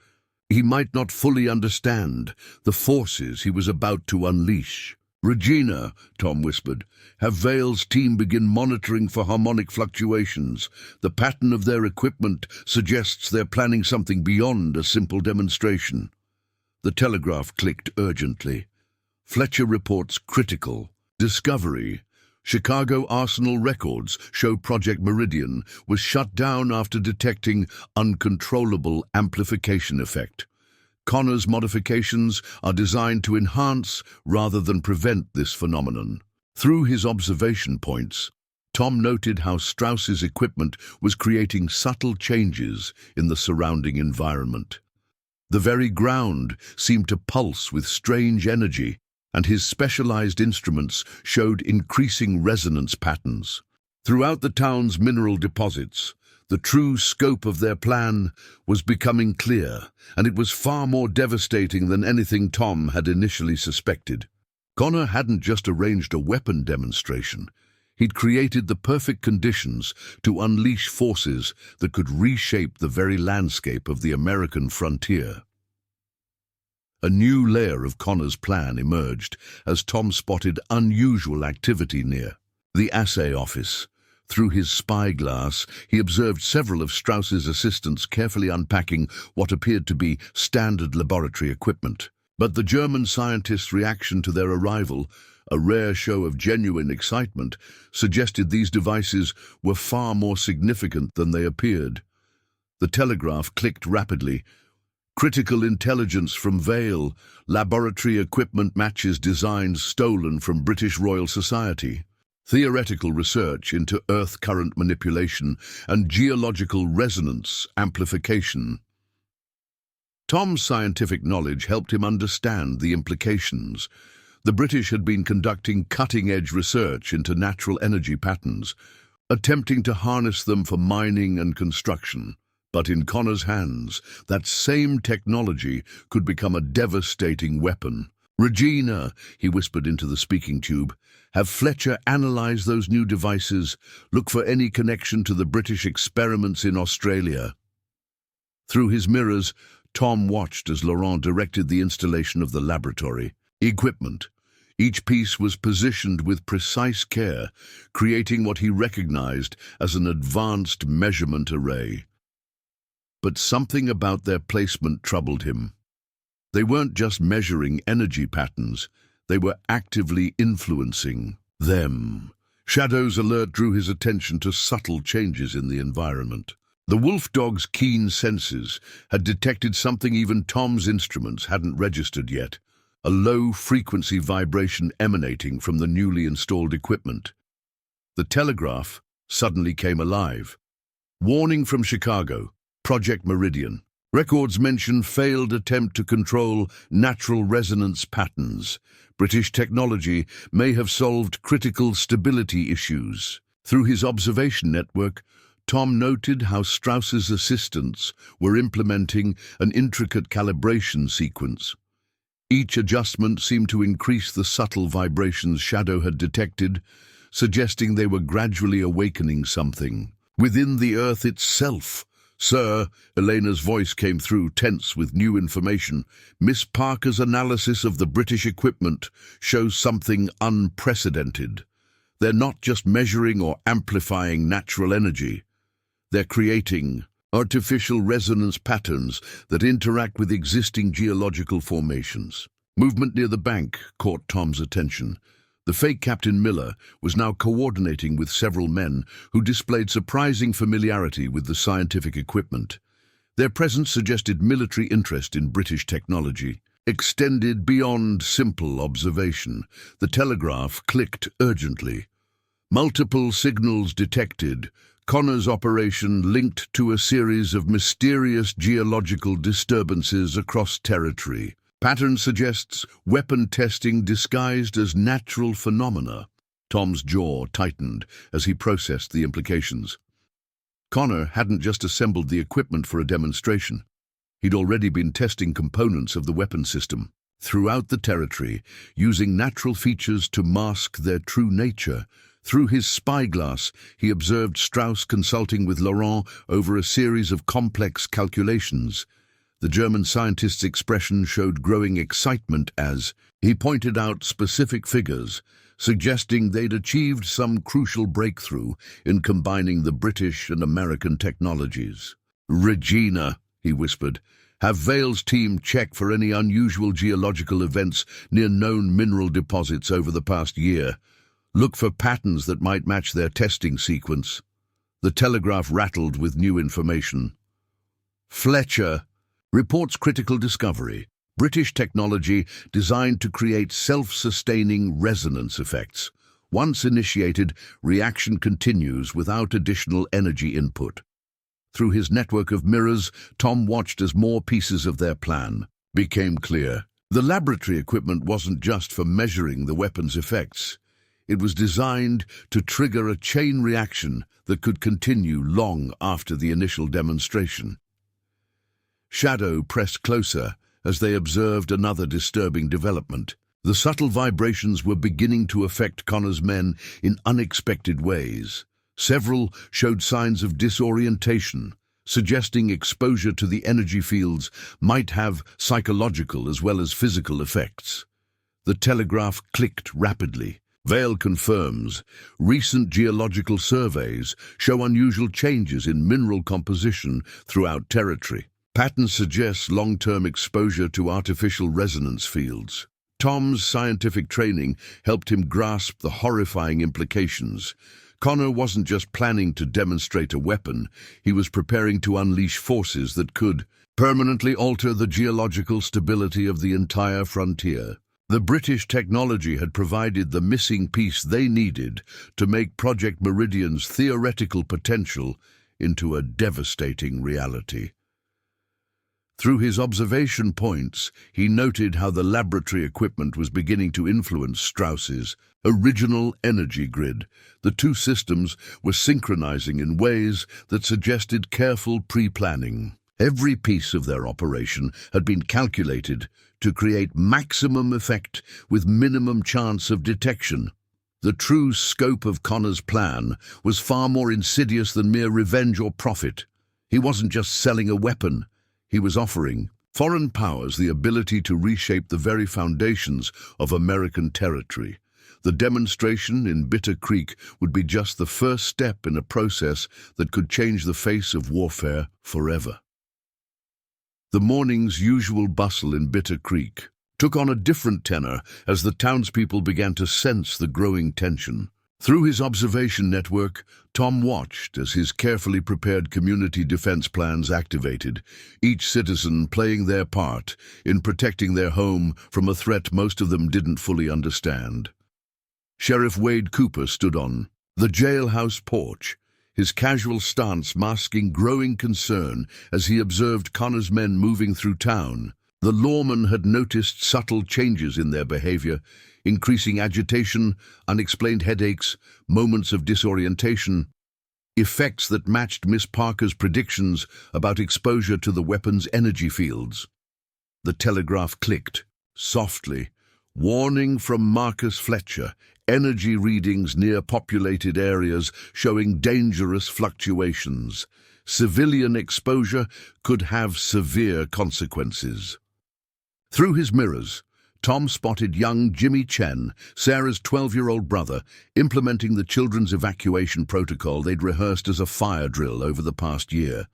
[SPEAKER 1] he might not fully understand the forces he was about to unleash. "Regina," Tom whispered, "have Vale's team begin monitoring for harmonic fluctuations. The pattern of their equipment suggests they're planning something beyond a simple demonstration." The telegraph clicked urgently. Fletcher reports critical. Discovery. Chicago Arsenal records show Project Meridian was shut down after detecting uncontrollable amplification effect. Connor's modifications are designed to enhance rather than prevent this phenomenon. Through his observation points, Tom noted how Strauss's equipment was creating subtle changes in the surrounding environment. The very ground seemed to pulse with strange energy, and his specialized instruments showed increasing resonance patterns. Throughout the town's mineral deposits, the true scope of their plan was becoming clear, and it was far more devastating than anything Tom had initially suspected. Connor hadn't just arranged a weapon demonstration. He'd created the perfect conditions to unleash forces that could reshape the very landscape of the American frontier. A new layer of Connor's plan emerged as Tom spotted unusual activity near the assay office. Through his spyglass, he observed several of Strauss's assistants carefully unpacking what appeared to be standard laboratory equipment. But the German scientists' reaction to their arrival, a rare show of genuine excitement, suggested these devices were far more significant than they appeared. The telegraph clicked rapidly. "Critical intelligence from Vale. Laboratory equipment matches designs stolen from British Royal Society. Theoretical research into Earth current manipulation and geological resonance amplification." Tom's scientific knowledge helped him understand the implications. The British had been conducting cutting-edge research into natural energy patterns, attempting to harness them for mining and construction. But in Connor's hands, that same technology could become a devastating weapon. "Regina," he whispered into the speaking tube, "have Fletcher analyze those new devices. Look for any connection to the British experiments in Australia." Through his mirrors, Tom watched as Laurent directed the installation of the laboratory equipment. Each piece was positioned with precise care, creating what he recognized as an advanced measurement array. But something about their placement troubled him. They weren't just measuring energy patterns, they were actively influencing them. Shadow's alert drew his attention to subtle changes in the environment. The wolf dog's keen senses had detected something even Tom's instruments hadn't registered yet, a low-frequency vibration emanating from the newly installed equipment. The telegraph suddenly came alive. "Warning from Chicago. Project Meridian. Records mention failed attempt to control natural resonance patterns. British technology may have solved critical stability issues." Through his observation network, Tom noted how Strauss's assistants were implementing an intricate calibration sequence. Each adjustment seemed to increase the subtle vibrations Shadow had detected, suggesting they were gradually awakening something within the Earth itself. "Sir," Elena's voice came through, tense with new information. "Miss Parker's analysis of the British equipment shows something unprecedented. They're not just measuring or amplifying natural energy. They're creating artificial resonance patterns that interact with existing geological formations." Movement near the bank caught Tom's attention. The fake Captain Miller was now coordinating with several men who displayed surprising familiarity with the scientific equipment. Their presence suggested military interest in British technology. Extended beyond simple observation, the telegraph clicked urgently. Multiple signals detected. Connor's operation linked to a series of mysterious geological disturbances across territory. Pattern suggests weapon testing disguised as natural phenomena. Tom's jaw tightened as he processed the implications. Connor hadn't just assembled the equipment for a demonstration. He'd already been testing components of the weapon system throughout the territory, using natural features to mask their true nature. Through his spyglass, he observed Strauss consulting with Laurent over a series of complex calculations. The German scientist's expression showed growing excitement as he pointed out specific figures, suggesting they'd achieved some crucial breakthrough in combining the British and American technologies. "Regina," he whispered, "have Vale's team check for any unusual geological events near known mineral deposits over the past year. Look for patterns that might match their testing sequence." The telegraph rattled with new information. "Fletcher reports critical discovery. British technology designed to create self-sustaining resonance effects. Once initiated, reaction continues without additional energy input." Through his network of mirrors, Tom watched as more pieces of their plan became clear. The laboratory equipment wasn't just for measuring the weapon's effects. It was designed to trigger a chain reaction that could continue long after the initial demonstration. Shadow pressed closer as they observed another disturbing development. The subtle vibrations were beginning to affect Connor's men in unexpected ways. Several showed signs of disorientation, suggesting exposure to the energy fields might have psychological as well as physical effects. The telegraph clicked rapidly. Vale confirms, recent geological surveys show unusual changes in mineral composition throughout territory. Patterns suggest long-term exposure to artificial resonance fields. Tom's scientific training helped him grasp the horrifying implications. Connor wasn't just planning to demonstrate a weapon, he was preparing to unleash forces that could permanently alter the geological stability of the entire frontier. The British technology had provided the missing piece they needed to make Project Meridian's theoretical potential into a devastating reality. Through his observation points, he noted how the laboratory equipment was beginning to influence Strauss's original energy grid. The two systems were synchronizing in ways that suggested careful pre-planning. Every piece of their operation had been calculated to create maximum effect with minimum chance of detection. The true scope of Connor's plan was far more insidious than mere revenge or profit. He wasn't just selling a weapon. He was offering foreign powers the ability to reshape the very foundations of American territory. The demonstration in Bitter Creek would be just the first step in a process that could change the face of warfare forever. The morning's usual bustle in Bitter Creek took on a different tenor as the townspeople began to sense the growing tension. Through his observation network, Tom watched as his carefully prepared community defense plans activated, each citizen playing their part in protecting their home from a threat most of them didn't fully understand. Sheriff Wade Cooper stood on the jailhouse porch, his casual stance masking growing concern as he observed Connor's men moving through town. The lawman had noticed subtle changes in their behavior, increasing agitation, unexplained headaches, moments of disorientation, effects that matched Miss Parker's predictions about exposure to the weapon's energy fields. The telegraph clicked, softly. Warning from Marcus Fletcher, energy readings near populated areas showing dangerous fluctuations. Civilian exposure could have severe consequences. Through his mirrors, Tom spotted young Jimmy Chen, Sarah's 12-year-old brother, implementing the children's evacuation protocol they'd rehearsed as a fire drill over the past year.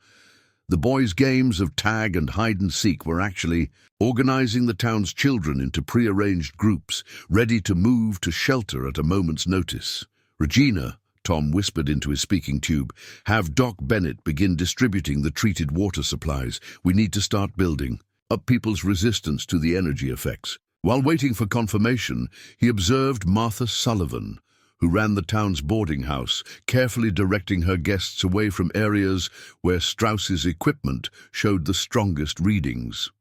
[SPEAKER 1] The boys' games of tag and hide-and-seek were actually organizing the town's children into pre-arranged groups, ready to move to shelter at a moment's notice. "Regina," Tom whispered into his speaking tube, "have Doc Bennett begin distributing the treated water supplies. We need to start building up people's resistance to the energy effects." While waiting for confirmation, he observed Martha Sullivan, who ran the town's boarding house, carefully directing her guests away from areas where Strauss's equipment showed the strongest readings.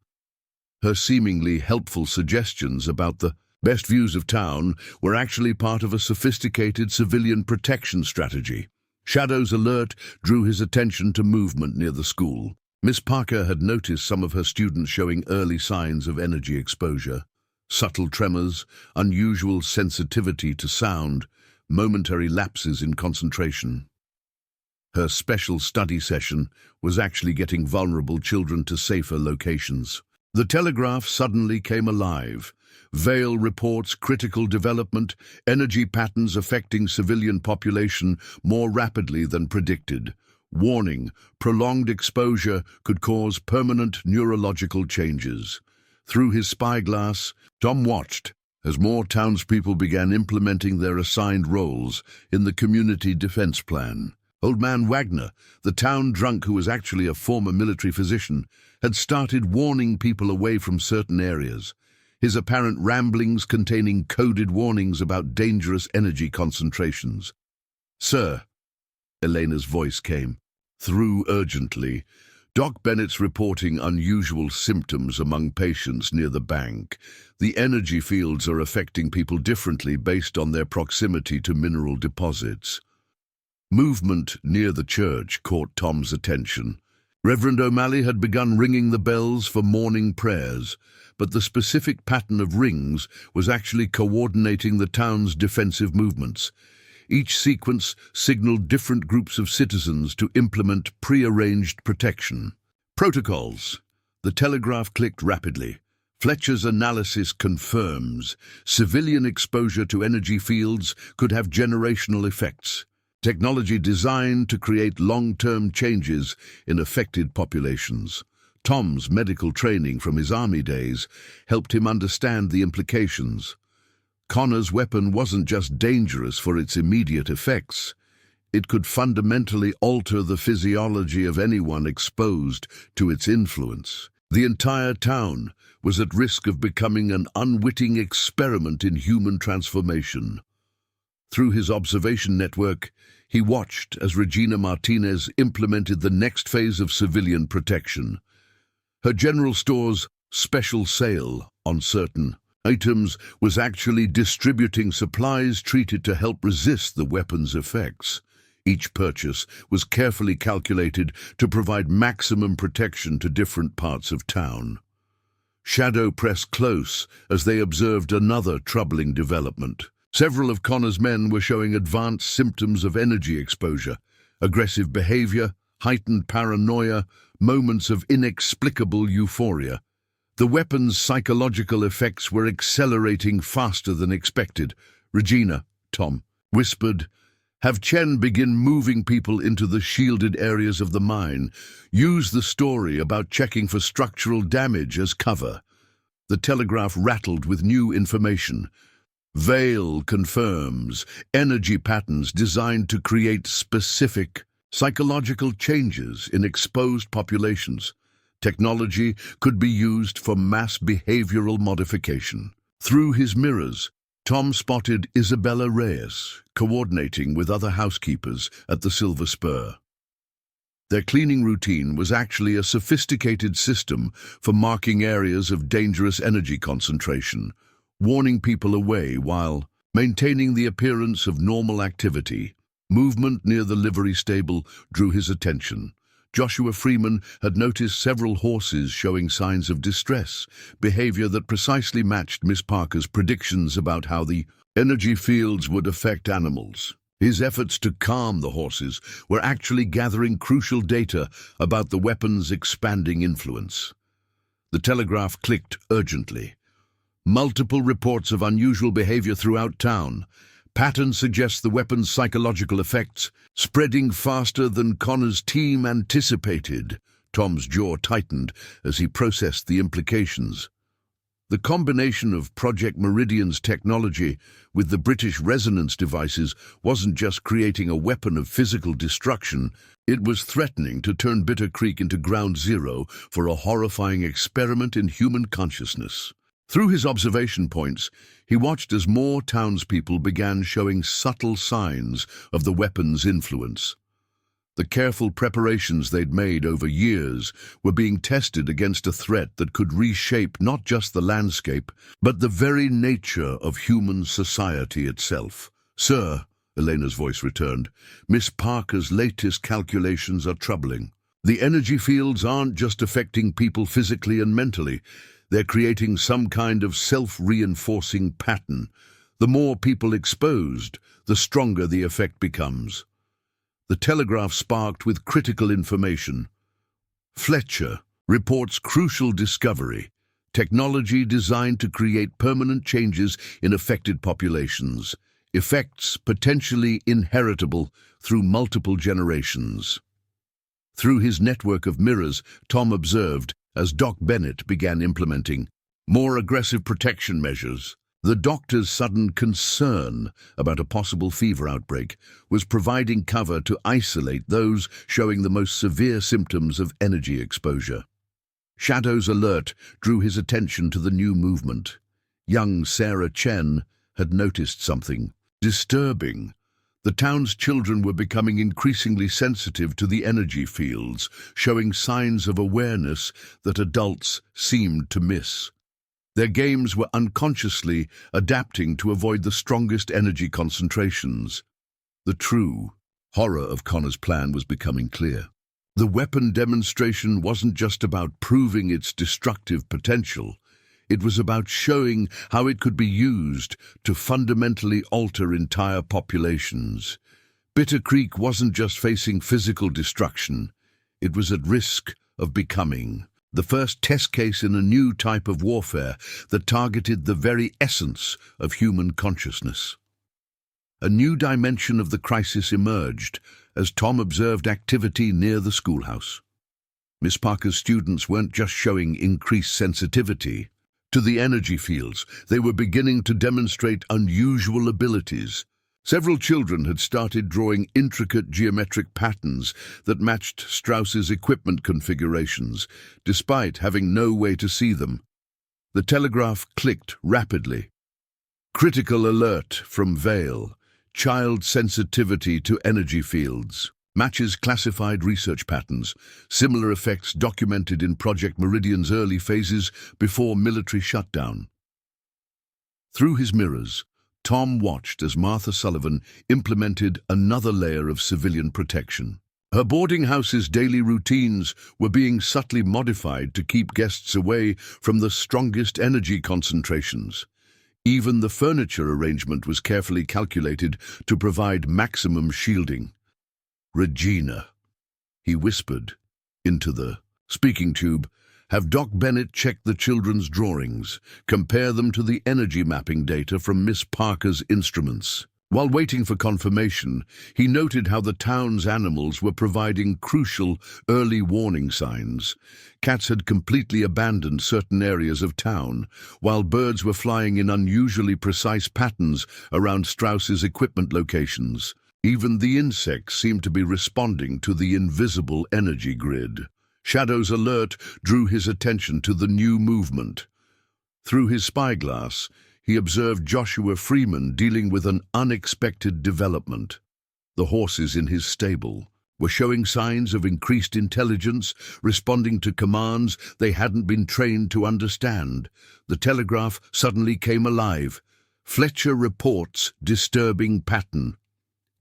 [SPEAKER 1] Her seemingly helpful suggestions about the best views of town were actually part of a sophisticated civilian protection strategy. Shadow's alert drew his attention to movement near the school. Miss Parker had noticed some of her students showing early signs of energy exposure. Subtle tremors, unusual sensitivity to sound, momentary lapses in concentration. Her special study session was actually getting vulnerable children to safer locations. The Telegraph suddenly came alive. Vale reports critical development, energy patterns affecting civilian population more rapidly than predicted. Warning, prolonged exposure could cause permanent neurological changes. Through his spyglass, Tom watched as more townspeople began implementing their assigned roles in the community defense plan. Old Man Wagner, the town drunk who was actually a former military physician, had started warning people away from certain areas, his apparent ramblings containing coded warnings about dangerous energy concentrations. "Sir," Elena's voice came through urgently. "Doc Bennett's reporting unusual symptoms among patients near the bank. The energy fields are affecting people differently based on their proximity to mineral deposits." Movement near the church caught Tom's attention. Reverend O'Malley had begun ringing the bells for morning prayers, but the specific pattern of rings was actually coordinating the town's defensive movements. Each sequence signaled different groups of citizens to implement pre-arranged protection. Protocols. The Telegraph clicked rapidly. Fletcher's analysis confirms civilian exposure to energy fields could have generational effects. Technology designed to create long-term changes in affected populations. Tom's medical training from his army days helped him understand the implications. Connor's weapon wasn't just dangerous for its immediate effects. It could fundamentally alter the physiology of anyone exposed to its influence. The entire town was at risk of becoming an unwitting experiment in human transformation. Through his observation network, he watched as Regina Martinez implemented the next phase of civilian protection. Her general store's special sale on certain items was actually distributing supplies treated to help resist the weapon's effects. Each purchase was carefully calculated to provide maximum protection to different parts of town. Shadow pressed close as they observed another troubling development. Several of Connor's men were showing advanced symptoms of energy exposure, aggressive behavior, heightened paranoia, moments of inexplicable euphoria. The weapon's psychological effects were accelerating faster than expected. "Regina," Tom whispered, "have Chen begin moving people into the shielded areas of the mine. Use the story about checking for structural damage as cover." The Telegraph rattled with new information. Vale confirms energy patterns designed to create specific psychological changes in exposed populations. Technology could be used for mass behavioral modification. Through his mirrors, Tom spotted Isabella Reyes coordinating with other housekeepers at the Silver Spur. Their cleaning routine was actually a sophisticated system for marking areas of dangerous energy concentration, warning people away while maintaining the appearance of normal activity. Movement near the livery stable drew his attention. Joshua Freeman had noticed several horses showing signs of distress, behavior that precisely matched Miss Parker's predictions about how the energy fields would affect animals. His efforts to calm the horses were actually gathering crucial data about the weapon's expanding influence. The Telegraph clicked urgently. Multiple reports of unusual behavior throughout town. Pattern suggests the weapon's psychological effects spreading faster than Connor's team anticipated. Tom's jaw tightened as he processed the implications. The combination of Project Meridian's technology with the British resonance devices wasn't just creating a weapon of physical destruction, it was threatening to turn Bitter Creek into ground zero for a horrifying experiment in human consciousness. Through his observation points, he watched as more townspeople began showing subtle signs of the weapon's influence. The careful preparations they'd made over years were being tested against a threat that could reshape not just the landscape, but the very nature of human society itself. "Sir," Elena's voice returned, "Miss Parker's latest calculations are troubling. The energy fields aren't just affecting people physically and mentally. They're creating some kind of self-reinforcing pattern. The more people exposed, the stronger the effect becomes." The telegraph sparked with critical information. Fletcher reports crucial discovery. Technology designed to create permanent changes in affected populations. Effects potentially inheritable through multiple generations. Through his network of mirrors, Tom observed, as Doc Bennett began implementing more aggressive protection measures, the doctor's sudden concern about a possible fever outbreak was providing cover to isolate those showing the most severe symptoms of energy exposure. Shadow's alert drew his attention to the new movement. Young Sarah Chen had noticed something disturbing. The town's children were becoming increasingly sensitive to the energy fields, showing signs of awareness that adults seemed to miss. Their games were unconsciously adapting to avoid the strongest energy concentrations. The true horror of Connor's plan was becoming clear. The weapon demonstration wasn't just about proving its destructive potential. It was about showing how it could be used to fundamentally alter entire populations. Bitter Creek wasn't just facing physical destruction. It was at risk of becoming the first test case in a new type of warfare that targeted the very essence of human consciousness. A new dimension of the crisis emerged as Tom observed activity near the schoolhouse. Miss Parker's students weren't just showing increased sensitivity to the energy fields, they were beginning to demonstrate unusual abilities. Several children had started drawing intricate geometric patterns that matched Strauss's equipment configurations, despite having no way to see them. The telegraph clicked rapidly. Critical alert from Vale. Child sensitivity to energy fields. Matches classified research patterns. Similar effects documented in Project Meridian's early phases before military shutdown. Through his mirrors, Tom watched as Martha Sullivan implemented another layer of civilian protection. Her boarding house's daily routines were being subtly modified to keep guests away from the strongest energy concentrations. Even the furniture arrangement was carefully calculated to provide maximum shielding. "Regina," he whispered into the speaking tube, "have Doc Bennett check the children's drawings, compare them to the energy mapping data from Miss Parker's instruments." While waiting for confirmation, he noted how the town's animals were providing crucial early warning signs. Cats had completely abandoned certain areas of town, while birds were flying in unusually precise patterns around Strauss's equipment locations. Even the insects seemed to be responding to the invisible energy grid. Shadow's alert drew his attention to the new movement. Through his spyglass, he observed Joshua Freeman dealing with an unexpected development. The horses in his stable were showing signs of increased intelligence, responding to commands they hadn't been trained to understand. The telegraph suddenly came alive. Fletcher reports disturbing pattern.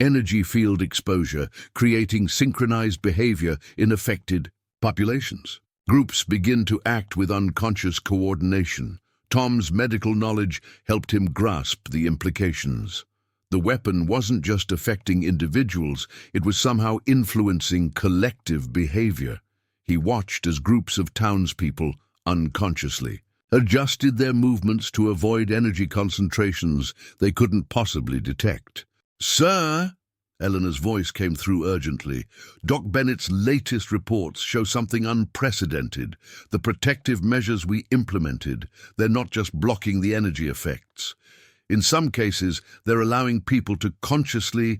[SPEAKER 1] Energy field exposure, creating synchronized behavior in affected populations. Groups begin to act with unconscious coordination. Tom's medical knowledge helped him grasp the implications. The weapon wasn't just affecting individuals, it was somehow influencing collective behavior. He watched as groups of townspeople, unconsciously, adjusted their movements to avoid energy concentrations they couldn't possibly detect. "Sir," Eleanor's voice came through urgently. "Doc Bennett's latest reports show something unprecedented. The protective measures we implemented, they're not just blocking the energy effects. In some cases, they're allowing people to consciously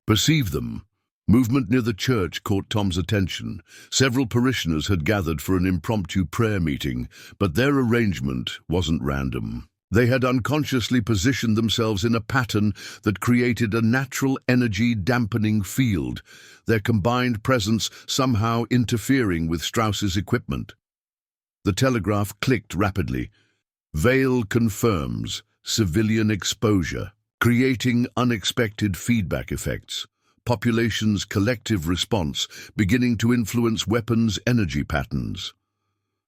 [SPEAKER 1] perceive them." Movement near the church caught Tom's attention. Several parishioners had gathered for an impromptu prayer meeting, but their arrangement wasn't random. They had unconsciously positioned themselves in a pattern that created a natural energy dampening field, their combined presence somehow interfering with Strauss's equipment. The telegraph clicked rapidly. Vale confirms civilian exposure, creating unexpected feedback effects. Population's collective response beginning to influence weapons' energy patterns.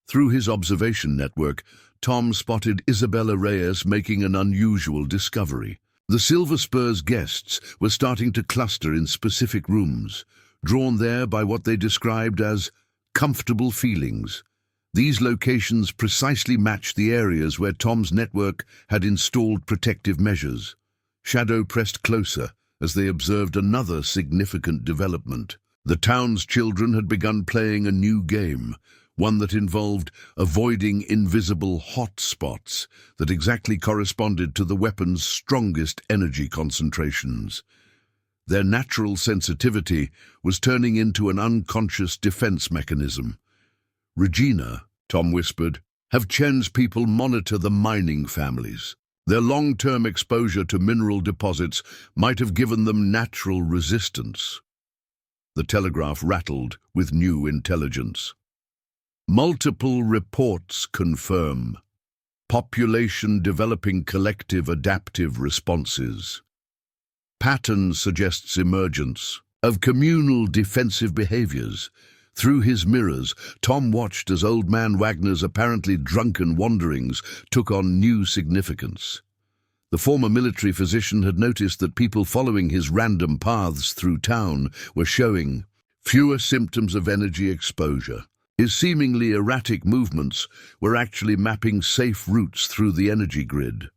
[SPEAKER 1] Through his observation network, Tom spotted Isabella Reyes making an unusual discovery. The Silver Spur's guests were starting to cluster in specific rooms, drawn there by what they described as comfortable feelings. These locations precisely matched the areas where Tom's network had installed protective measures. Shadow pressed closer as they observed another significant development. The town's children had begun playing a new game, one that involved avoiding invisible hot spots that exactly corresponded to the weapon's strongest energy concentrations. Their natural sensitivity was turning into an unconscious defense mechanism. "Regina," Tom whispered, "have Chen's people monitor the mining families. Their long-term exposure to mineral deposits might have given them natural resistance." The telegraph rattled with new intelligence. Multiple reports confirm population developing collective adaptive responses. Pattern suggests emergence of communal defensive behaviors. Through his mirrors, Tom watched as Old Man Wagner's apparently drunken wanderings took on new significance. The former military physician had noticed that people following his random paths through town were showing fewer symptoms of energy exposure. His seemingly erratic movements were actually mapping safe routes through the energy grid.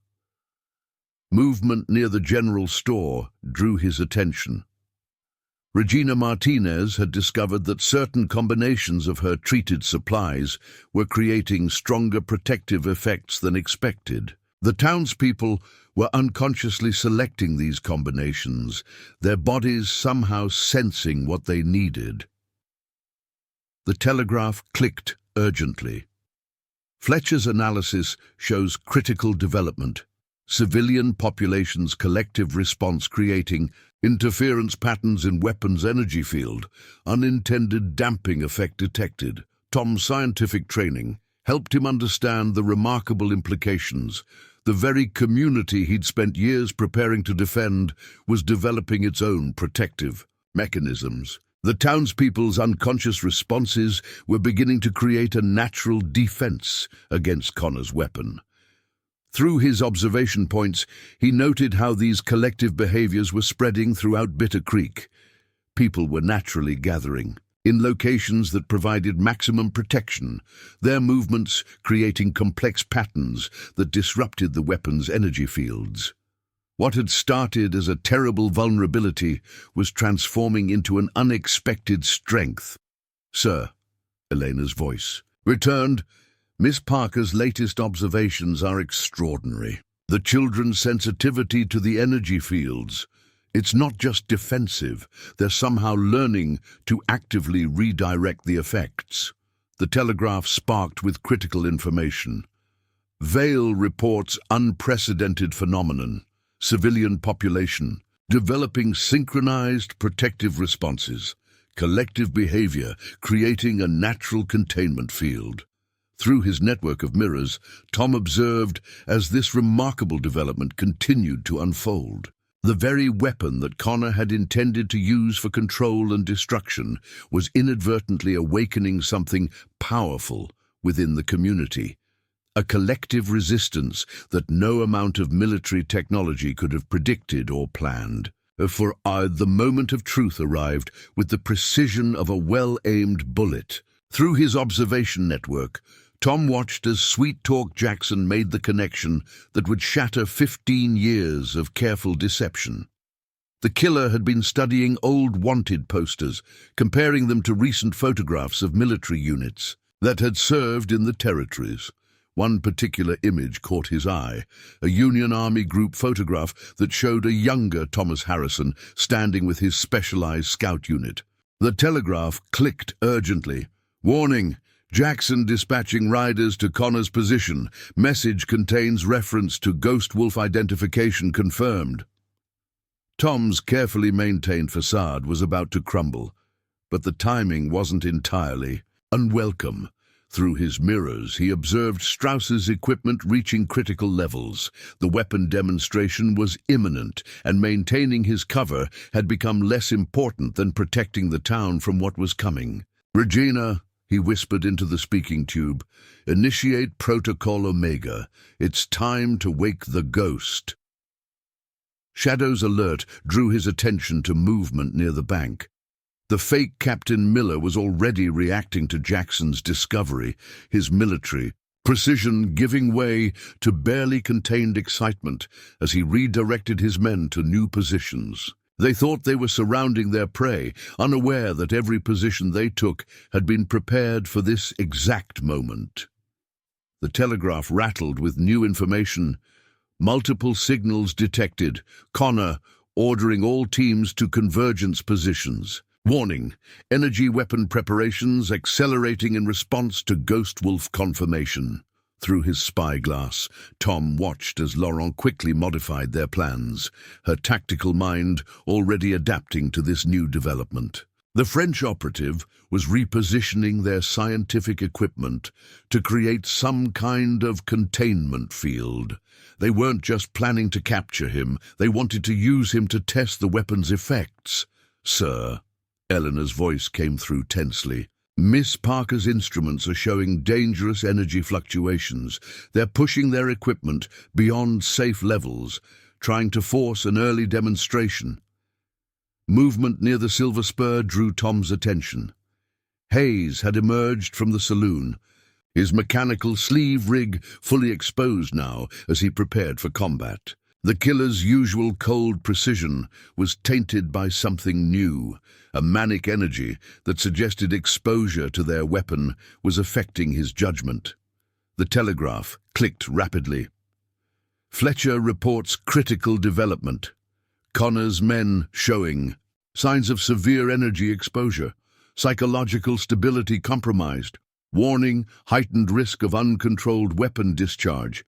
[SPEAKER 1] Movement near the general store drew his attention. Regina Martinez had discovered that certain combinations of her treated supplies were creating stronger protective effects than expected. The townspeople were unconsciously selecting these combinations, their bodies somehow sensing what they needed. The telegraph clicked urgently. Fletcher's analysis shows critical development. Civilian population's collective response creating interference patterns in weapons energy field, unintended damping effect detected. Tom's scientific training helped him understand the remarkable implications. The very community he'd spent years preparing to defend was developing its own protective mechanisms. The townspeople's unconscious responses were beginning to create a natural defense against Connor's weapon. Through his observation points, he noted how these collective behaviors were spreading throughout Bitter Creek. People were naturally gathering in locations that provided maximum protection, their movements creating complex patterns that disrupted the weapon's energy fields. What had started as a terrible vulnerability was transforming into an unexpected strength. "Sir," Elena's voice returned, "Miss Parker's latest observations are extraordinary. The children's sensitivity to the energy fields, it's not just defensive, they're somehow learning to actively redirect the effects." The telegraph sparked with critical information. Vale reports unprecedented phenomenon. Civilian population developing synchronized protective responses, collective behavior creating a natural containment field. Through his network of mirrors, Tom observed as this remarkable development continued to unfold. The very weapon that Connor had intended to use for control and destruction was inadvertently awakening something powerful within the community. A collective resistance that no amount of military technology could have predicted or planned. The moment of truth arrived with the precision of a well-aimed bullet. Through his observation network, Tom watched as Sweet Talk Jackson made the connection that would shatter 15 years of careful deception. The killer had been studying old wanted posters, comparing them to recent photographs of military units that had served in the territories. One particular image caught his eye, a Union Army group photograph that showed a younger Thomas Harrison standing with his specialized scout unit. The telegraph clicked urgently. "Warning! Jackson dispatching riders to Connor's position. Message contains reference to Ghost Wolf identification confirmed." Tom's carefully maintained facade was about to crumble, but the timing wasn't entirely unwelcome. Through his mirrors, he observed Strauss's equipment reaching critical levels. The weapon demonstration was imminent, and maintaining his cover had become less important than protecting the town from what was coming. "Regina," he whispered into the speaking tube, "initiate Protocol Omega. It's time to wake the ghost." Shadow's alert drew his attention to movement near the bank. The fake Captain Miller was already reacting to Jackson's discovery, his military precision giving way to barely contained excitement as he redirected his men to new positions. They thought they were surrounding their prey, unaware that every position they took had been prepared for this exact moment. The telegraph rattled with new information. Multiple signals detected. Connor ordering all teams to convergence positions. Warning, energy weapon preparations accelerating in response to Ghost Wolf confirmation. Through his spyglass, Tom watched as Laurent quickly modified their plans, her tactical mind already adapting to this new development. The French operative was repositioning their scientific equipment to create some kind of containment field. They weren't just planning to capture him, they wanted to use him to test the weapon's effects. "Sir," Eleanor's voice came through tensely. "Miss Parker's instruments are showing dangerous energy fluctuations. They're pushing their equipment beyond safe levels, trying to force an early demonstration." Movement near the Silver Spur drew Tom's attention. Hayes had emerged from the saloon, his mechanical sleeve rig fully exposed now as he prepared for combat. The killer's usual cold precision was tainted by something new. A manic energy that suggested exposure to their weapon was affecting his judgment. The telegraph clicked rapidly. "Fletcher reports critical development. Connor's men showing signs of severe energy exposure, psychological stability compromised. Warning, heightened risk of uncontrolled weapon discharge."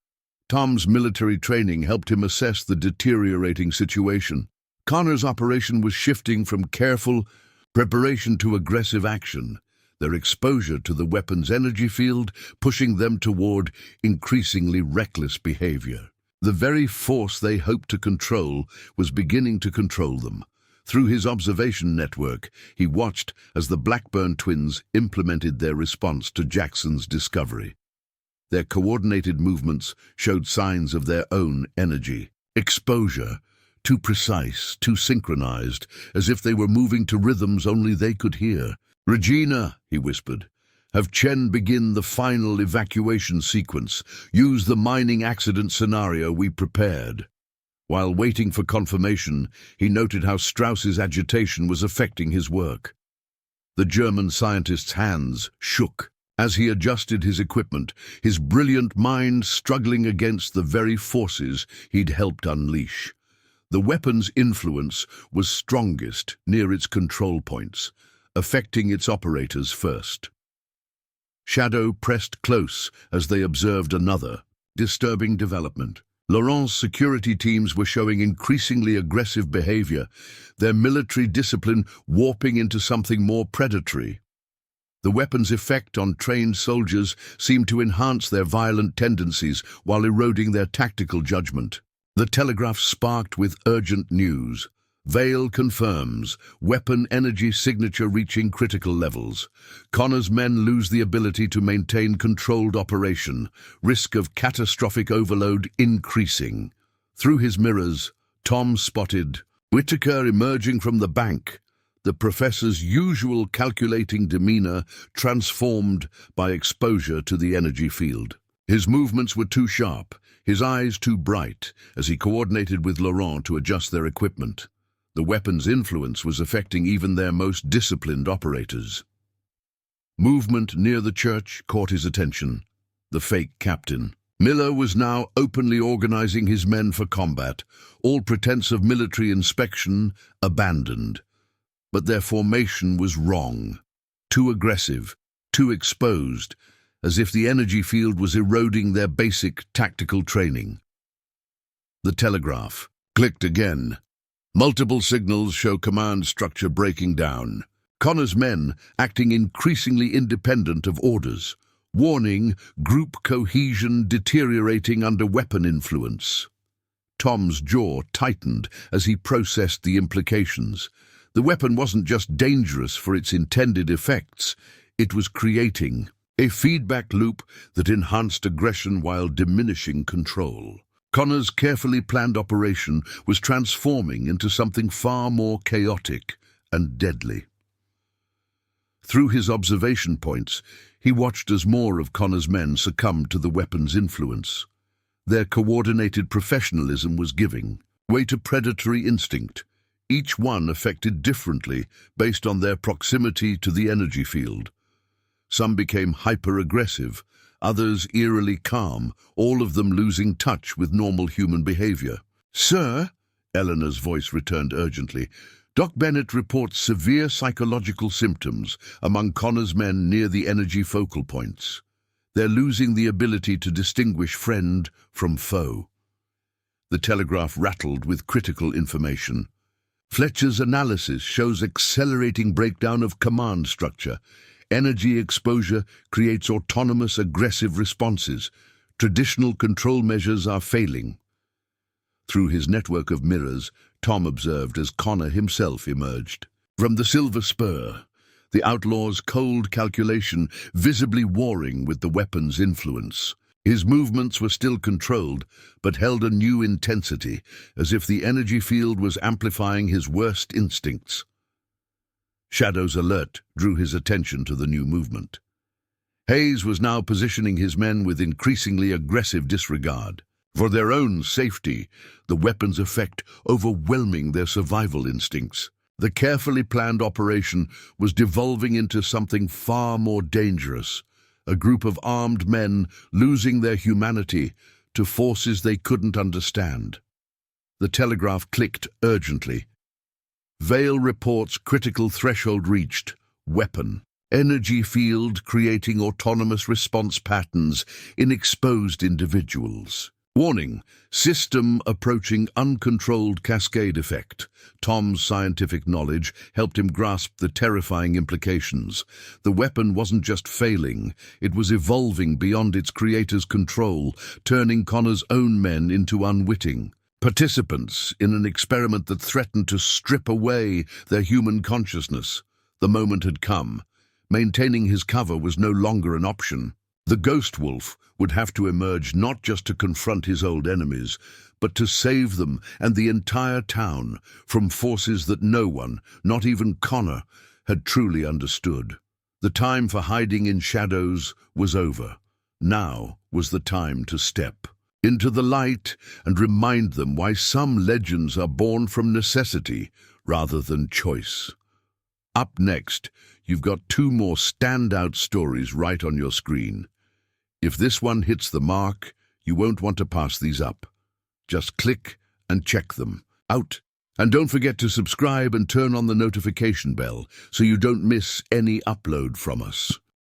[SPEAKER 1] Tom's military training helped him assess the deteriorating situation. Connor's operation was shifting from careful preparation to aggressive action, their exposure to the weapon's energy field pushing them toward increasingly reckless behavior. The very force they hoped to control was beginning to control them. Through his observation network, he watched as the Blackburn twins implemented their response to Jackson's discovery. Their coordinated movements showed signs of their own energy. Exposure, too precise, too synchronized, as if they were moving to rhythms only they could hear. "Regina," he whispered, "have Chen begin the final evacuation sequence. Use the mining accident scenario we prepared." While waiting for confirmation, he noted how Strauss's agitation was affecting his work. The German scientist's hands shook as he adjusted his equipment, his brilliant mind struggling against the very forces he'd helped unleash. The weapon's influence was strongest near its control points, affecting its operators first. Shadow pressed close as they observed another disturbing development. Laurent's security teams were showing increasingly aggressive behavior, their military discipline warping into something more predatory. The weapon's effect on trained soldiers seemed to enhance their violent tendencies while eroding their tactical judgment. The telegraph sparked with urgent news. Vale confirms, weapon energy signature reaching critical levels. Connor's men lose the ability to maintain controlled operation, risk of catastrophic overload increasing. Through his mirrors, Tom spotted Whitaker emerging from the bank, the professor's usual calculating demeanor transformed by exposure to the energy field. His movements were too sharp, his eyes too bright, as he coordinated with Laurent to adjust their equipment. The weapon's influence was affecting even their most disciplined operators. Movement near the church caught his attention. The fake captain. Miller was now openly organizing his men for combat, all pretense of military inspection abandoned. But their formation was wrong, too aggressive, too exposed, as if the energy field was eroding their basic tactical training. The telegraph clicked again. Multiple signals show command structure breaking down. Connor's men acting increasingly independent of orders. Warning, group cohesion deteriorating under weapon influence. Tom's jaw tightened as he processed the implications. The weapon wasn't just dangerous for its intended effects, it was creating a feedback loop that enhanced aggression while diminishing control. Connor's carefully planned operation was transforming into something far more chaotic and deadly. Through his observation points, he watched as more of Connor's men succumbed to the weapon's influence. Their coordinated professionalism was giving way to predatory instinct, each one affected differently based on their proximity to the energy field. Some became hyper-aggressive, others eerily calm, all of them losing touch with normal human behavior. "Sir," Eleanor's voice returned urgently, "Doc Bennett reports severe psychological symptoms among Connor's men near the energy focal points. They're losing the ability to distinguish friend from foe." The telegraph rattled with critical information. Fletcher's analysis shows accelerating breakdown of command structure. Energy exposure creates autonomous, aggressive responses. Traditional control measures are failing. Through his network of mirrors, Tom observed as Connor himself emerged. From the Silver Spur, the Outlaws' cold calculation visibly warring with the weapon's influence. His movements were still controlled, but held a new intensity, as if the energy field was amplifying his worst instincts. Shadow's alert drew his attention to the new movement. Hayes was now positioning his men with increasingly aggressive disregard. For their own safety, the weapon's effect overwhelming their survival instincts. The carefully planned operation was devolving into something far more dangerous. A group of armed men losing their humanity to forces they couldn't understand. The telegraph clicked urgently. Vale reports critical threshold reached. Weapon. Energy field creating autonomous response patterns in exposed individuals. Warning, system approaching uncontrolled cascade effect. Tom's scientific knowledge helped him grasp the terrifying implications. The weapon wasn't just failing, it was evolving beyond its creator's control, turning Connor's own men into unwitting participants in an experiment that threatened to strip away their human consciousness. The moment had come. Maintaining his cover was no longer an option. The Ghost Wolf would have to emerge not just to confront his old enemies, but to save them and the entire town from forces that no one, not even Connor, had truly understood. The time for hiding in shadows was over. Now was the time to step into the light and remind them why some legends are born from necessity rather than choice. Up next, you've got two more standout stories right on your screen. If this one hits the mark, you won't want to pass these up. Just click and check them out. And don't forget to subscribe and turn on the notification bell so you don't miss any upload from us.